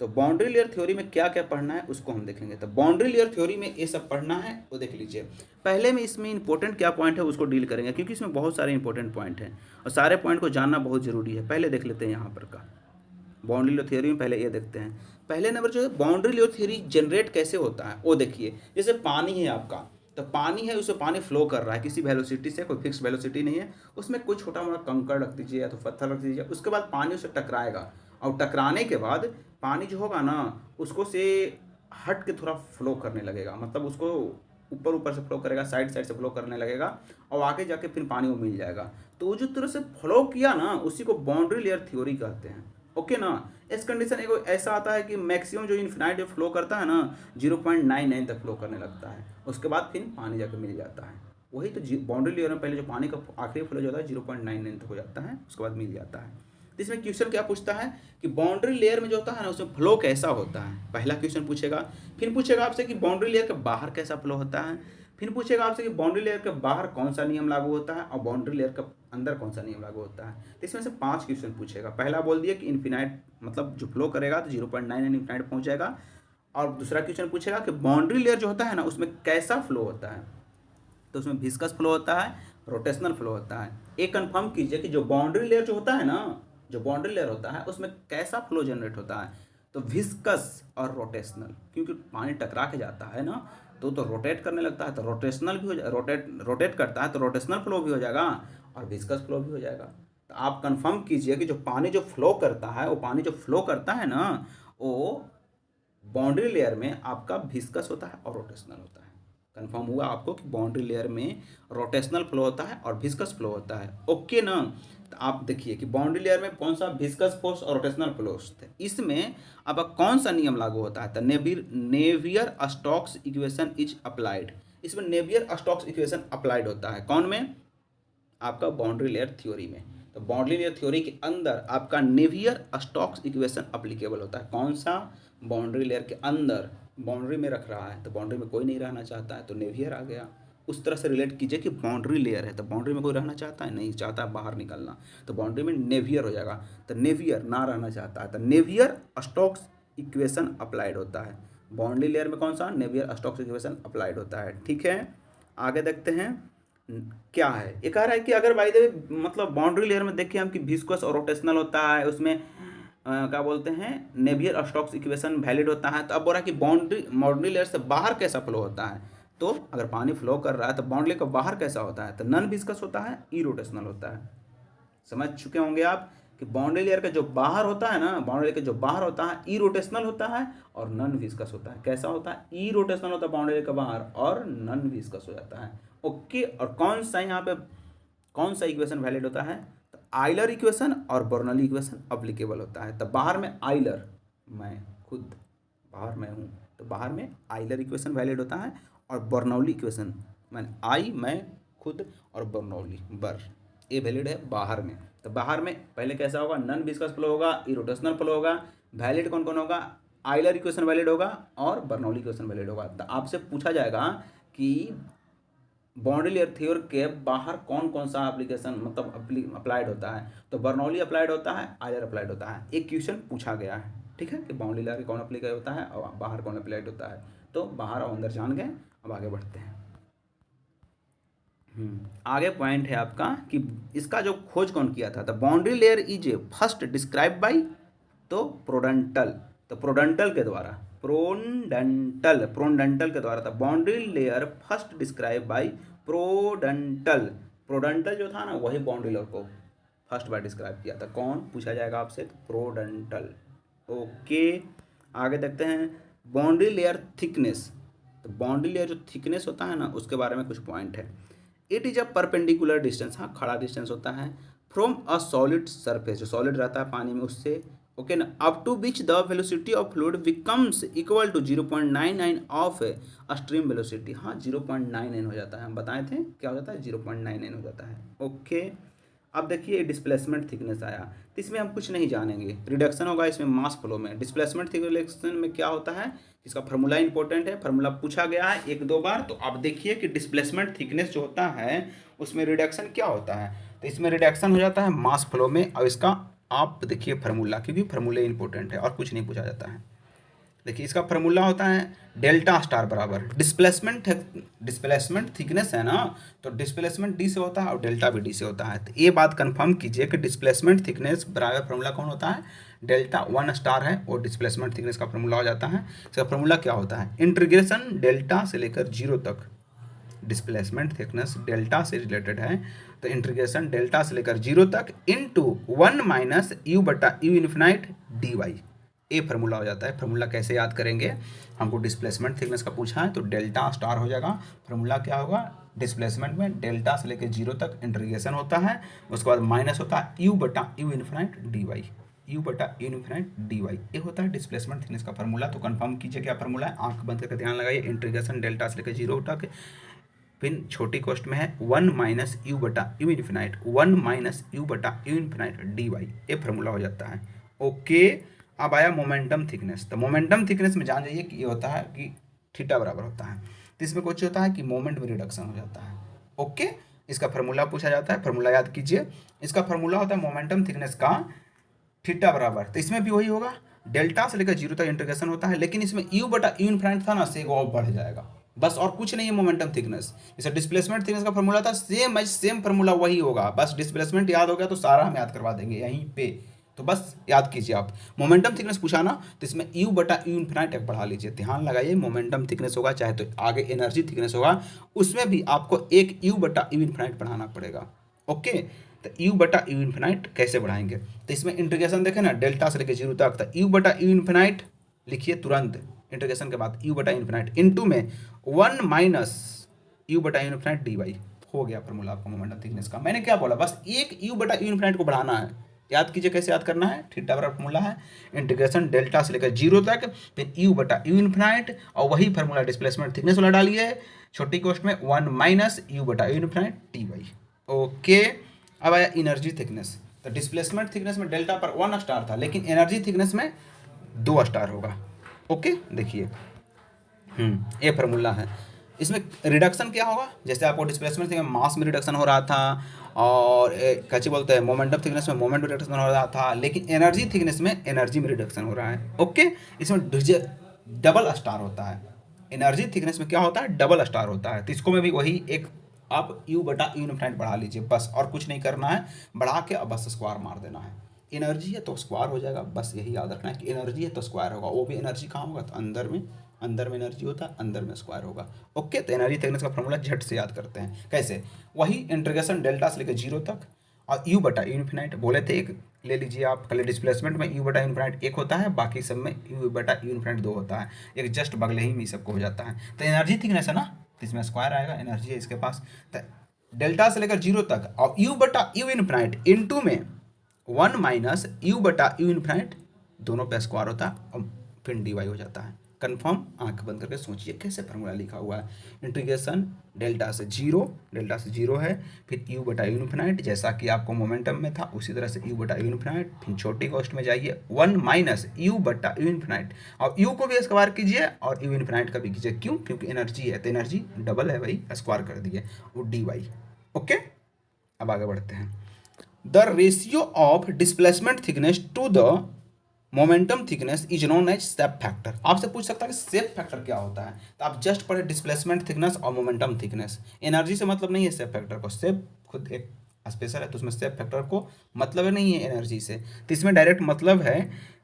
तो बाउंड्री लेयर थ्योरी में क्या क्या पढ़ना है उसको हम देखेंगे। तो बाउंड्री लेयर थ्योरी में ये सब पढ़ना है वो देख लीजिए। पहले में इसमें इंपॉर्टेंट क्या पॉइंट है उसको डील करेंगे, क्योंकि इसमें बहुत सारे इंपॉर्टेंट पॉइंट हैं और सारे पॉइंट को जानना बहुत ज़रूरी है। पहले देख लेते हैं यहाँ पर का बाउंड्री लेयर थ्योरी में, पहले ये देखते हैं। पहले नंबर जो है बाउंड्री लेयर थ्योरी जनरेट कैसे होता है वो देखिए। जैसे पानी है आपका, तो पानी है, उसमें पानी फ्लो कर रहा है किसी वेलोसिटी से, कोई फिक्स वेलोसिटी नहीं है, उसमें कोई छोटा मोटा कंकड़ रख दीजिए या तो पत्थर रख दीजिए, उसके बाद पानी उससे टकराएगा, और टकराने के बाद पानी जो होगा ना उसको से हट के थोड़ा फ्लो करने लगेगा, मतलब उसको ऊपर ऊपर से फ्लो करेगा, साइड साइड से फ्लो करने लगेगा, और आगे जाके फिर पानी वो मिल जाएगा। तो वो जो तरह से फ्लो किया ना उसी को बाउंड्री लेयर थ्योरी कहते हैं। ओके ना। इस कंडीशन एक ऐसा आता है कि मैक्सिमम जो इन्फिनाइट फ्लो करता है ना 0.99 तक फ्लो करने लगता है, उसके बाद फिर पानी जाकर मिल जाता है। वही तो बाउंड्री लेयर में पहले जो पानी का आखिरी फ्लो जो होता है 0.99 तक हो जाता है, उसके बाद मिल जाता है। तो इसमें क्वेश्चन क्या पूछता है कि बाउंड्री लेयर में जो होता है ना उसमें फ्लो कैसा होता है, पहला क्वेश्चन पूछेगा। फिर पूछेगा आपसे कि बाउंड्री लेयर के बाहर कैसा फ्लो होता है। फिर पूछेगा आपसे कि बाउंड्री लेयर के बाहर कौन सा नियम लागू होता है और बाउंड्री लेयर के अंदर कौन सा नियम लागू होता है। तो इसमें से 5 क्वेश्चन पूछेगा। पहला बोल दिया कि इन्फिनाइट, मतलब जो फ्लो करेगा तो 0.99 इन्फिनाइट पहुंच जाएगा। और दूसरा क्वेश्चन पूछेगा कि बाउंड्री लेयर जो होता है ना उसमें कैसा फ्लो होता है। तो उसमें विस्कस फ्लो होता है, रोटेशनल फ्लो होता है। एक कंफर्म कीजिए कि जो बाउंड्री लेयर जो होता है ना, जो बाउंड्री लेयर होता है उसमें कैसा फ्लो जनरेट होता है। तो विस्कस और रोटेशनल, क्योंकि पानी टकरा के जाता है ना तो रोटेट करने लगता है, तो रोटेशनल भी हो रोटेट करता है तो रोटेशनल फ्लो भी हो जाएगा और विस्कस फ्लो भी हो जाएगा। तो आप कंफर्म कीजिए कि जो पानी जो फ्लो करता है वो पानी जो फ्लो करता है ना वो बाउंड्री लेयर में आपका विस्कस होता है और रोटेशनल होता है। कंफर्म हुआ आपको कि बाउंड्री लेयर में रोटेशनल फ्लो होता है और विस्कस फ्लो होता है। ओके ना। तो आप देखिए कि बाउंड्री लेयर में कौन सा विस्कस फोर्स और रोटेशनल फोर्स थे, इसमें अब कौन सा नियम लागू होता है। तो Navier Stokes equation is applied, इसमें नेवियर स्टोक्स इक्वेशन अप्लाइड होता है। कौन में? आपका बाउंड्री लेयर थ्योरी में। तो बाउंड्री लेयर थ्योरी के अंदर आपका नेवियर स्टोक्स इक्वेशन अप्लीकेबल होता है। कौन सा? बाउंड्री लेयर के अंदर, बाउंड्री में रख रहा है तो बाउंड्री में कोई नहीं रहना चाहता है तो नेवियर आ गया। उस तरह से रिलेट कीजिए कि बाउंड्री लेयर है तो बाउंड्री में कोई रहना चाहता है, नहीं चाहता है बाहर निकलना, तो बाउंड्री में नेवियर हो जाएगा। तो नेवियर ना रहना चाहता है तो नेवियर स्टोक्स इक्वेशन अप्लाइड होता है। बाउंड्री लेयर में कौन सा? नेवियर स्टोक्स इक्वेशन अप्लाइड होता है। ठीक है, आगे देखते हैं क्या है। ये कह रहा है कि अगर बाय द वे मतलब बाउंड्री लेयर में देखिए हम कि विस्कस और रोटेशनल होता है, उसमें क्या बोलते हैं नेवियर स्टोक्स इक्वेशन वैलिड होता है। तो अब बोल रहा है कि बाउंड्री लेयर से बाहर कैसा फ्लो होता है। तो अगर पानी फ्लो कर रहा है तो बाउंड्री के बाहर कैसा होता है, तो नॉन विस्कस होता है, ई रोटेशनल होता है। समझ चुके होंगे आप कि बाउंड्री लेयर का जो बाहर होता है ना, बाउंड्री लेयर का जो बाहर होता है ई रोटेशनल होता है और नॉन विस्कस होता है। कैसा होता है? ई रोटेशनल होता है बाउंड्री लेयर का बाहर और नॉन विस्कस हो जाता है। ओके, और कौन सा यहाँ पे कौन सा इक्वेशन वैलिड होता है? तो आइलर इक्वेशन और बर्नौली इक्वेशन अप्लीकेबल होता है। तो बाहर में आइलर, मैं खुद बाहर में हूँ, तो बाहर में आइलर इक्वेशन वैलिड होता है और बर्नौली इक्वेशन, मैंने आई मैं खुद और बर्नौली बर, ये वैलिड है बाहर में। तो बाहर में पहले कैसा होगा? नॉन विस्कस फ्लो होगा, इरोटेशनल फ्लो होगा। वैलिड कौन कौन होगा? आइलर इक्वेशन वैलिड होगा और बर्नौली इक्वेशन वैलिड होगा। तो आपसे पूछा जाएगा कि बाउंड्री लेयर थ्योरी के बाहर कौन कौन सा एप्लीकेशन मतलब अप्लाइड होता है? तो बर्नौली अप्लाइड होता है, आइलर अप्लाइड होता है। एक क्वेश्चन पूछा गया है, ठीक है, कि बाउंड्री लेयर कौन अप्लाई होता है और बाहर कौन अप्लाइड होता है। तो बाहर और अंदर जान गए, अब आगे बढ़ते हैं। आगे पॉइंट है आपका कि इसका जो खोज कौन किया था? The boundary layer is a first describe by, तो प्रोडेंटल, तो प्रोडेंटल के द्वारा, प्रोडेंटल के द्वारा था। Boundary layer first describe by Prandtl, Prandtl जो था ना वही बाउंड्री लेयर को फर्स्ट बार डिस्क्राइब किया था। कौन पूछा जाएगा आपसे? तो प्रोडेंटल। ओके, आगे देखते हैं बाउंड्री लेयर थिकनेस। तो बाउंड्री लेयर जो थिकनेस होता है ना उसके बारे में कुछ पॉइंट है। It is a perpendicular distance, हाँ खड़ा डिस्टेंस होता है, फ्रॉम अ सॉलिड सरफेस, जो सॉलिड रहता है पानी में उससे, ओके ना, up to which the velocity of fluid becomes equal to 0.99 of stream velocity. हाँ 0.99 हो जाता है, हम बताए थे क्या हो जाता है? 0.99 हो जाता है। ओके, अब देखिए डिस्प्लेसमेंट थिकनेस आया, तो इसमें हम कुछ नहीं जानेंगे, रिडक्शन होगा इसमें मास फ्लो में। डिस्प्लेसमेंट थिकनेस में क्या होता है? इसका फार्मूला इंपॉर्टेंट है, फार्मूला पूछा गया है एक दो बार। तो आप देखिए कि डिस्प्लेसमेंट थिकनेस जो होता है उसमें रिडक्शन क्या होता है? तो इसमें रिडक्शन हो जाता है मास फ्लो में। और इसका आप देखिए फार्मूला, क्योंकि फार्मूले इंपॉर्टेंट है और कुछ नहीं पूछा जाता है। देखिए इसका फार्मूला होता है डेल्टा स्टार बराबर डिस्प्लेसमेंट थिकनेस है ना, तो डिस्प्लेसमेंट डी से होता है और डेल्टा भी डी से होता है। तो ये बात कंफर्म कीजिए कि डिस्प्लेसमेंट थिकनेस बराबर फार्मूला कौन होता है? डेल्टा 1 स्टार है और डिस्प्लेसमेंट थिकनेस का फार्मूला हो जाता है। इसका फार्मूला क्या होता है? इंटीग्रेशन डेल्टा से लेकर जीरो तक, डिस्प्लेसमेंट थिकनेस डेल्टा से रिलेटेड है, तो इंटीग्रेशन डेल्टा से लेकर जीरो तक इनटू 1 माइनस यू बटा यू इन्फिनाइट डी वाई, ये फार्मूला हो जाता है। फार्मूला कैसे याद करेंगे? हमको डिस्प्लेसमेंट थिकनेस का पूछा है तो डेल्टा स्टार हो जाएगा। फार्मूला क्या होगा? डिस्प्लेसमेंट में डेल्टा से लेकर जीरो तक इंटीग्रेशन होता है, उसके बाद माइनस होता है यू बटा U infinite D Y, U बटा यू इन्फिनाइट डी वाई, ये होता है डिस्प्लेसमेंट थिकनेस का फार्मूला। तो कंफर्म कीजिए क्या फार्मूला है, आंख बंद करके ध्यान लगाइए। इंटीग्रेशन डेल्टा से लेकर जीरो तक, फिर छोटी कॉस्ट में है 1 माइनस यू बटा यू इन्फिनाइट, 1 माइनस यू बटा यू इन्फिनाइट डी वाई, ये फार्मूला हो जाता है। ओके, अब आया मोमेंटम थिकनेस। तो मोमेंटम थिकनेस में जान जाइए कि ये होता है कि थीटा बराबर होता है, तो इसमें कुछ होता है कि मोमेंट में रिडक्शन हो जाता है। ओके, इसका फार्मूला पूछा जाता है, फार्मूला याद कीजिए। इसका फार्मूला होता है मोमेंटम थिकनेस का थीटा बराबर, तो इसमें भी वही होगा, डेल्टा से लेकर जीरो तक इंटीग्रेशन होता है, लेकिन इसमें यू बटा यू इन्फिनिट था ना, से वो बढ़ जाएगा बस, और कुछ नहीं है मोमेंटम थिकनेस। जैसे डिस्प्लेसमेंट थिकनेस का फार्मूला था, सेम फार्मूला वही होगा, बस डिस्प्लेसमेंट याद हो गया तो सारा हम याद करवा देंगे यहीं पे। तो बस याद कीजिए आप, मोमेंटम थिकनेस पूछा ना तो इसमें यू बटा यू इन्फिनाइट एक बढ़ा लीजिए, ध्यान लगाइए। मोमेंटम थिकनेस होगा चाहे तो आगे एनर्जी थिकनेस होगा, उसमें भी आपको एक यू बटा यू इन्फिनाइट बढ़ाना पड़ेगा। ओके, तो यू बटा यू इन्फिनाइट कैसे बढ़ाएंगे? तो इसमें इंटीग्रेशन देखें ना, डेल्टा से लेकर जीरो तक, तो यू बटा यू इन्फिनाइट लिखिए तुरंत इंटीग्रेशन के बाद, यू बटा इन्फिनाइट इनटू में 1 माइनस यू बटा यू इन्फिनाइट डी वाई, हो गया फार्मूला आपका मोमेंटम थिकनेस का। मैंने क्या बोला, बस एक यू बटा यू इन्फिनाइट को बढ़ाना है। याद कीजिए कैसे याद करना है, थीटा बराबर फार्मूला है इंटीग्रेशन डेल्टा से लेकर जीरो तक, फिर यू बटा यू इन्फिनाइट, और वही फार्मूला डिस्प्लेसमेंट थिकनेस वाला डालिए छोटी कोष्ट में 1 माइनस यू बटा U infinite T Y. Okay, अब आया एनर्जी थिकनेस। तो डिस्प्लेसमेंट थिकनेस में डेल्टा पर 1 स्टार था, लेकिन एनर्जी थिकनेस में 2 स्टार होगा। ओके, देखिए ये फार्मूला है। इसमें रिडक्शन क्या होगा? जैसे आपको डिस्प्लेसमेंट थिकनेस मास में रिडक्शन हो रहा था, और कैसे बोलते हैं मोमेंटम थिकनेस में मोमेंट में रिडक्शन हो रहा था, लेकिन एनर्जी थिकनेस में एनर्जी में रिडक्शन हो रहा है। ओके, इसमें डबल स्टार होता है, एनर्जी थिकनेस में क्या होता है? डबल स्टार होता है। तो इसको में भी वही एक आप यू बटा यू इन्फिनाइट बढ़ा लीजिए बस, और कुछ नहीं करना है, बढ़ा के अब बस स्क्वायर मार देना है। एनर्जी है तो स्क्वायर हो जाएगा, बस यही याद रखना है कि एनर्जी है तो स्क्वायर होगा। वो भी एनर्जी कहाँ होगा? तो अंदर में एनर्जी होता है, अंदर में स्क्वायर होगा। ओके, तो एनर्जी थिकनेस का फॉर्मूला झट से याद करते हैं। कैसे? वही इंटीग्रेशन डेल्टा से लेकर जीरो तक, और यू बटा यू इन्फिनाइट बोले थे, एक ले लीजिए आप, खाली डिस्प्लेसमेंट में यू बटा इन्फिनाइट एक होता है, बाकी सब में यू बटा यू इन्फिनाइट 2 होता है, एक जस्ट बगले ही में सबको हो जाता है। तो एनर्जी थिकनेस है ना, तो इसमें स्क्वायर आएगा, एनर्जी है इसके पास। तो डेल्टा से लेकर 0 तक और यू बटा यू इन्फिनाइट इनटू में 1 माइनस यू बटा यू इन्फिनाइट, दोनों पे स्क्वायर होता है और फिर डी हो जाता है। कन्फर्म, आंख बंद करके सोचिए कैसे फॉर्मूला लिखा हुआ है। इंटीग्रेशन डेल्टा से जीरो है, फिर यू बटा यू इन्फिनाइट, जैसा कि आपको मोमेंटम में था उसी तरह से यू बटा यू इन्फिनाइट, फिर छोटी कॉस्ट में जाइए 1 माइनस यू बटा यू इन्फिनाइट, और यू को भी स्क्वायर कीजिए और यू इन्फिनाइट का भी कीजिए। क्यों? क्योंकि एनर्जी है, तो एनर्जी डबल है भाई, स्क्वायर कर दिए वो डी वाई। ओके, अब आगे बढ़ते हैं। The ratio of displacement thickness to the momentum thickness is known as shape factor. आपसे पूछ सकता है कि शेप फैक्टर क्या होता है, तो आप जस्ट पढ़े डिस्प्लेसमेंट थिकनेस और मोमेंटम थिकनेस। एनर्जी से मतलब नहीं है शेप फैक्टर को, शेप खुद एक स्पेशल है, तो उसमें शेप फैक्टर को मतलब नहीं है एनर्जी से। तो इसमें डायरेक्ट मतलब है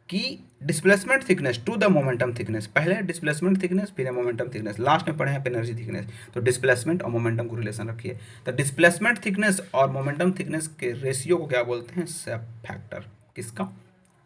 कि displacement thickness to the momentum thickness, पहले डिस्प्लेसमेंट थिकनेस फिर मोमेंटम थिकनेस, लास्ट में पढ़े हैं एनर्जी थिकनेस। तो डिस्प्लेसमेंट और मोमेंटम को रिलेशन रखिए। तो डिस्प्लेसमेंट थिकनेस और मोमेंटम थिकनेस के रेशियो को क्या बोलते हैं? Shape factor. किसका?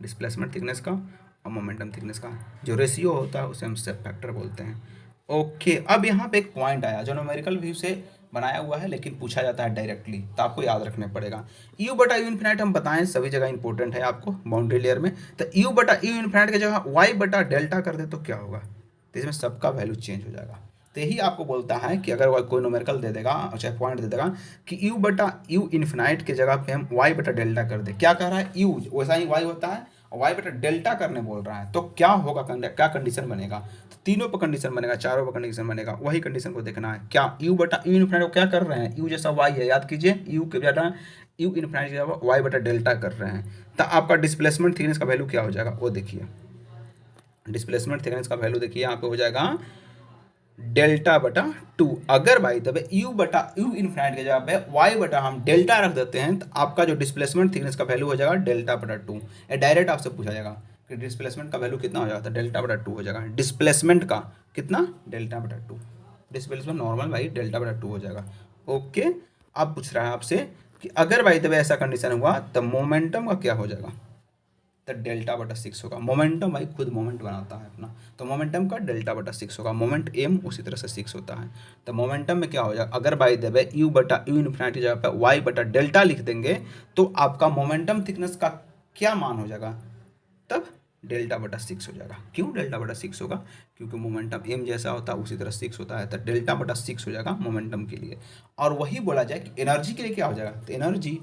डिस्प्लेसमेंट थिकनेस का और मोमेंटम थिकनेस का जो रेशियो होता है उसे हम शेप फैक्टर बोलते हैं। ओके, अब यहाँ पे एक पॉइंट आया जो न्यूमेरिकल व्यू से बनाया हुआ है लेकिन पूछा जाता है डायरेक्टली, तो आपको याद रखना पड़ेगा। यू बटा यू इन्फिनाइट हम बताएं सभी जगह इंपॉर्टेंट है आपको बाउंड्री लेयर में। तो यू बटा यू इन्फिनाइट की जगह वाई बटा डेल्टा कर दे तो क्या होगा? तो इसमें सबका वैल्यू चेंज हो जाएगा। तो यही आपको बोलता है कि अगर कोई न्यूमेरिकल दे देगा, चाहे पॉइंट दे देगा कि यू बटा यू इन्फिनाइट की जगह पे हम वाई बटा डेल्टा कर दे, क्या कह रहा है? यू वैसा ही वाई होता है और वाई बटा डेल्टा करने बोल रहा है, तो क्या होगा, क्या कंडीशन बनेगा? तो तीनों पर कंडीशन बनेगा, चारों पर कंडीशन बनेगा, वही कंडीशन को देखना है। क्या यू बटा यू इन्फिनाइट को क्या कर रहे हैं? यू जैसा वाई है, याद कीजिए, यू के बजाय यू इन्फिनाइट की जगह वाई बटा डेल्टा कर रहे हैं। तो आपका डिस्प्लेसमेंट थिकनेस का वैल्यू क्या हो जाएगा वो देखिए। डिस्प्लेसमेंट थिकनेस का वैल्यू देखिए यहाँ पे हो जाएगा डेल्टा बटा 2। अगर भाई तब यू बटा यू इन्फिनाइट के जगह पे वाई बटा हम डेल्टा रख देते हैं तो आपका जो डिस्प्लेसमेंट थिकनेस का वैल्यू हो जाएगा डेल्टा बटा 2। ये डायरेक्ट आपसे पूछा जाएगा कि डिस्प्लेसमेंट का वैल्यू कितना हो जाता है? डेल्टा बटा 2 हो जाएगा। डिस्प्लेसमेंट का कितना? डेल्टा बटा 2। डिस्प्लेसमेंट नॉर्मल भाई डेल्टा बटा 2 हो जाएगा। ओके, अब पूछ रहा है आपसे कि अगर भाई तब ऐसा कंडीशन हुआ तो मोमेंटम का क्या हो जाएगा? तो डेल्टा बटा 6 होगा। मोमेंटम भाई खुद मोमेंट बनाता है अपना, तो मोमेंटम का डेल्टा बटा 6 होगा। मोमेंट एम उसी तरह से 6 होता है। तो मोमेंटम में क्या हो जाएगा? अगर बाई देवे यू बटा यू इन्फिनिटी की जगह पर वाई बटा डेल्टा लिख देंगे तो आपका मोमेंटम थिकनेस का क्या मान हो जाएगा? तब डेल्टा बटा 6 हो जाएगा। क्यों डेल्टा बटा 6 होगा? क्योंकि मोमेंटम एम जैसा होता है उसी तरह 6 होता है, तो डेल्टा बटा 6 हो जाएगा मोमेंटम के लिए। और वही बोला जाए कि एनर्जी के लिए क्या हो जाएगा? तो एनर्जी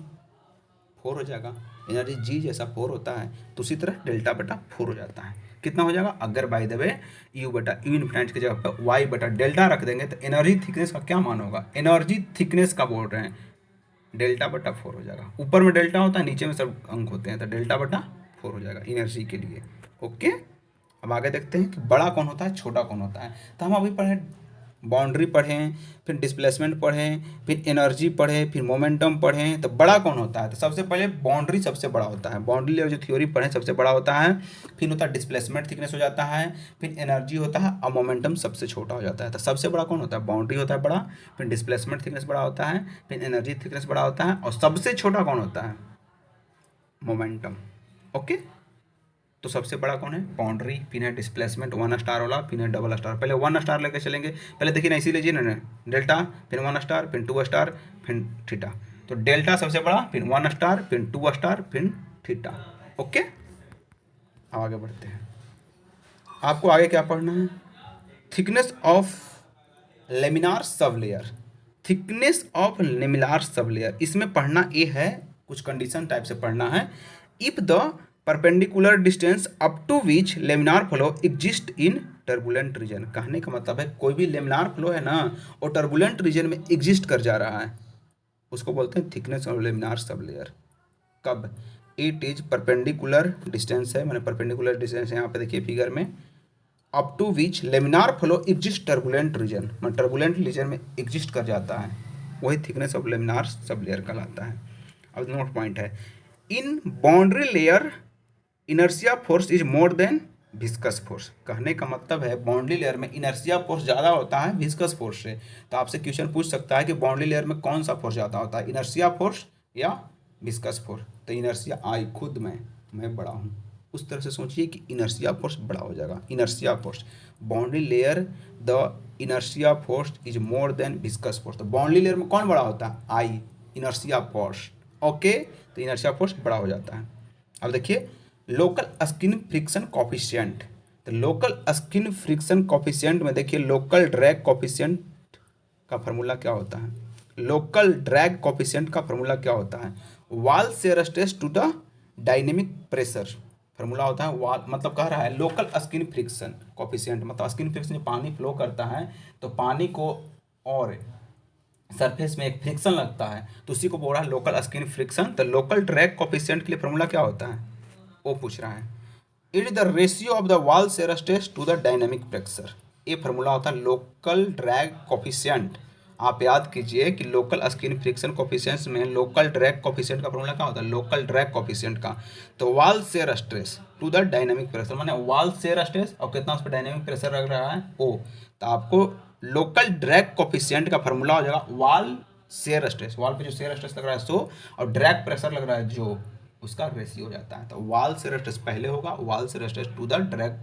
4 हो जाएगा। एनर्जी जी जैसा 4 होता है तो उसी तरह डेल्टा बटा 4 हो जाता है। कितना हो जाएगा? अगर बाय द वे यू बटा यू इन्फिनिटी की जगह पर वाई बटा डेल्टा रख देंगे तो एनर्जी थिकनेस का क्या मान होगा? एनर्जी थिकनेस का बोल रहे हैं, डेल्टा बटा 4 हो जाएगा। ऊपर में डेल्टा होता है, नीचे में सब अंक होते हैं, तो डेल्टा बटा 4 हो जाएगा एनर्जी के लिए। ओके, अब आगे देखते हैं कि बड़ा कौन होता है, छोटा कौन होता है। तो हम अभी पढ़े बाउंड्री पढ़ें, फिर डिस्प्लेसमेंट पढ़ें, फिर एनर्जी पढ़ें, फिर मोमेंटम पढ़ें। तो बड़ा कौन होता है? तो सबसे पहले बाउंड्री सबसे बड़ा होता है। बाउंड्री लेयर जो थ्योरी पढ़ें सबसे बड़ा होता है। फिर होता है डिस्प्लेसमेंट थिकनेस हो जाता है, फिर एनर्जी होता है और मोमेंटम सबसे छोटा हो जाता है। तो सबसे बड़ा कौन होता है? बाउंड्री होता है बड़ा, फिर डिस्प्लेसमेंट थिकनेस बड़ा होता है, फिर एनर्जी थिकनेस बड़ा होता है, और सबसे छोटा कौन होता है? मोमेंटम। ओके, तो सबसे बड़ा कौन है? बाउंड्री, फिर है डिस्प्लेसमेंट 1 स्टार वाला, फिर है डबल स्टार। पहले 1 स्टार लेके चलेंगे, पहले देखिए ना, इसी लीजिए ना, डेल्टा, फिर 1 स्टार, फिर 2 स्टार, फिर थीटा। तो डेल्टा सबसे बड़ा, फिर 1 स्टार, फिर 2 स्टार, फिर थीटा। ओके, अब आगे बढ़ते हैं। आपको आगे क्या पढ़ना है? Thickness of laminar sub layer. Thickness of laminar sub layer, इसमें पढ़ना ये है, कुछ कंडीशन टाइप से पढ़ना है। If the perpendicular distance up to which laminar flow exist in turbulent region. कहने का मतलब है कोई भी लेमिनार फ्लो है ना, वो टर्बुलेंट रीजन में एग्जिस्ट कर जा रहा है, उसको बोलते हैं thickness of laminar sub layer. कब? इट इज परपेंडिकुलर डिस्टेंस है, मैंने परपेंडिकुलर डिस्टेंस यहाँ पे देखिए फिगर में, up to which laminar flow exist turbulent region, मतलब टर्बुलेंट रीजन में एग्जिस्ट कर जाता है, वही thickness of laminar sub layer कहलाता है। अब नोट पॉइंट है, in boundary layer inertia force is more than viscous force. कहने का मतलब है बाउंड्री लेयर में इनर्शिया फोर्स ज़्यादा होता है विस्कस फोर्स से। तो आपसे क्वेश्चन पूछ सकता है कि बाउंड्री लेयर में कौन सा फोर्स ज़्यादा होता है, इनर्शिया फोर्स या विस्कस फोर्स, तो इनर्शिया आई, खुद मैं बड़ा हूँ, उस तरह से सोचिए कि इनर्शिया फोर्स बड़ा हो जाएगा। Inertia force, boundary layer the inertia force is more than viscous force, तो बाउंड्री लेयर में कौन बड़ा होता है, आई, इनर्शिया फोर्स। ओके, तो इनर्शिया फोर्स बड़ा हो जाता है। अब देखिए लोकल स्किन फ्रिक्शन कॉफिशिएंट, तो लोकल स्किन फ्रिक्शन कॉफिशिएंट में देखिए लोकल ड्रैग कॉफिशिएंट का फॉर्मूला क्या होता है, लोकल ड्रैग कॉफिशिएंट का फॉर्मूला क्या होता है, wall shear stress to the dynamic pressure, formula होता है वॉल, मतलब कह रहा है लोकल स्किन फ्रिक्शन कॉफिशिएंट, मतलब स्किन फ्रिक्शन जो पानी फ्लो करता है तो पानी को और सरफेस में एक फ्रिक्शन लगता है, तो उसी को बोल रहा है लोकल स्किन फ्रिक्शन। तो लोकल ड्रैग कॉफिशिएंट के लिए फॉर्मूला क्या होता है, वो पूछ रहा है, it is the ratio of the wall shear stress to the dynamic pressure, ये फॉर्मूला होता है लोकल ड्रैग कॉफिशिएंट। आप याद कीजिए कि लोकल स्किन फ्रिक्शन कॉफिशिएंट में लोकल ड्रैग कॉफिशिएंट का फॉर्मूला क्या होता है, लोकल ड्रैग कॉफिशिएंट का, तो wall shear stress to the dynamic pressure, माने वॉल शेयर स्ट्रेस और कितना उस पर डायनेमिक प्रेशर लग रहा है ओ, तो आपको लोकल ड्रैग कॉफिशिएंट का फॉर्मूला हो जाएगा वॉल शेयर स्ट्रेस, वॉल पे जो शेयर स्ट्रेस लग रहा है सो, और ड्रैग प्रेशर लग रहा है जो, उसका रेशियो हो जाता है। तो वॉल शेयर स्ट्रेस पहले होगा, wall shear stress to the drag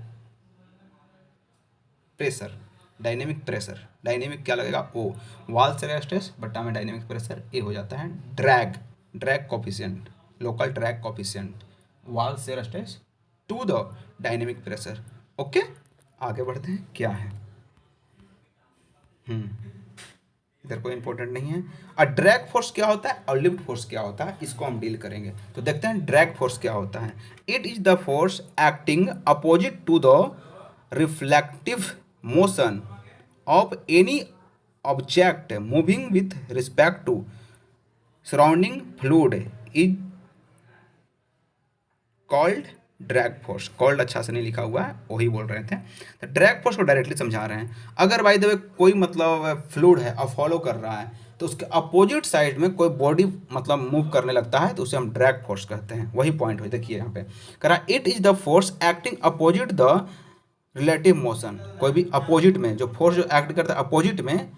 pressure, dynamic pressure, dynamic क्या लगेगा ओ, वॉल शेयर स्ट्रेस बट्टा में डायनेमिक प्रेशर, ये हो जाता है drag, drag coefficient, local drag coefficient, wall shear stress to the dynamic pressure. Okay, आगे बढ़ते हैं, क्या है, इधर कोई इंपॉर्टेंट नहीं है। और ड्रैग फोर्स क्या होता है और लिफ्ट फोर्स क्या होता है, इसको हम डील करेंगे। तो देखते हैं ड्रैग फोर्स क्या होता है, it is the force acting opposite to the reflective motion of any object moving with respect to surrounding fluid is called drag force. Called अच्छा से नहीं लिखा हुआ है, वही बोल रहे थे। तो ड्रैग फोर्स को डायरेक्टली समझा रहे हैं, अगर बाय द वे कोई मतलब फ्लूइड है और फॉलो कर रहा है तो उसके अपोजिट साइड में कोई बॉडी मतलब मूव करने लगता है तो उसे हम ड्रैग फोर्स कहते हैं। वही पॉइंट हो, देखिए यहाँ पे कह रहा है it is the force acting opposite the relative motion, कोई भी अपोजिट में जो फोर्स जो एक्ट करता है अपोजिट में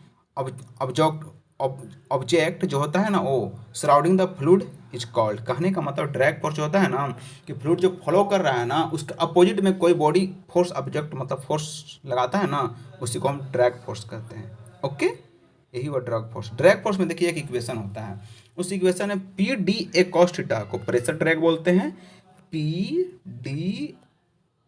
ऑब्जेक्ट जो होता है ना वो surrounding the fluid is called, कहने का मतलब ड्रैग फोर्स जो होता है ना कि फ्लूइड जो फॉलो कर रहा है ना उसके अपोजिट में कोई बॉडी फोर्स ऑब्जेक्ट मतलब फोर्स लगाता है ना, उसी को हम ड्रैग फोर्स कहते हैं। ओके, यही वो ड्रैग फोर्स। ड्रैग फोर्स में देखिए एक इक्वेशन होता है, उस इक्वेशन में P D A cos theta को प्रेशर ड्रैग बोलते हैं, P D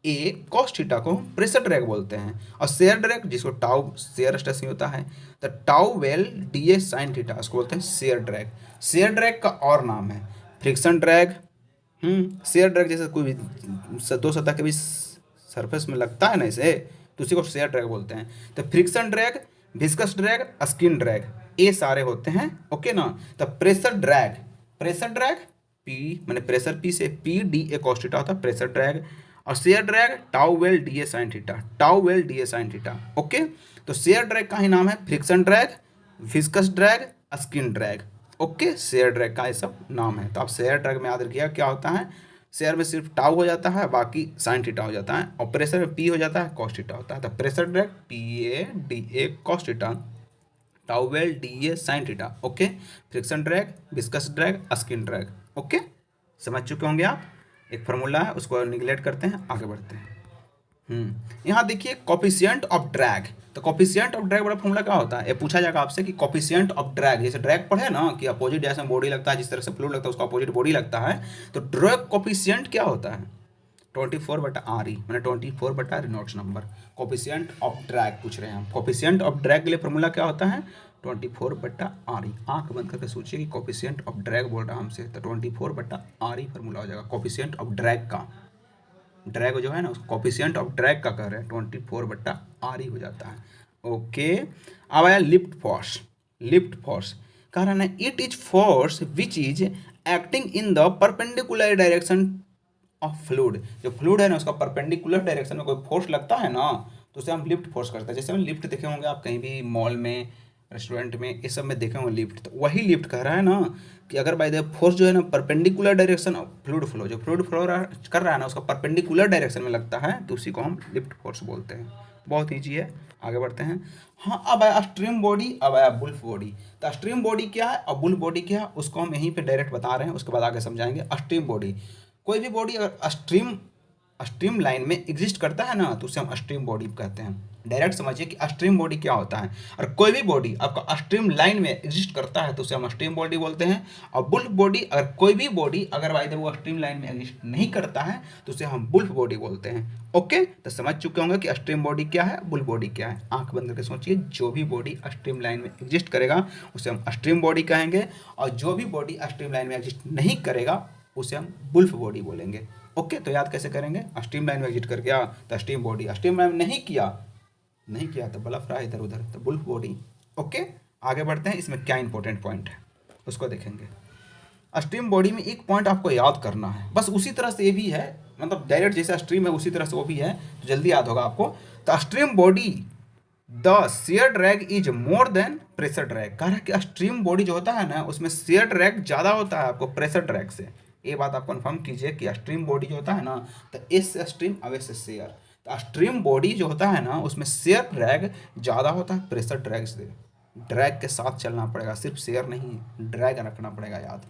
A cos theta को प्रेशर ड्रैग बोलते हैं, और शेयर ड्रैग जिसको टाउ शेयर स्ट्रेस होता है तो tau well D A sine theta उसको बोलते हैं शेयर ड्रैग। शेयर ड्रैग का और नाम है फ्रिक्शन ड्रैग। शेयर ड्रैग जैसे कोई भी दो सतह के बीच सरफेस में लगता है ना इसे, तो उसी को शेयर ड्रैग बोलते हैं। तो friction drag, viscous drag, skin drag, ये सारे होते हैं। ओके ना, तो pressure drag, pressure drag P मैंने प्रेशर पी से P D A cos theta होता है प्रेशर ड्रैग, और share drag tau well D A sine theta, tau well D A sine theta. Okay, तो शेयर ड्रैग का ही नाम है friction drag, viscous drag, skin drag. Okay, share drag का ये सब नाम है। तो आप शेयर ड्रैग में याद रखिएगा क्या होता है, शेयर में सिर्फ टाउ हो जाता है बाकी साइन थीटा हो जाता है, और प्रेशर में पी हो जाता है कॉस थीटा होता है। तो pressure drag P A D A cos theta, tau well D A sine theta. Okay, friction drag, viscous drag, skin drag. Okay, समझ चुके होंगे आप। एक फार्मूला है उसको निगलेक्ट करते हैं, आगे बढ़ते हैं। यहाँ देखिए कॉफिशिएंट ऑफ ड्रैग, तो कॉफिशिएंट ऑफ ड्रैग बड़ा फॉर्मूला क्या होता है, ये पूछा जाएगा आपसे कि कॉफिशिएंट ऑफ ड्रैग, जैसे ड्रैग पढ़े ना कि अपोजिट जैसे बॉडी लगता है, जिस तरह से फ्लूइड लगता है उसका अपोजिट बॉडी लगता है, तो ड्रैग कॉफिशिएंट क्या होता है 24/RE, मैंने 24 बटा Reynolds number. Coefficient of drag पूछ रहे हैं हम, कॉफिशिएंट ऑफ ड्रैग के लिए फॉर्मूला क्या होता है 24/RE। आंख बंद करके सोचिए कि कॉफिशिएंट ऑफ ड्रैग बोल रहा है हमसे, तो 24/RE फॉर्मूला हो जाएगा कॉफिशिएंट ऑफ ड्रैग का। ड्रैग जो है ना उसको कॉफिशिएंट ऑफ ड्रैग का कह रहे हैं, 24/RE हो जाता है। ओके, अब आया लिफ्ट फोर्स। लिफ्ट फोर्स कह रहा है it is force which is acting in the perpendicular direction of fluid, जो फ्लूइड है ना उसका परपेंडिकुलर डायरेक्शन में कोई फोर्स लगता है ना तो उसे हम लिफ्ट फोर्स करते हैं। जैसे हम लिफ्ट देखे होंगे आप कहीं भी मॉल में रेस्टोरेंट में, ये सब में देखा हूँ लिफ्ट। तो वही लिफ्ट कह रहा है ना कि अगर बाय द फोर्स जो है ना perpendicular direction of fluid flow, जो फ्लूइड फ्लो कर रहा है ना उसका परपेंडिकुलर डायरेक्शन में लगता है तो उसी को हम लिफ्ट फोर्स बोलते हैं। बहुत ईजी है, आगे बढ़ते हैं। हाँ, अब आया स्ट्रीम बॉडी, अब आया बुल्फ बॉडी। तो स्ट्रीम बॉडी क्या है और बुल्फ बॉडी क्या है उसको हम यहीं पे डायरेक्ट बता रहे हैं, उसके बाद आगे समझाएंगे। स्ट्रीम बॉडी, कोई भी बॉडी अगर स्ट्रीम स्ट्रीम लाइन में एग्जिस्ट करता है ना तो उसे हम स्ट्रीम बॉडी कहते हैं। डायरेक्ट समझिए कि स्ट्रीम बॉडी क्या होता है। और कोई भी बॉडी आपका स्ट्रीम लाइन में एग्जिस्ट करता है तो उसे हम स्ट्रीम बॉडी बोलते हैं। और बुल्फ बॉडी, अगर कोई भी बॉडी अगर बाय द वो स्ट्रीम लाइन में एग्जिस्ट नहीं करता है तो उसे हम बुल्फ बॉडी बोलते हैं। ओके, तो समझ चुके होंगे कि स्ट्रीम बॉडी क्या है, बुल्फ बॉडी क्या है। आंख बंद करके सोचिए, जो भी बॉडी स्ट्रीम लाइन में एग्जिस्ट करेगा उसे हम स्ट्रीम बॉडी कहेंगे, और जो भी बॉडी स्ट्रीम लाइन में एग्जिस्ट नहीं करेगा उसे हम बुल्फ बॉडी बोलेंगे। ओके, तो याद कैसे करेंगे? स्ट्रीम लाइन में एग्जिट कर गया तो स्ट्रीम बॉडी, स्ट्रीम लाइन में नहीं किया तो बलफ रहा इधर उधर तो बुल्फ बॉडी। ओके, आगे बढ़ते हैं, इसमें क्या इंपॉर्टेंट पॉइंट है उसको देखेंगे। स्ट्रीम बॉडी में एक पॉइंट आपको याद करना है, बस उसी तरह से ये भी है, मतलब डायरेक्ट जैसे स्ट्रीम है उसी तरह से वो भी है, तो जल्दी याद होगा आपको। तो stream body the share drag is more then pressure drag. कह रहा है कि स्ट्रीम बॉडी जो होता है ना उसमें शेयर ड्रैग ज़्यादा होता है आपको प्रेशर ड्रैग से। ये बात आप कंफर्म कीजिए कि स्ट्रीम बॉडी जो होता है ना तो एस से स्ट्रीम, अवे से शेयर, तो स्ट्रीम बॉडी जो होता है ना उसमें शेयर ड्रैग ज़्यादा होता है प्रेशर ड्रैग से। ड्रैग के साथ चलना पड़ेगा, सिर्फ शेयर नहीं, ड्रैग रखना पड़ेगा याद।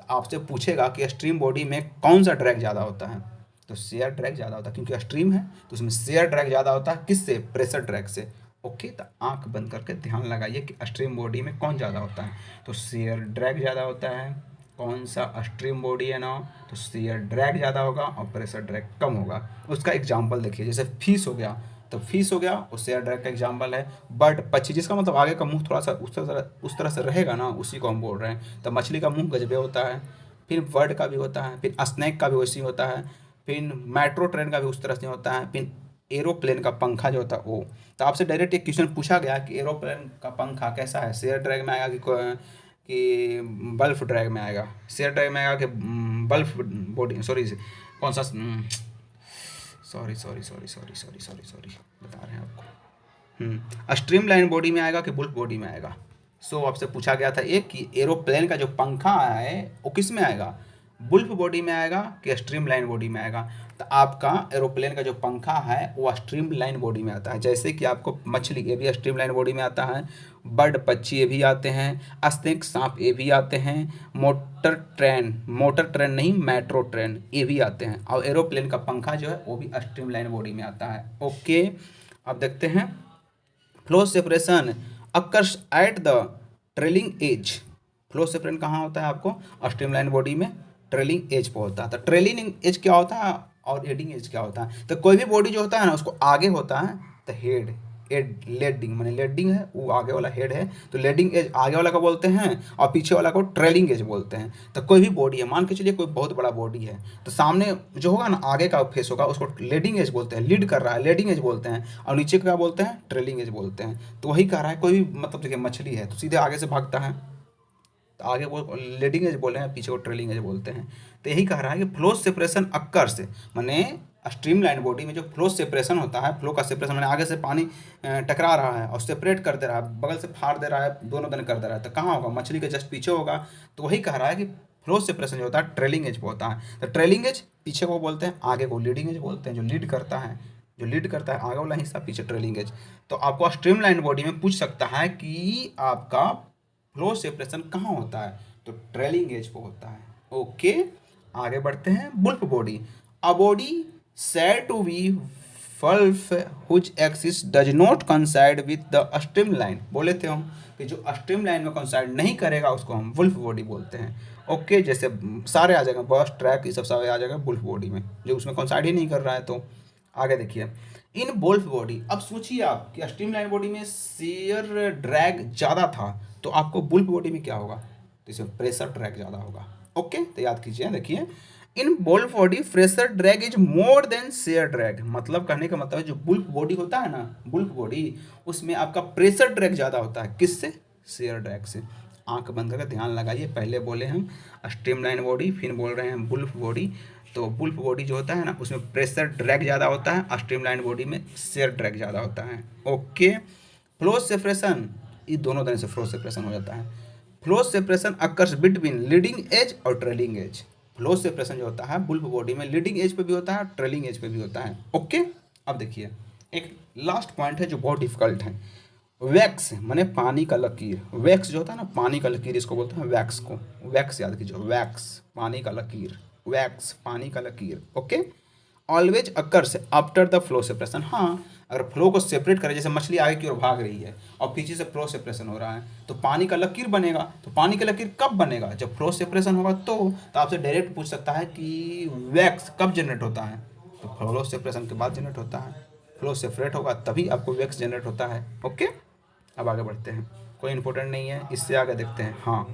तो आपसे पूछेगा कि स्ट्रीम बॉडी में कौन सा ड्रैग ज़्यादा होता है, तो शेयर ड्रैग ज़्यादा होता है, क्योंकि स्ट्रीम है तो उसमें शेयर ड्रैग ज़्यादा होता है, किससे? प्रेशर ड्रैग से। ओके, तो आंख बंद करके ध्यान लगाइए कि स्ट्रीम बॉडी में कौन ज़्यादा होता है, तो शेयर ड्रैग ज़्यादा होता है। कौन सा स्ट्रीम बॉडी है ना तो शेयर ड्रैग ज़्यादा होगा और प्रेशर ड्रैग कम होगा। उसका एग्जांपल देखिए, जैसे फिश हो गया तो फिश हो गया और शेयर ड्रैग का एग्जांपल है। बर्ड, पक्षी, जिसका मतलब आगे का मुंह थोड़ा सा उस तरह से रहेगा ना उसी को हम बोल रहे हैं। तो मछली का मुंह गजबे होता है, फिर बर्ड का भी होता है, फिर स्नैक का भी वैसे ही होता है, फिर मेट्रो ट्रेन का भी उस तरह से होता है, फिर एरोप्लेन का पंखा जो होता है वो। तो आपसे डायरेक्ट एक क्वेश्चन पूछा गया कि एरोप्लेन का पंखा कैसा है, शेयर ड्रैग में आएगा कि बल्फ ड्रैग में आएगा? शेयर ड्रैग में आएगा कि बल्फ बॉडी, सॉरी कौन सा, सॉरी बता रहे हैं आपको, स्ट्रीम लाइन बॉडी में आएगा कि बुल्फ बॉडी में आएगा? सो आपसे पूछा गया था एक कि एरोप्लेन का जो पंखा है वो किस में आएगा, बुल्फ बॉडी में आएगा कि स्ट्रीम लाइन बॉडी में आएगा? तो आपका एरोप्लेन का जो पंखा है वो स्ट्रीम लाइन बॉडी में आता है। जैसे कि आपको मछली ये भी स्ट्रीम लाइन बॉडी में आता है, बर्ड, पक्षी ये भी आते हैं, स्नेक, सांप ये भी आते हैं, मोटर ट्रेन नहीं मेट्रो ट्रेन ये भी आते हैं, और एरोप्लेन का पंखा जो है वो भी स्ट्रीम लाइन बॉडी में आता है। ओके, अब देखते हैं flow separation occurs at the trailing edge. Flow separation कहाँ होता है आपको? स्ट्रीम लाइन बॉडी में ट्रेलिंग एज पर होता है। तो ट्रेलिंग एज क्या होता है और हेडिंग एज क्या होता है? तो कोई भी बॉडी जो होता है ना उसको आगे होता है तो हेड, लीडिंग माने लीडिंग है वो आगे वाला हेड है, तो लीडिंग एज आगे वाला को बोलते हैं और पीछे वाला को ट्रेलिंग एज बोलते हैं। तो कोई भी बॉडी है, मान के चलिए कोई बहुत बड़ा बॉडी है तो सामने जो होगा ना आगे का फेस होगा उसको लीडिंग एज बोलते हैं, लीड कर रहा है लीडिंग एज बोलते हैं, और नीचे का क्या बोलते हैं? ट्रेलिंग एज बोलते हैं। तो वही कह रहा है कोई भी, मतलब देखिए मछली है तो सीधे आगे से भागता है तो आगे वो लीडिंग एज बोले हैं, पीछे को ट्रेलिंग एज बोलते हैं। तो यही कह रहा है कि फ्लो सेपरेशन अक्कर से, माने स्ट्रीम लाइन बॉडी में जो फ्लो सेपरेशन होता है, फ्लो का सेपरेशन मैंने आगे से पानी टकरा रहा है और सेपरेट कर दे रहा है, बगल से फाड़ दे रहा है, दोनों दन कर दे रहा है, तो कहाँ होगा? मछली के जस्ट पीछे होगा। तो वही कह रहा है कि फ्लो सेपरेशन जो होता है ट्रेलिंग एज पे होता है। तो ट्रेलिंग एज पीछे को बोलते हैं, आगे को लीडिंग एज बोलते हैं, जो लीड करता है आगे वाला हिस्सा, पीछे ट्रेलिंग एज। तो आपको स्ट्रीम लाइन बॉडी में पूछ सकता है कि आपका फ्लो सेपरेशन कहाँ होता है, तो ट्रेलिंग एज पे होता है। ओके, आगे बढ़ते हैं। Wolf body, a body said to be fulf whose axis does not coincide with the streamline। बोले थे हम कि जो स्ट्रीम लाइन में कोइंसाइड नहीं करेगा उसको हम वुल्फ बॉडी बोलते हैं। ओके, जैसे सारे आ जाएगा, बस ट्रैक ये सब सारे आ जाएगा वुल्फ बॉडी में, जो उसमें कोइंसाइड ही नहीं कर रहा है। तो आगे देखिए, इन वुल्फ बॉडी, अब सोचिए आप कि स्ट्रीम लाइन बॉडी में शेयर ड्रैग ज़्यादा था तो आपको वुल्फ बॉडी में क्या होगा? तो इसमें प्रेशर ड्रैग ज़्यादा होगा। ओके, तो याद कीजिए, देखिए in bluff body pressure drag is more than shear drag. मतलब कहने का मतलब है जो बुल्फ बॉडी होता है ना, बुल्फ बॉडी, उसमें आपका प्रेशर ड्रैग ज़्यादा होता है, किससे? शेयर ड्रैग से। आंख बंद करके ध्यान लगाइए, पहले बोले हम स्ट्रीम लाइन बॉडी, फिर बोल रहे हैं बुल्फ बॉडी। तो बुल्फ बॉडी जो होता है ना उसमें प्रेशर ड्रैग ज़्यादा होता है, स्ट्रीम लाइन बॉडी में शेयर ड्रैग ज़्यादा होता है। ओके, फ्लो सेपरेशन ये दोनों तरह से फ्लो सेपरेशन हो जाता है। Flow separation occurs between leading edge और ट्रेलिंग एज। फ्लो सेपरेशन जो होता है बुल्ब बॉडी में लीडिंग एज पे भी होता है, ट्रेलिंग एज पे भी होता है। ओके, अब देखिए एक लास्ट पॉइंट है जो बहुत डिफिकल्ट है। वैक्स माने पानी का लकीर। वैक्स जो होता है ना, पानी का लकीर, इसको बोलते हैं वैक्स को। वैक्स याद कीजिए, वैक्स पानी का लकीर, वैक्स पानी का लकीर। Okay, always occurs after the flow separation. हाँ, अगर फ्लो को सेपरेट करें, जैसे मछली आगे की ओर भाग रही है और पीछे से फ्लो सेपरेशन हो रहा है, तो पानी का लकीर बनेगा। तो पानी का लकीर कब बनेगा? जब फ्लो सेपरेशन होगा। तो आपसे डायरेक्ट पूछ सकता है कि वैक्स कब जनरेट होता है? तो फ्लो सेपरेशन के बाद जनरेट होता है। फ्लो सेपरेट होगा तभी आपको वैक्स जनरेट होता है। ओके, अब आगे बढ़ते हैं, कोई इंपॉर्टेंट नहीं है, इससे आगे देखते हैं। हाँ,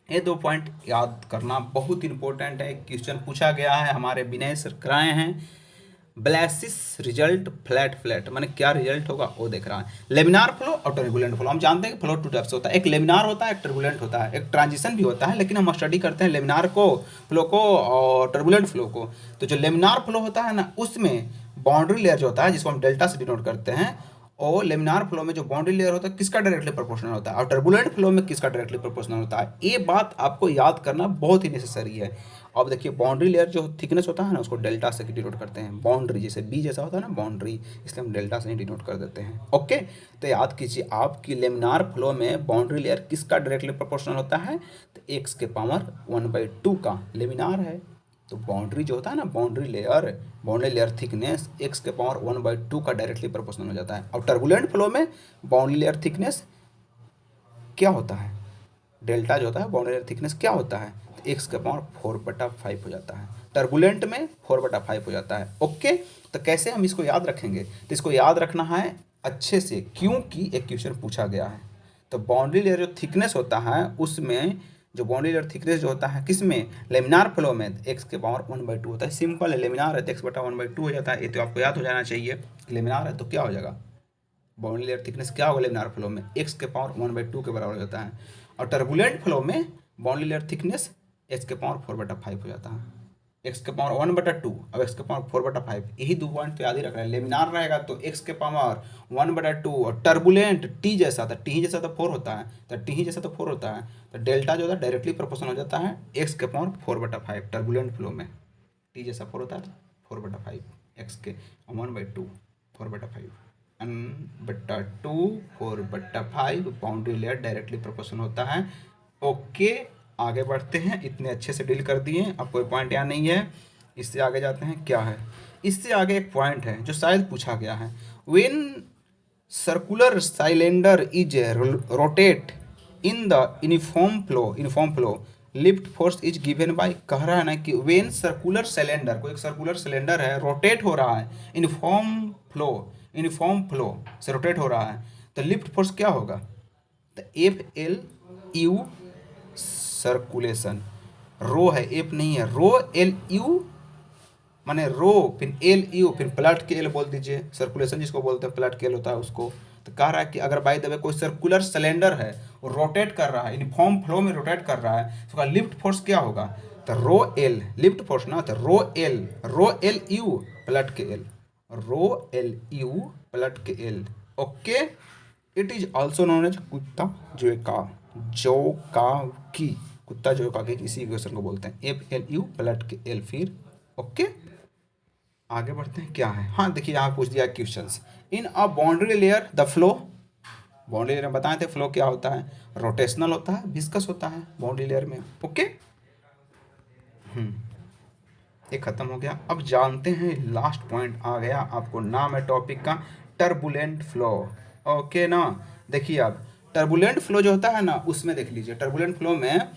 ये 2 पॉइंट याद करना बहुत इंपॉर्टेंट है। क्वेश्चन पूछा गया है, हमारे विनय सर कराए हैं। ब्लैसिस रिजल्ट फ्लैट फ्लैट माने क्या रिजल्ट होगा वो देख रहा है। लेमिनार फ्लो और टर्बुलेंट फ्लो। हम जानते हैं कि फ्लो 2 टाइप से होता है, एक लेमिनार होता है, एक टर्बुलेंट होता है, एक ट्रांजिशन भी होता है, लेकिन हम स्टडी करते हैं लेमिनार को, फ्लो को और टर्बुलेंट फ्लो को। तो जो लेमिनार फ्लो होता है ना, उसमें बाउंड्री लेयर जो होता है, जिसको हम डेल्टा से डिनोट करते हैं, और लेमिनार फ्लो में जो बाउंड्री लेयर होता है किसका डायरेक्टली प्रोपोर्शनल होता है, और टर्बुलेंट फ्लो में किसका डायरेक्टली प्रोपोर्शनल होता है। ये बात आपको याद करना बहुत ही नेसेसरी है। अब देखिए, बाउंड्री लेयर जो थिकनेस होता है ना, उसको डेल्टा से डिनोट करते हैं। बाउंड्री जैसे बी जैसा होता है ना बाउंड्री, इसलिए हम डेल्टा से ही डिनोट कर देते हैं। ओके, तो याद कीजिए आपकी लेमिनार फ्लो में बाउंड्री लेयर किसका डायरेक्टली प्रोपोर्शनल होता है? तो एक्स के पावर 1/2 का लेमिनार है। तो बाउंड्री जो होता है ना, बाउंड्री लेयर थिकनेस एक्स के पावर 1/2 का डायरेक्टली प्रोपोर्शनल हो जाता है। और टर्बुलेंट फ्लो में बाउंड्री लेयर थिकनेस क्या होता है? डेल्टा जो होता है बाउंड्री लेयर थिकनेस क्या होता है? तो एक्स का पावर 4/5 हो जाता है। टर्बुलेंट में 4/5 हो जाता है। ओके, तो कैसे हम इसको याद रखेंगे? तो इसको याद रखना है अच्छे से, क्योंकि एक क्वेश्चन पूछा गया है। तो बाउंड्री लेयर जो थिकनेस होता है, उसमें जो बाउंड्री लेयर थिकनेस जो होता है किसमें? लेमिनार फ्लो में एक्स के पावर 1/2 होता है। सिंपल है, लेमिनार है तो x/1/2 हो जाता है। ये तो आपको याद हो जाना चाहिए। लेमिनार है तो क्या हो जाएगा? बाउंड्री लेयर थिकनेस क्या होगा लेमिनार फ्लो में? एक्स के पावर 1/2 के बराबर हो जाता है। और टर्बुलेंट फ्लो में बाउंड्री लेयर थिकनेस एक्स के पावर 4/5 हो जाता है। एक्स के पावर 1/2 अब एक्स के पावर 4/5, यही 2 पॉइंट तो याद ही रखना है। लेमिनार रहेगा तो एक्स के पावर 1/2, और टर्बुलेंट टी जैसा, तो टी जैसा तो 4 होता है, तो टी जैसा तो 4 होता है, तो डेल्टा जो होता है डायरेक्टली प्रोपोर्शनल हो जाता है एक्स के पावर 4/5 टर्बुलेंट फ्लो में। टी जैसा 4 होता है तो 4/5 एक्स के 1/2 4/5 1/2 4/5 बाउंड्री लेयर डायरेक्टली प्रोपोर्शनल होता है। ओके, आगे बढ़ते हैं। इतने अच्छे से डील कर दिए, अब कोई पॉइंट यहाँ नहीं है। इससे आगे जाते हैं, क्या है इससे आगे? एक पॉइंट है जो शायद पूछा गया है। When circular cylinder is rotate in the uniform flow lift force is given by. कह रहा है ना कि व्हेन सर्कुलर सिलेंडर, कोई एक सर्कुलर सिलेंडर है, रोटेट हो रहा है यूनिफॉर्म फ्लो से रोटेट हो रहा है, तो लिफ्ट फोर्स क्या होगा? तो F/L/U सर्कुलेशन। रो है, एफ नहीं है, रो L/U माने रो, फिर L/U, फिर प्लट के एल बोल दीजिए। सर्कुलेशन जिसको बोलते हैं प्लट के एल होता है उसको। तो कह रहा है कि अगर बाय द वे कोई सर्कुलर सिलेंडर है, वो रोटेट कर रहा है, यूनिफॉर्म फ्लो में रोटेट कर रहा है, तो उसका लिफ्ट फोर्स क्या होगा? तो रो एल लिफ्ट फोर्स ना, तो रो एल यू प्लट के एल, रो L/U प्लट के L. Okay, it is also known as कुत्ता जोकाकी, कुत्ता जोकाकी इसी क्वेश्चन को बोलते हैं। F/L/U प्लट के एल फिर। ओके, आगे बढ़ते हैं, क्या है? हाँ देखिए, यहाँ पूछ दिया question. In a boundary layer the flow, boundary layer में बताए थे फ्लो क्या होता है? रोटेशनल होता है, विस्कस होता है बाउंड्री लेयर में। ओके, ये खत्म हो गया। अब जानते हैं, लास्ट पॉइंट आ गया, आपको नाम है टॉपिक का टर्बुलेंट फ्लो। ओके ना, देखिए अब टर्बुलेंट फ्लो जो होता है ना, उसमें देख लीजिए, टर्बुलेंट फ्लो में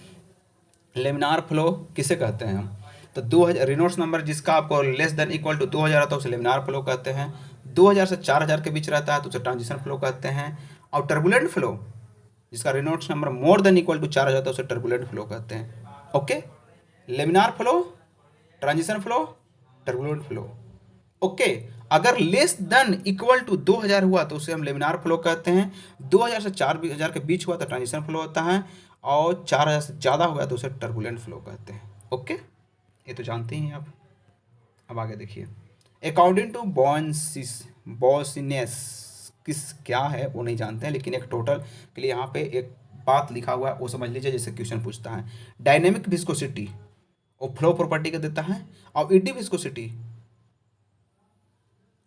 लेमिनार फ्लो किसे कहते हैं हम? तो 2000 रिनोट्स नंबर जिसका आपको लेस देन इक्वल टू 2000 आता है उसे लेमिनार फ्लो कहते हैं। 2000 से 4000 के बीच रहता है तो उसे ट्रांजिशन फ्लो कहते हैं। और टर्बुलेंट फ्लो जिसका Reynolds number more than equal to 4000 तो उसे टर्बुलेंट फ्लो कहते हैं। Okay, laminar flow, transition flow, turbulent flow. Okay, अगर लेस देन इक्वल टू 2000 हुआ तो उसे हम लेमिनार फ्लो कहते हैं। 2000 से 4000 के बीच हुआ तो ट्रांजिशन फ्लो होता है, और 4000 से ज़्यादा हुआ तो उसे टर्बुलेंट फ्लो कहते हैं। ओके, ये तो जानते ही हैं आप। अब आगे देखिए, अकॉर्डिंग टू बॉसिनेस किस क्या है वो नहीं जानते हैं, लेकिन एक टोटल के लिए यहाँ पे एक बात लिखा हुआ है वो समझ लीजिए। जैसे क्वेश्चन पूछता है डायनेमिक विस्कोसिटी वो फ्लो प्रॉपर्टी का देता है, और ईडी विस्कोसिटी,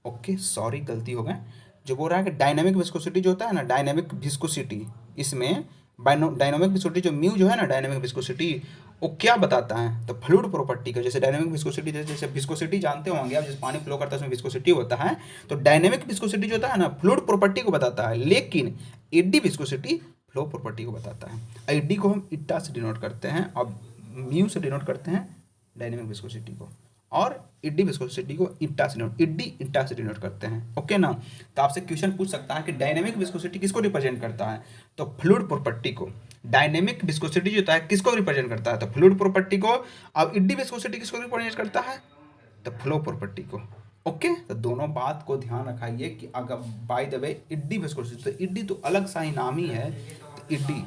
ओके सॉरी गलती हो गया, जो बोल रहा है कि डायनेमिक विस्कोसिटी जो होता है ना, डायनेमिक विस्कोसिटी, इसमें डायनेमिक विस्कोसिटी जो म्यू जो है ना, डायनेमिक विस्कोसिटी वो क्या बताता है, तो फ्लूइड प्रॉपर्टी का। जैसे डायनेमिक विस्कोसिटी, जैसे विस्कोसिटी जानते होंगे आप, जैसे पानी फ्लो करता है उसमें विस्कोसिटी होता है, तो डायनेमिक विस्कोसिटी जो होता है ना फ्लूइड प्रॉपर्टी को बताता है, लेकिन ईडी विस्कोसिटी फ्लो प्रॉपर्टी को बताता है। ईडी को हम इट्टा से डिनोट करते हैं और म्यू से डिनोट करते हैं डायनेमिक विस्कोसिटी को, और ईडी विस्कोसिटी को इट्टा से डिनोट, ईडी इट्टा से डिनोट करते हैं, ओके ना। तो आपसे क्वेश्चन पूछ सकता है कि डायनेमिक विस्कोसिटी किसको रिप्रेजेंट करता है, तो फ्लूइड प्रॉपर्टी को। डायनेमिक विस्कोसिटी जो होता है किसको रिप्रेजेंट करता है, तो फ्लूइड प्रॉपर्टी को। अब ईडी विस्कोसिटी किसको रिप्रेजेंट करता है, तो फ्लो प्रॉपर्टी को, ओके। तो दोनों बात को ध्यान रखाइए कि अगर by the way ED viscosity, तो ईडी तो अलग सा ही नाम ही है, तो ईडी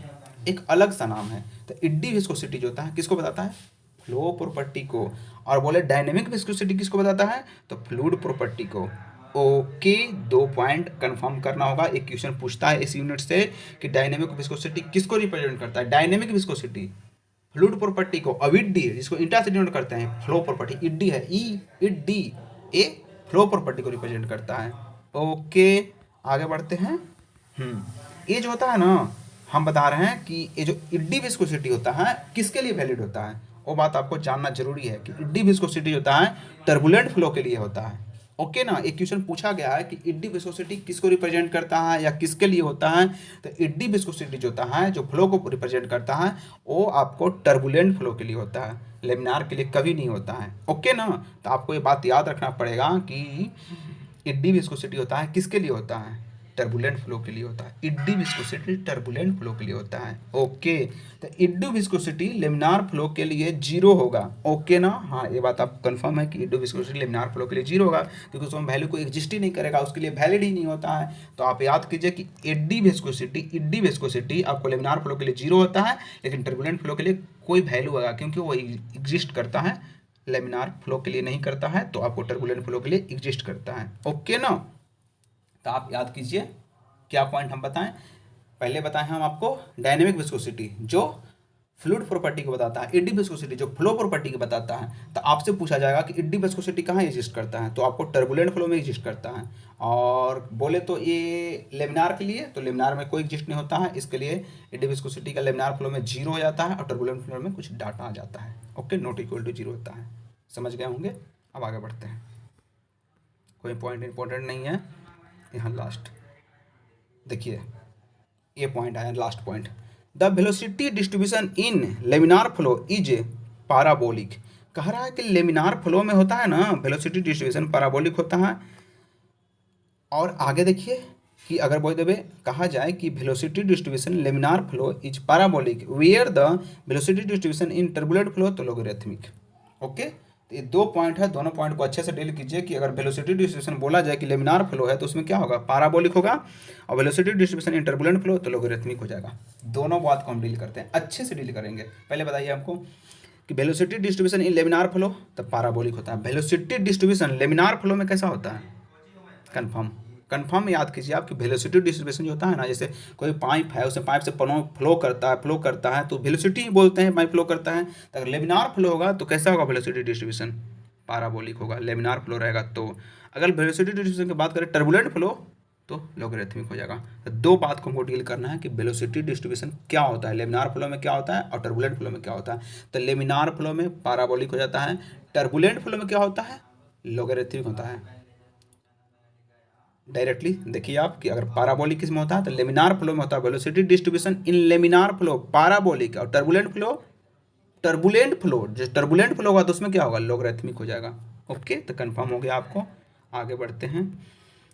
एक अलग सा नाम है। तो ईडी विस्कोसिटी जो होता है किसको बताता है, फ्लो प्रॉपर्टी को। और बोले डायनेमिक विस्कोसिटी किसको बताता है, तो फ्लूइड प्रॉपर्टी को, ओके। 2 पॉइंट कंफर्म करना होगा। एक क्वेश्चन पूछता है इस यूनिट से कि डायनेमिक विस्कोसिटी किसको रिप्रेजेंट करता है, डायनेमिक विस्कोसिटी फ्लूइड प्रॉपर्टी को, अब ईडी जिसको इंटा से डिनोट करते हैं, फ्लो प्रॉपर्टी ईडी है, ई ईडी ए फ्लो प्रॉपर्टी को रिप्रेजेंट करता है, ओके। आगे बढ़ते हैं। ये जो होता है ना, हम बता रहे हैं कि ये जो ईडी विस्कोसिटी होता है किसके लिए वैलिड होता है, वो बात आपको जानना जरूरी है कि ईडी विस्कोसिटी होता है टर्बुलेंट फ्लो के लिए होता है, ओके ना। एक क्वेश्चन पूछा गया है कि ईडी विस्कोसिटी किसको रिप्रेजेंट करता है या किसके लिए होता है, तो ईडी विस्कोसिटी जो होता है जो फ्लो को रिप्रेजेंट करता है वो आपको टर्बुलेंट फ्लो के लिए होता है, लेमिनार के लिए कभी नहीं होता है, ओके ना। तो आपको ये बात याद रखना पड़ेगा कि ईडी विस्कोसिटी होता है किसके लिए होता है, टर्बुलेंट फ्लो के लिए होता है। ईडी विस्कोसिटी टर्बुलेंट फ्लो के लिए होता है, ओके। तो ईडी विस्कोसिटी लेमिनार फ्लो के लिए 0 होगा, ओके ना। हाँ ये बात आप कंफर्म है कि ईडी विस्कोसिटी लेमिनार फ्लो के लिए 0 होगा, क्योंकि उसमें वैल्यू को एग्जिस्ट ही नहीं करेगा, उसके लिए वैलिड ही नहीं होता है। तो आप याद कीजिए कि ईडी विस्कोसिटी आपको लेमिनार फ्लो के लिए 0 होता है, लेकिन टर्बुलेंट फ्लो के लिए कोई वैल्यू होगा, क्योंकि वो एग्जिस्ट करता है, लेमिनार फ्लो के लिए नहीं करता है, तो आपको टर्बुलेंट फ्लो के लिए एग्जिस्ट करता है, ओके ना। तो आप याद कीजिए क्या पॉइंट हम बताएं। पहले बताएं हम आपको डायनेमिक विस्कोसिटी जो फ्लूइड प्रॉपर्टी को बताता है, ईडी विस्कोसिटी जो फ्लो प्रॉपर्टी को बताता है। तो आपसे पूछा जाएगा कि ईडी विस्कोसिटी कहाँ एग्जिस्ट करता है, तो आपको टर्बुलेंट फ्लो में एग्जिस्ट करता है। और बोले तो ये लेमिनार के लिए, तो लेमिनार में कोई एग्जिस्ट नहीं होता है, इसके लिए ईडी विस्कोसिटी का लेमिनार फ्लो में 0 हो जाता है और टर्बुलेंट फ्लो में कुछ डाटा आ जाता है, ओके, नॉट इक्वल टू 0 होता है। समझ गए होंगे। अब आगे बढ़ते हैं, कोई पॉइंट इंपॉर्टेंट नहीं है यहाँ। लास्ट देखिए ये पॉइंट आया, last point, the velocity distribution in laminar flow is parabolic. कह रहा है कि लेमिनार फ्लो में होता है ना वेलोसिटी डिस्ट्रीब्यूशन पैराबोलिक होता है। और आगे देखिए कि अगर बोल देवे कहा जाए कि velocity distribution laminar flow is parabolic where the velocity distribution in turbulent flow तो लोगरिथमिक, ओके। तो ये 2 पॉइंट है, दोनों पॉइंट को अच्छे से डील कीजिए कि अगर वेलोसिटी डिस्ट्रीब्यूशन बोला जाए कि लेमिनार फ्लो है तो उसमें क्या होगा, पैराबोलिक होगा, और velocity distribution in turbulent flow तो लोगरिथमिक हो जाएगा। दोनों बात को हम डील करते हैं, अच्छे से डील करेंगे। पहले बताइए हमको कि वेलोसिटी डिस्ट्रीब्यूशन इन लेमिनार फ्लो तो पैराबोलिक होता है, वेलोसिटी डिस्ट्रीब्यूशन लेमिनार फ्लो में कैसा होता है, कन्फर्म याद कीजिए आप कि वेलोसिटी डिस्ट्रीब्यूशन जो होता है ना, जैसे कोई पाइप है उसे पाइप से फ्लो करता है तो वेलोसिटी ही बोलते हैं, पाइप फ्लो करता है। तो अगर लेमिनार फ्लो होगा तो कैसा होगा वेलोसिटी डिस्ट्रीब्यूशन, पैराबोलिक होगा, लेमिनार फ्लो रहेगा। तो अगर वेलोसिटी डिस्ट्रीब्यूशन की बात करें टर्बुलेंट फ्लो तो लोगरिथमिक हो जाएगा। तो 2 बात को हमको डील करना है कि वेलोसिटी डिस्ट्रीब्यूशन क्या होता है, लेमिनार फ्लो में क्या होता है और टर्बुलेंट फ्लो में क्या होता है। तो लेमिनार फ्लो में पैराबोलिक हो जाता है, टर्बुलेंट फ्लो में क्या होता है, लोगरिथमिक होता है। डायरेक्टली देखिए आप कि अगर पैराबोलिक किस में होता है तो लेमिनार फ्लो में होता है वेलोसिटी डिस्ट्रीब्यूशन इन लेमिनार फ्लो पैराबोलिक, और टर्बुलेंट फ्लो जो टर्बुलेंट फ्लो होगा तो उसमें क्या होगा, लोगरिथमिक हो जाएगा, ओके। तो कंफर्म हो गया आपको। आगे बढ़ते हैं,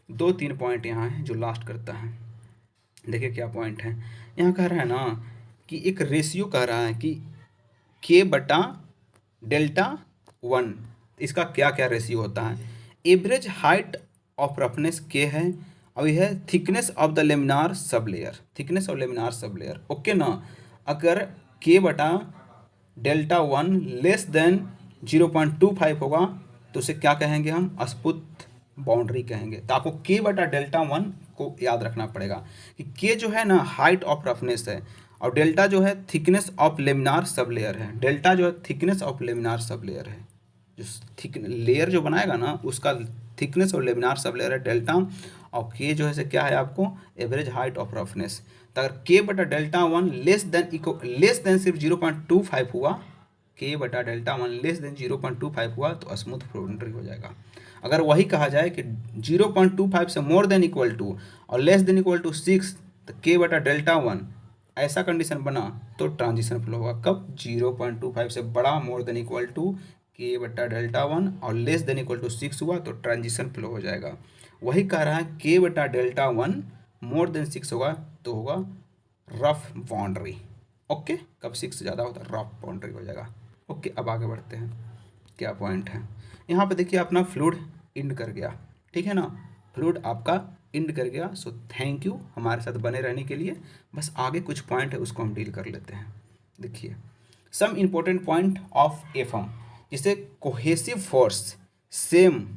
2-3 पॉइंट यहाँ है जो लास्ट करता है। देखिए क्या पॉइंट है यहाँ, कह रहा है ना कि एक रेशियो कह रहा है कि K/Δ1, इसका क्या क्या रेशियो होता है। एवरेज हाइट ऑफ रफनेस के है, और यह है thickness of the laminar sub layer, okay ना। अगर K/Δ1 लेस देन 0.25 होगा तो उसे क्या कहेंगे हम, अस्पुत बाउंड्री कहेंगे। तो आपको K/Δ1 आपको याद रखना पड़ेगा कि के जो है ना हाइट ऑफ रफनेस है और डेल्टा जो है thickness of laminar sub layer है। डेल्टा जो है thickness of laminar sub layer है, जो थिक लेयर जो बनाएगा ना उसका थिकनेस और लेमिनार सब लेयर है डेल्टा। और के जो है से क्या है आपको एवरेज हाइट ऑफ रफनेस। तो अगर के बटा डेल्टा वन लेस देन सिर्फ 0.25 हुआ, के बटा डेल्टा वन लेस देन 0.25 हुआ तो स्मूथ बाउंड्री हो जाएगा। अगर वही कहा जाए कि 0.25 से मोर देन इक्वल टू और लेस देन इक्वल टू 6 तो के बटा डेल्टा वन ऐसा कंडीशन बना तो ट्रांजिशन फ्लो होगा। कब 0.25 से बड़ा मोर देन इक्वल टू के बटा डेल्टा वन और लेस देन इक्वल टू 6 हुआ तो ट्रांजिशन फ्लो हो जाएगा। वही कह रहा है के बटा डेल्टा वन मोर देन 6 होगा तो होगा रफ बाउंड्री। ओके, कब 6 से ज़्यादा होता है रफ बाउंड्री हो जाएगा। ओके, अब आगे बढ़ते हैं, क्या पॉइंट है यहाँ पे देखिए अपना फ्लूइड इंड कर गया, ठीक है ना, फ्लूइड आपका इंड कर गया। सो थैंक यू हमारे साथ बने रहने के लिए। बस आगे कुछ पॉइंट है उसको हम डील कर लेते हैं। देखिए some important point of FM, जिसे कोहेसिव फोर्स सेम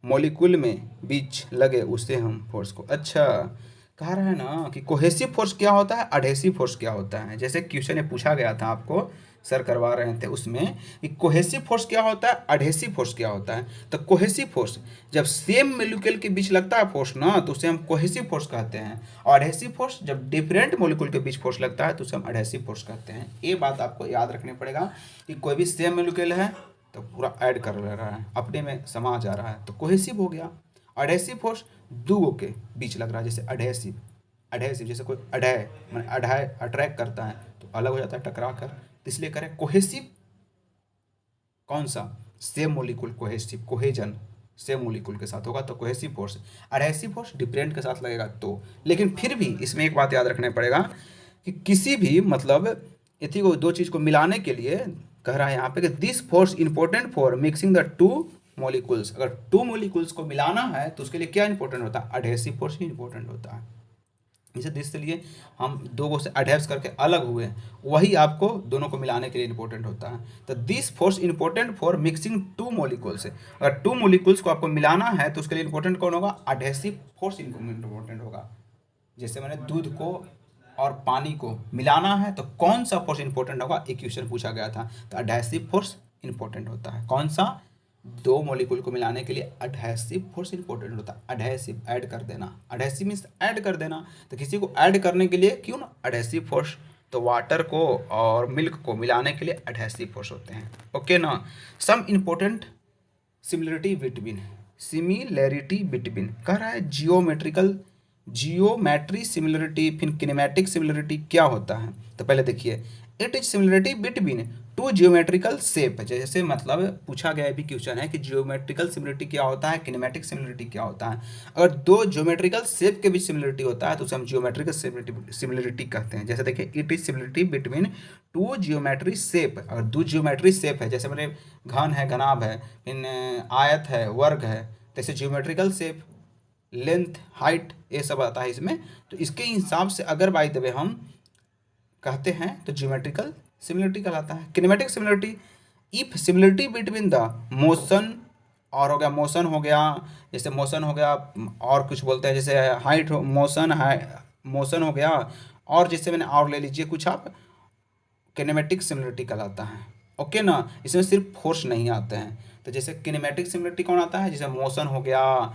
मॉलिक्यूल में बीच लगे उससे हम फोर्स को, अच्छा कह रहा है ना कि कोहेसिव फोर्स क्या होता है, अडहेसिव फोर्स क्या होता है। जैसे क्वेश्चन में पूछा गया था आपको, सर करवा रहे थे उसमें कि कोहेसिव फोर्स क्या होता है, अडहेसिव फोर्स क्या होता है। तो कोहेसिव फोर्स जब सेम मॉलिक्यूल के बीच लगता है फोर्स ना तो उसे हम कोहेसिव फोर्स कहते हैं, और अडहेसिव फोर्स जब डिफरेंट मॉलिक्यूल के बीच फोर्स लगता है तो उसे हम अडहेसिव फोर्स कहते हैं। ये बात आपको याद रखनी पड़ेगा कि कोई भी सेम मॉलिक्यूल है तो पूरा ऐड कर ले रहा है, अपने में समा जा रहा है तो कोहेसिव हो गया। अडहेसिव फोर्स दो के बीच लग रहा है, जैसे अडहेसिव अडहेसिव जैसे कोई मैंने अट्रैक्ट करता है तो अलग हो जाता है टकरा कर, तो इसलिए करें कोहेसिव कौन सा, same molecule cohesive, cohesion same molecule के साथ होगा तो cohesive force. Adhesive force different के साथ लगेगा तो, लेकिन फिर भी इसमें एक बात याद रखना पड़ेगा कि किसी भी मतलब इसी को दो चीज़ को मिलाने के लिए कह रहा है यहाँ पे कि this force important for mixing the two molecules. अगर टू मॉलिक्यूल्स को मिलाना है तो उसके लिए क्या इंपॉर्टेंट होता है, अडहेसिव फोर्स ही इंपॉर्टेंट होता है। इसलिए हम दो को से अडहेप्स करके अलग हुए, वही आपको दोनों को मिलाने के लिए इंपॉर्टेंट होता है। तो this force important for mixing two molecules है। अगर टू मॉलिक्यूल्स को आपको मिलाना है तो उसके लिए इंपॉर्टेंट कौन होगा, अडहेसिव फोर्स इंपॉर्टेंट होगा। जैसे मैंने दूध को और पानी को मिलाना है तो कौन सा फोर्स इंपॉर्टेंट होगा, एक क्वेश्चन पूछा गया था, तो अडहेसिव फोर्स इंपॉर्टेंट होता है। कौन सा, दो मॉलिक्यूल को मिलाने के लिए अडहेसिव फोर्स इंपॉर्टेंट होता है। अडहेसिव ऐड कर देना, अडहेसिव मीन्स ऐड कर देना, तो किसी को ऐड करने के लिए क्यों ना अडहेसिव फोर्स, तो वाटर को और मिल्क को मिलाने के लिए अडहेसिव फोर्स होते हैं। ओके ना। सम इम्पोर्टेंट सिमिलरिटी बिटवीन कह रहा है जियोमेट्री सिमिलरिटी, फिर किनेमैटिक सिमिलरिटी क्या होता है। तो पहले देखिए it is similarity between two geometrical shape. जैसे मतलब पूछा गया भी क्वेश्चन है कि जियोमेट्रिकल सिमिलरिटी क्या होता है, किनेमैटिक सिमिलरिटी क्या होता है। अगर दो जियोमेट्रिकल शेप के बीच सिमिलरिटी होता है तो उसे हम जियोमेट्रिकल सिमिलरिटी कहते हैं। जैसे देखिए it is similarity between two geometry shape. अगर दो जियोमेट्री शेप है, जैसे मैंने घन है, घनाभ है, फिर आयत है, वर्ग है, जैसे जियोमेट्रिकल शेप, लेंथ, हाइट, ये सब आता है इसमें। तो इसके हिसाब से अगर बाय द वे हम कहते हैं तो ज्योमेट्रिकल सिमिलरिटी कहलाता है। Kinematic similarity, if similarity between the motion, और हो गया मोशन हो गया, जैसे मोशन हो गया, और कुछ बोलते हैं जैसे हाइट मोशन हो गया, और जैसे मैंने और ले लीजिए कुछ आप, किनेमैटिक सिमिलरिटी कहलाता है। ओके ना, इसमें सिर्फ फोर्स नहीं आते हैं। तो जैसे किनेमैटिक सिमिलरिटी कौन आता है, जैसे मोशन हो गया,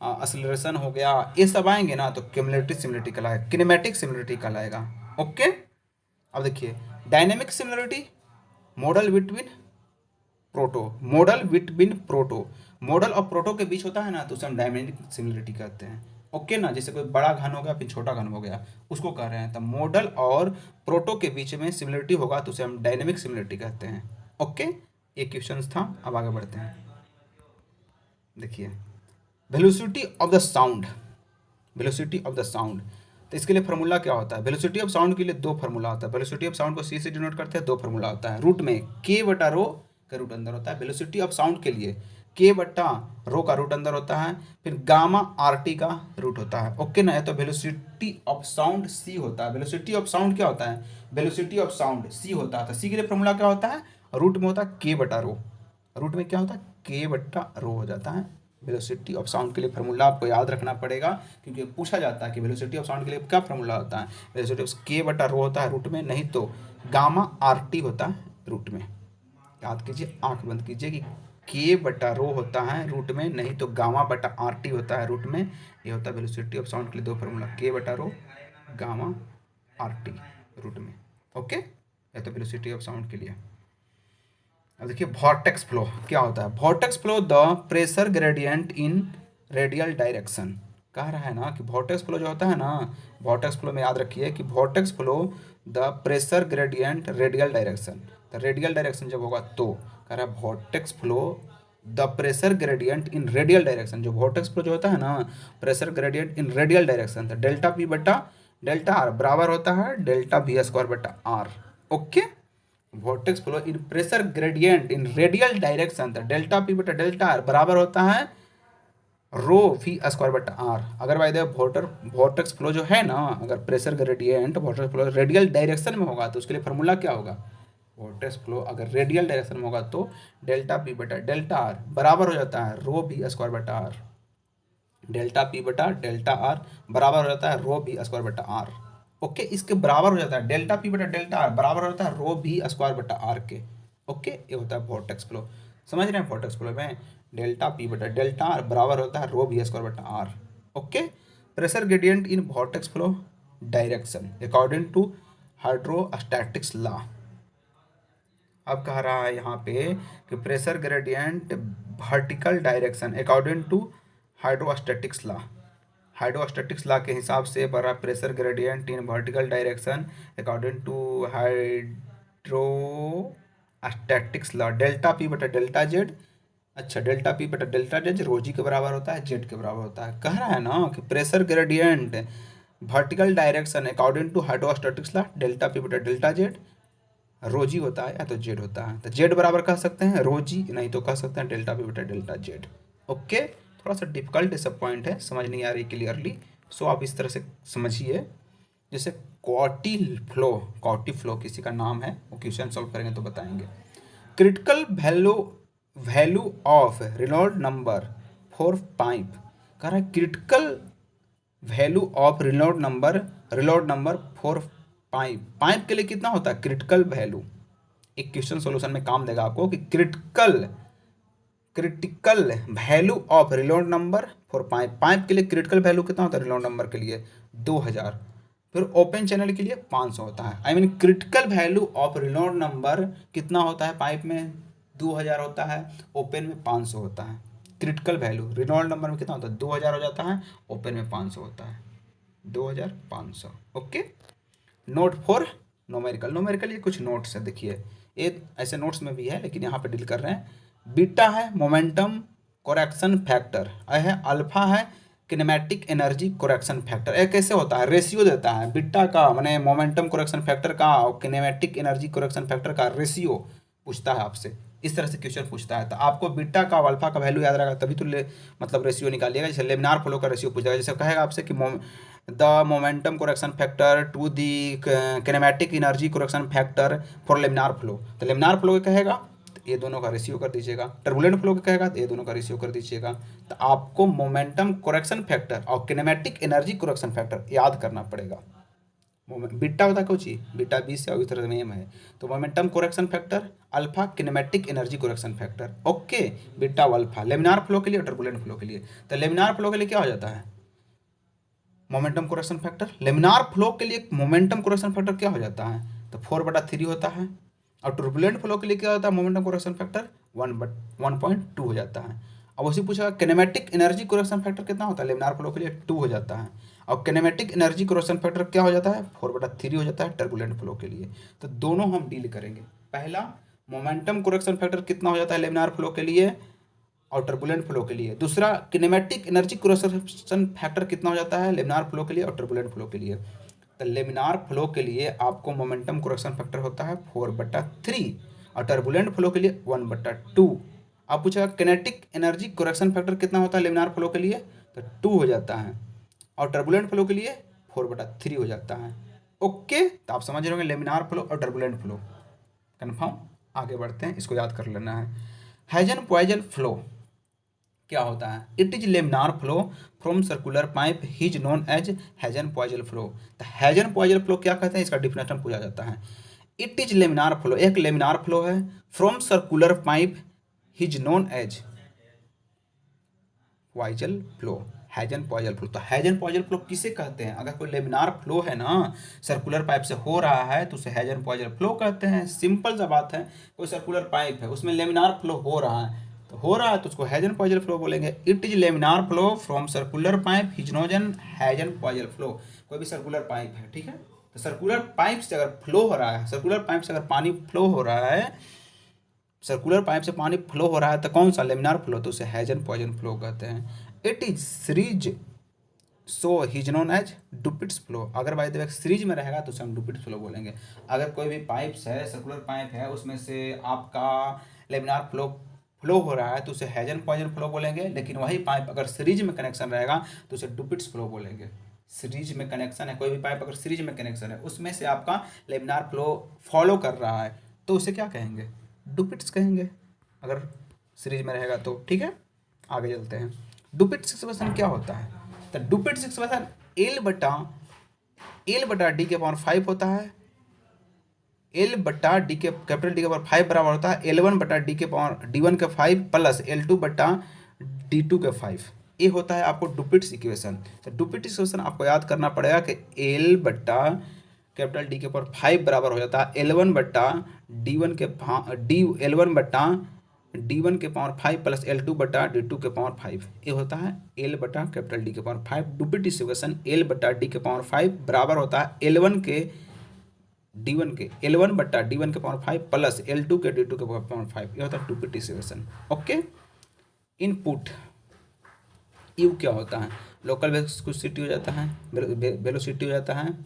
एक्सेलरेशन हो गया, ये सब आएंगे ना तो क्यूमुलेटिव सिमिलरिटी कहलाएगा, किनेमैटिक सिमिलरिटी कहलाएगा। ओके, अब देखिए dynamic similarity, model between proto, model और प्रोटो के बीच होता है ना तो उसे हम डायनेमिक सिमिलरिटी कहते हैं। ओके ना, जैसे कोई बड़ा घन हो गया फिर छोटा घन हो गया, उसको कह रहे हैं। तो मॉडल और प्रोटो के बीच में सिमिलरिटी होगा तो उसे हम डायनेमिक सिमिलरिटी कहते हैं। ओके, ये क्वेश्चन था। अब आगे बढ़ते हैं। देखिए velocity of the sound, velocity of the sound, तो इसके लिए फार्मूला क्या होता है। वेलोसिटी ऑफ साउंड के लिए दो फार्मूला होता है। वेलोसिटी ऑफ साउंड को सी से डिनोट करते हैं, दो फार्मूला होता है। रूट में के बटा रो का रूट अंदर होता है। वेलोसिटी ऑफ साउंड के लिए के बटा रो का रूट अंदर होता है, फिर गामा आर टी का रूट होता है। ओके ना, तो वेलोसिटी ऑफ साउंड सी होता है। वेलोसिटी ऑफ साउंड क्या होता है, वेलोसिटी ऑफ साउंड सी होता है। तो सी के लिए फार्मूला क्या होता है, रूट में होता है के बटा रो, रूट में क्या होता है के बटा रो हो जाता है। वेलोसिटी ऑफ साउंड के लिए फार्मूला आपको याद रखना पड़ेगा, क्योंकि पूछा जाता है कि वेलोसिटी ऑफ साउंड के लिए क्या फार्मूला होता है। वेलोसिटी ऑफ के बटा रो होता है रूट में, नहीं तो गामा आर टी होता है रूट में। याद कीजिए, आंख बंद कीजिए कि के बटा रो होता है रूट में, नहीं तो गामा बटा आर टी होता है रूट में। ये होता है वेलोसिटी ऑफ साउंड के लिए दो फार्मूला, के बटा रो, गामा आर टी रूट में। ओके, ये तो वेलोसिटी ऑफ साउंड के लिए। अब देखिए वॉर्टेक्स फ्लो क्या होता है। Vortex flow the pressure gradient in radial direction. कह रहा है ना कि वॉर्टेक्स फ्लो जो होता है ना, वॉर्टेक्स फ्लो में याद रखिए कि vortex flow the pressure gradient radial direction. तो रेडियल डायरेक्शन जब होगा तो कह रहा है vortex flow the pressure gradient in radial direction. जो वॉर्टेक्स फ्लो जो होता है ना, pressure gradient in radial direction, तो डेल्टा पी बटा डेल्टा आर बराबर होता है डेल्टा वी स्क्वायर बटा R. Okay, vortex flow in pressure gradient in radial direction, तो डेल्टा पी बटा डेल्टा आर बराबर होता है रो वी स्क्वायर बटा आर। अगर बाय द वोर्टेक्स फ्लो जो है ना, अगर pressure gradient vortex flow radial direction में होगा तो उसके लिए फार्मूला क्या होगा। वोर्टेक्स फ्लो अगर रेडियल डायरेक्शन में होगा तो डेल्टा पी बटा डेल्टा आर बराबर हो जाता है रो वी स्क्वायर बटा आर। डेल्टा पी बटा डेल्टा आर बराबर हो जाता है रो वी स्क्वायर बटा आर। ओके, इसके बराबर हो जाता है डेल्टा पी बटा डेल्टा आर बराबर हो जाता है रो वी स्क्वायर बटा आर के। ओके, ये होता है वोर्टेक्स फ्लो। समझ रहे हैं वोर्टेक्स फ्लो में डेल्टा पी बटा डेल्टा आर बराबर होता है रो वी स्क्वायर बटा R. Okay, pressure gradient in vortex flow direction according to hydrostatics law. अब कह रहा है यहाँ पे कि pressure gradient vertical direction according to hydrostatics law. Hydrostatics law के हिसाब से बड़ा pressure gradient in vertical direction according to hydrostatics law delta P बटा डेल्टा जेड। अच्छा, डेल्टा पी बटा डेल्टा जेड रोजी के बराबर होता है, जेड के बराबर होता है। कह रहा है ना कि pressure gradient vertical direction according to hydrostatics law delta P बटा डेल्टा जेड रोजी होता है या तो जेड होता है। तो जेड बराबर कह सकते हैं रोजी, नहीं तो कह सकते हैं डेल्टा पी बटा डेल्टा जेड। ओके, थोड़ा सा डिफिकल्ट सब पॉइंट है, समझ नहीं आ रही क्लियरली, सो आप इस तरह से समझिए। जैसे कॉटी फ्लो किसी का नाम है, वो क्वेश्चन सॉल्व करेंगे तो बताएंगे। Critical value of Reynold number for pipe. कह रहा है critical value of Reynold number for pipe के लिए कितना होता है क्रिटिकल वैल्यू। एक क्वेश्चन सॉल्यूशन में काम देगा आपको कि critical value of Reynold number for pipe के लिए क्रिटिकल वैल्यू कितना होता है रेनॉल्ड नंबर के लिए 2000। फिर ओपन चैनल के लिए 500 होता है। I mean critical value of Reynold number कितना होता है पाइप में 2000 होता है, ओपन में 500 होता है। क्रिटिकल वैल्यू रेनॉल्ड नंबर में कितना होता है 2000 हो जाता है, ओपन में 500 होता है 2500। ओके, नोट फॉर नोमेरिकल ये कुछ नोट्स है, देखिए ये ऐसे नोट्स में भी है लेकिन यहाँ पे डील कर रहे हैं। बीटा है मोमेंटम कोरेक्शन फैक्टर, है अल्फा है किनेमैटिक एनर्जी कोरेक्शन फैक्टर। ये कैसे होता है, रेशियो देता है बीटा का, माने मोमेंटम कोरेक्शन फैक्टर का और किनेमैटिक एनर्जी कोरेक्शन फैक्टर का रेशियो पूछता है आपसे। इस तरह से क्वेश्चन पूछता है तो आपको बीटा का और अल्फा का वैल्यू याद रहेगा तभी तो मतलब रेशियो निकालिएगा। जैसे लेमिनार फ्लो का रेशियो पूछेगा, जैसे कहेगा आपसे कि the momentum correction factor to the kinematic energy correction factor for laminar flow, तो लेमिनार फ्लो कहेगा तो ये दोनों का रेशियो कर दीजिएगा। टर्बुलेंट फ्लो कहेगा तो ये दोनों का रेशियो कर दीजिएगा। तो आपको मोमेंटम कोरेक्शन फैक्टर और किनेमैटिक एनर्जी कोरेक्शन फैक्टर याद करना पड़ेगा। बीटा होता है कुछ ही, बीटा 20 से इस तरह में एम है। तो momentum correction factor alpha kinematic energy correction factor. Okay, beta alpha laminar flow के लिए और टर्बुलेंट फ्लो के लिए। तो लेमिनार फ्लो के लिए क्या हो जाता है momentum correction factor, laminar flow के लिए मोमेंटम कोरेक्शन फैक्टर क्या हो जाता है तो 4/3 होता है। और टर्बुलेंट फ्लो के लिए क्या होता है मोमेंटम कोरेक्शन फैक्टर 1/1.2 हो जाता है। अब उसी पूछा किनेमैटिक एनर्जी कोरेक्शन फैक्टर कितना होता है लेमिनार फ्लो के लिए 2 हो जाता है। और किनेमैटिक एनर्जी कोरेक्शन फैक्टर क्या हो जाता है 4/3 हो जाता है टर्बुलेंट फ्लो के लिए। तो दोनों हम डील करेंगे। पहला मोमेंटम कोरेक्शन फैक्टर कितना हो जाता है लेमिनार फ्लो के लिए और टर्बुलेंट फ्लो के लिए। दूसरा किनेमैटिक एनर्जी कोरेक्शन फैक्टर कितना हो जाता है लेमिनार फ्लो के लिए और टर्बुलेंट फ्लो के लिए। तो लेमिनार फ्लो के लिए आपको मोमेंटम कोरेक्शन फैक्टर होता है 4/3 और टर्बुलेंट फ्लो के लिए 1/2। आप पूछेगा किनेटिक एनर्जी कोरेक्शन फैक्टर कितना होता है लेमिनार फ्लो के लिए तो 2 हो जाता है और टर्बुलेंट फ्लो के लिए 4/3 हो जाता है। ओके, तो आप समझ रहे होंगे लेमिनार फ्लो और टर्बुलेंट फ्लो कन्फर्म। आगे बढ़ते हैं, इसको याद कर लेना है। हाइजन पॉइजन फ्लो क्या होता है? It is laminar flow from circular pipe is known as Hagen Poiseuille flow. तो हेजन पॉइजल फ्लो क्या कहते हैं, इसका डिफिनेशन पूछा जाता है। इट इज लेमिनार फ्लो, एक लेमिनार फ्लो है, from circular pipe is known as Poiseuille flow, Hagen Poiseuille flow. तो हैजन पॉइजल फ्लो किसे कहते हैं? अगर कोई लेमिनार फ्लो है ना, सर्कुलर पाइप से हो रहा है तो उसे हैजन पॉइजल फ्लो कहते हैं। सिंपल सा बात है, कोई सर्कुलर पाइप है उसमें लेमिनार फ्लो हो रहा है, तो हो रहा है तो उसको हैजन पॉइजल फ्लो बोलेंगे। It is laminar flow from circular pipe is known as Hagen Poiseuille flow. कोई भी सर्कुलर पाइप है, ठीक है, तो सर्कुलर पाइप से अगर फ्लो हो रहा है, सर्कुलर पाइप से अगर पानी फ्लो हो रहा है, सर्कुलर पाइप से पानी फ्लो हो रहा है तो कौन सा? लेमिनार फ्लो, तो उसे हैजन पॉइजन फ्लो कहते हैं। It is series so is known as Dupuit's flow. अगर बाई द वे सीरीज में रहेगा तो उसे हम डुपिट्स फ्लो बोलेंगे। अगर कोई भी पाइप्स है, सर्कुलर पाइप है, उसमें से आपका लेमिनार फ्लो फ्लो हो रहा है तो उसे हैजन पॉइजन फ्लो बोलेंगे। लेकिन वही पाइप अगर सीरीज में कनेक्शन रहेगा तो उसे डुपिट्स फ्लो बोलेंगे। सीरीज में कनेक्शन है, कोई भी पाइप अगर सीरीज में कनेक्शन है, उसमें से आपका लेमिनार फ्लो फॉलो कर रहा है तो उसे क्या कहेंगे? डुपिट्स कहेंगे, अगर सीरीज में रहेगा तो। ठीक है, आगे चलते हैं। डुपिट्स एक्सप्रेशन क्या होता है? तो डुपिट्स एक्सप्रेशन एल बटा डी के पावर 5 होता है। एल बटा डी के कैपिटल डी के पावर 5 बराबर होता है L1/D1 के 5 प्लस L2/D2 के 5। ये होता है आपको डुपिट्स इक्वेशन। तो डुपिट्स इक्वेशन आपको याद करना पड़ेगा कि एल बटा कैपिटल डी के पावर 5 बराबर हो जाता है L1/D1 के L1/D1 के पावर 5 प्लस L2/D2 के पावर 5। ये होता है एल बटा कैपिटल डी के पावर 5। डुपिट्स इक्वेशन एल बटा डी के पावर 5 बराबर होता है L1 के पावर 5 प्लस L2 के D2 के पावर 5। ये होता है डुपिट्स इक्वेशन। ओके, इनपुट यू क्या होता है? लोकल वेलोसिटी हो जाता है, वेलोसिटी हो जाता है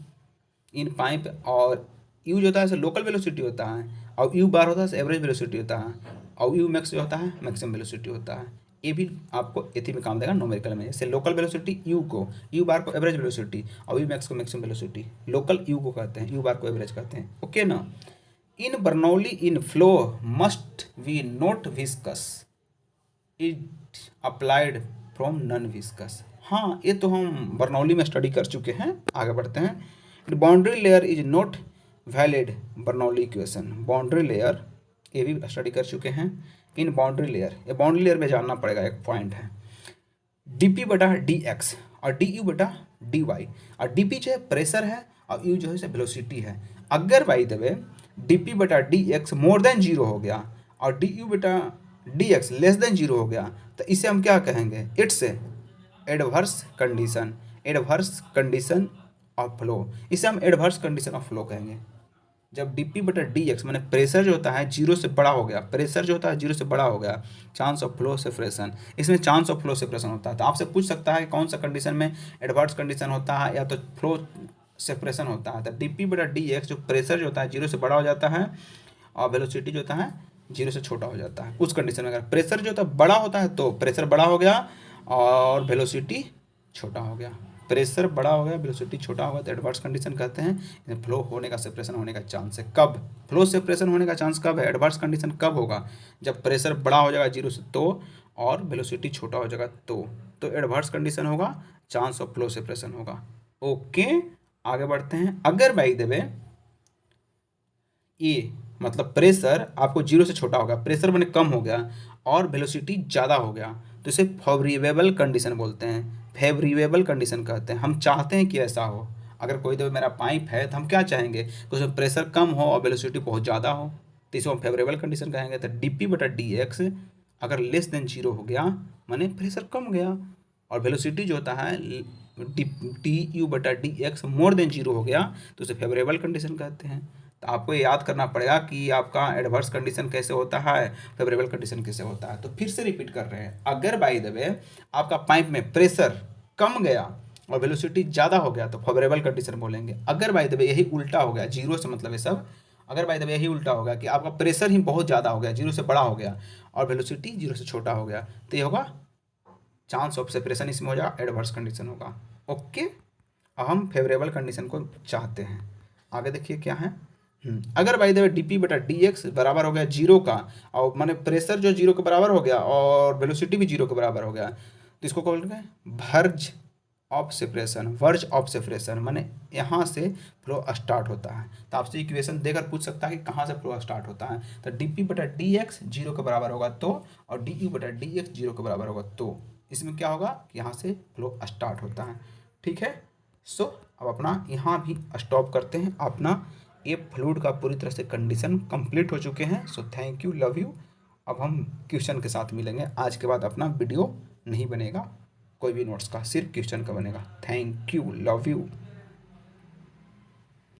इन पाइप। और यू जो होता है लोकल वेलोसिटी होता है, और यू बार होता है एवरेज वेलोसिटी होता है, और यू मैक्स जो होता है मैक्सिमम वेलोसिटी होता है। ये भी आपको एथी में काम देगा न्यूमेरिकल में। जैसे लोकल वेलोसिटी यू को, यू बार को एवरेज वेलोसिटी, और यू मैक्स को मैक्सिमम वेलोसिटी। लोकल यू को कहते हैं, यू बार को एवरेज कहते हैं। ओके ना। In Bernoulli in flow must we not viscous, it applied from non viscous. हाँ, ये तो हम बर्नौली में स्टडी कर चुके हैं। आगे बढ़ते हैं। Boundary layer is not valid Bernoulli equation. Boundary layer ये भी स्टडी कर चुके हैं। इन बाउंड्री लेयर, ये बाउंड्री लेयर में जानना पड़ेगा, एक पॉइंट है dp/dx और du/dy। और dp जो है प्रेशर है और u जो है वेलोसिटी है। अगर by the way dp/dx more than zero हो गया और du/dx लेस देन जीरो हो गया तो इसे हम क्या कहेंगे? It's adverse condition, adverse condition of flow. इसे हम एडवर्स कंडीशन ऑफ फ्लो कहेंगे। जब dp/dx मैंने प्रेशर जो होता है जीरो से बड़ा हो गया, प्रेशर जो होता है जीरो से बड़ा हो गया, चांस ऑफ फ्लो सेपरेशन, इसमें चांस ऑफ फ्लो सेपरेशन होता है। तो आपसे पूछ सकता है कौन सा कंडीशन में एडवर्स कंडीशन होता है या तो फ्लो सेपरेशन होता है। तो dp/dx जो प्रेशर जो होता है जीरो से बड़ा हो जाता है और वेलोसिटी जो होता है जीरो से छोटा हो जाता है। उस कंडीशन में अगर प्रेशर जो होता है बड़ा होता है तो प्रेशर बड़ा हो गया और वेलोसिटी छोटा हो गया। प्रेशर बड़ा हो गया, वेलोसिटी छोटा होगा तो एडवर्स कंडीशन कहते हैं। फ्लो होने का सेपरेशन होने का चांस है। कब फ्लो सेपरेशन होने का चांस कब है? एडवर्स कंडीशन कब होगा? जब प्रेशर बड़ा हो जाएगा जीरो से तो, और वेलोसिटी छोटा हो जाएगा तो एडवर्स कंडीशन होगा, चांस ऑफ फ्लो सेपरेशन होगा। ओके, आगे बढ़ते हैं। अगर बाई द वे ये मतलब प्रेशर आपको जीरो से छोटा होगा, प्रेशर मैंने कम हो गया और वेलोसिटी ज़्यादा हो गया तो इसे फेवरेबल कंडीशन बोलते हैं, फेवरेबल कंडीशन कहते हैं। हम चाहते हैं कि ऐसा हो। अगर कोई तो मेरा पाइप है तो हम क्या चाहेंगे कि उसमें प्रेशर कम हो और वेलोसिटी बहुत ज़्यादा हो, तो इसको हम फेवरेबल कंडीशन कहेंगे। तो dp/dx अगर लेस देन जीरो हो गया माने प्रेशर कम गया, और वेलोसिटी जो होता है du/dx मोर देन जीरो हो गया तो उसे फेवरेबल कंडीशन कहते हैं। तो आपको ये याद करना पड़ेगा कि आपका एडवर्स कंडीशन कैसे होता है, फेवरेबल कंडीशन कैसे होता है। तो फिर से रिपीट कर रहे हैं। अगर बाई द वे आपका पाइप में प्रेशर कम गया और वेलोसिटी ज़्यादा हो गया तो फेवरेबल कंडीशन बोलेंगे। अगर बाई द वे यही उल्टा हो गया, जीरो से मतलब ये सब, अगर बाई द वे यही उल्टा हो गया कि आपका प्रेशर ही बहुत ज़्यादा हो गया, जीरो से बड़ा हो गया और वेलोसिटी जीरो से छोटा हो गया, तो ये होगा चांस ऑफ सेपरेशन, इसमें हो जाएगा एडवर्स कंडीशन होगा। ओके, अब हम फेवरेबल कंडीशन को चाहते हैं। आगे देखिए क्या है। अगर by the way D P बटा डी एक्स बराबर हो गया जीरो का, और माने प्रेशर जो जीरो के बराबर हो गया और वेलोसिटी भी जीरो के बराबर हो गया, तो इसको क्या बोलते हैं, verge of separation. Verge of separation माने यहाँ से फ्लो स्टार्ट होता है। तो आपसे इक्वेशन देकर पूछ सकता है कि कहाँ से फ्लो स्टार्ट होता है। तो डी पी बटा डी एक्स जीरो के बराबर होगा तो, और डी यू बटा डी एक्स जीरो के बराबर होगा तो इसमें क्या होगा कि यहाँ से फ्लो स्टार्ट होता है। ठीक है, सो अब अपना यहाँ भी स्टॉप करते हैं। अपना ये फ्लूइड का पूरी तरह से कंडीशन कंप्लीट हो चुके हैं। So thank you, love you. अब हम क्वेश्चन के साथ मिलेंगे। आज के बाद अपना वीडियो नहीं बनेगा कोई भी नोट्स का, सिर्फ क्वेश्चन का बनेगा। Thank you, love you.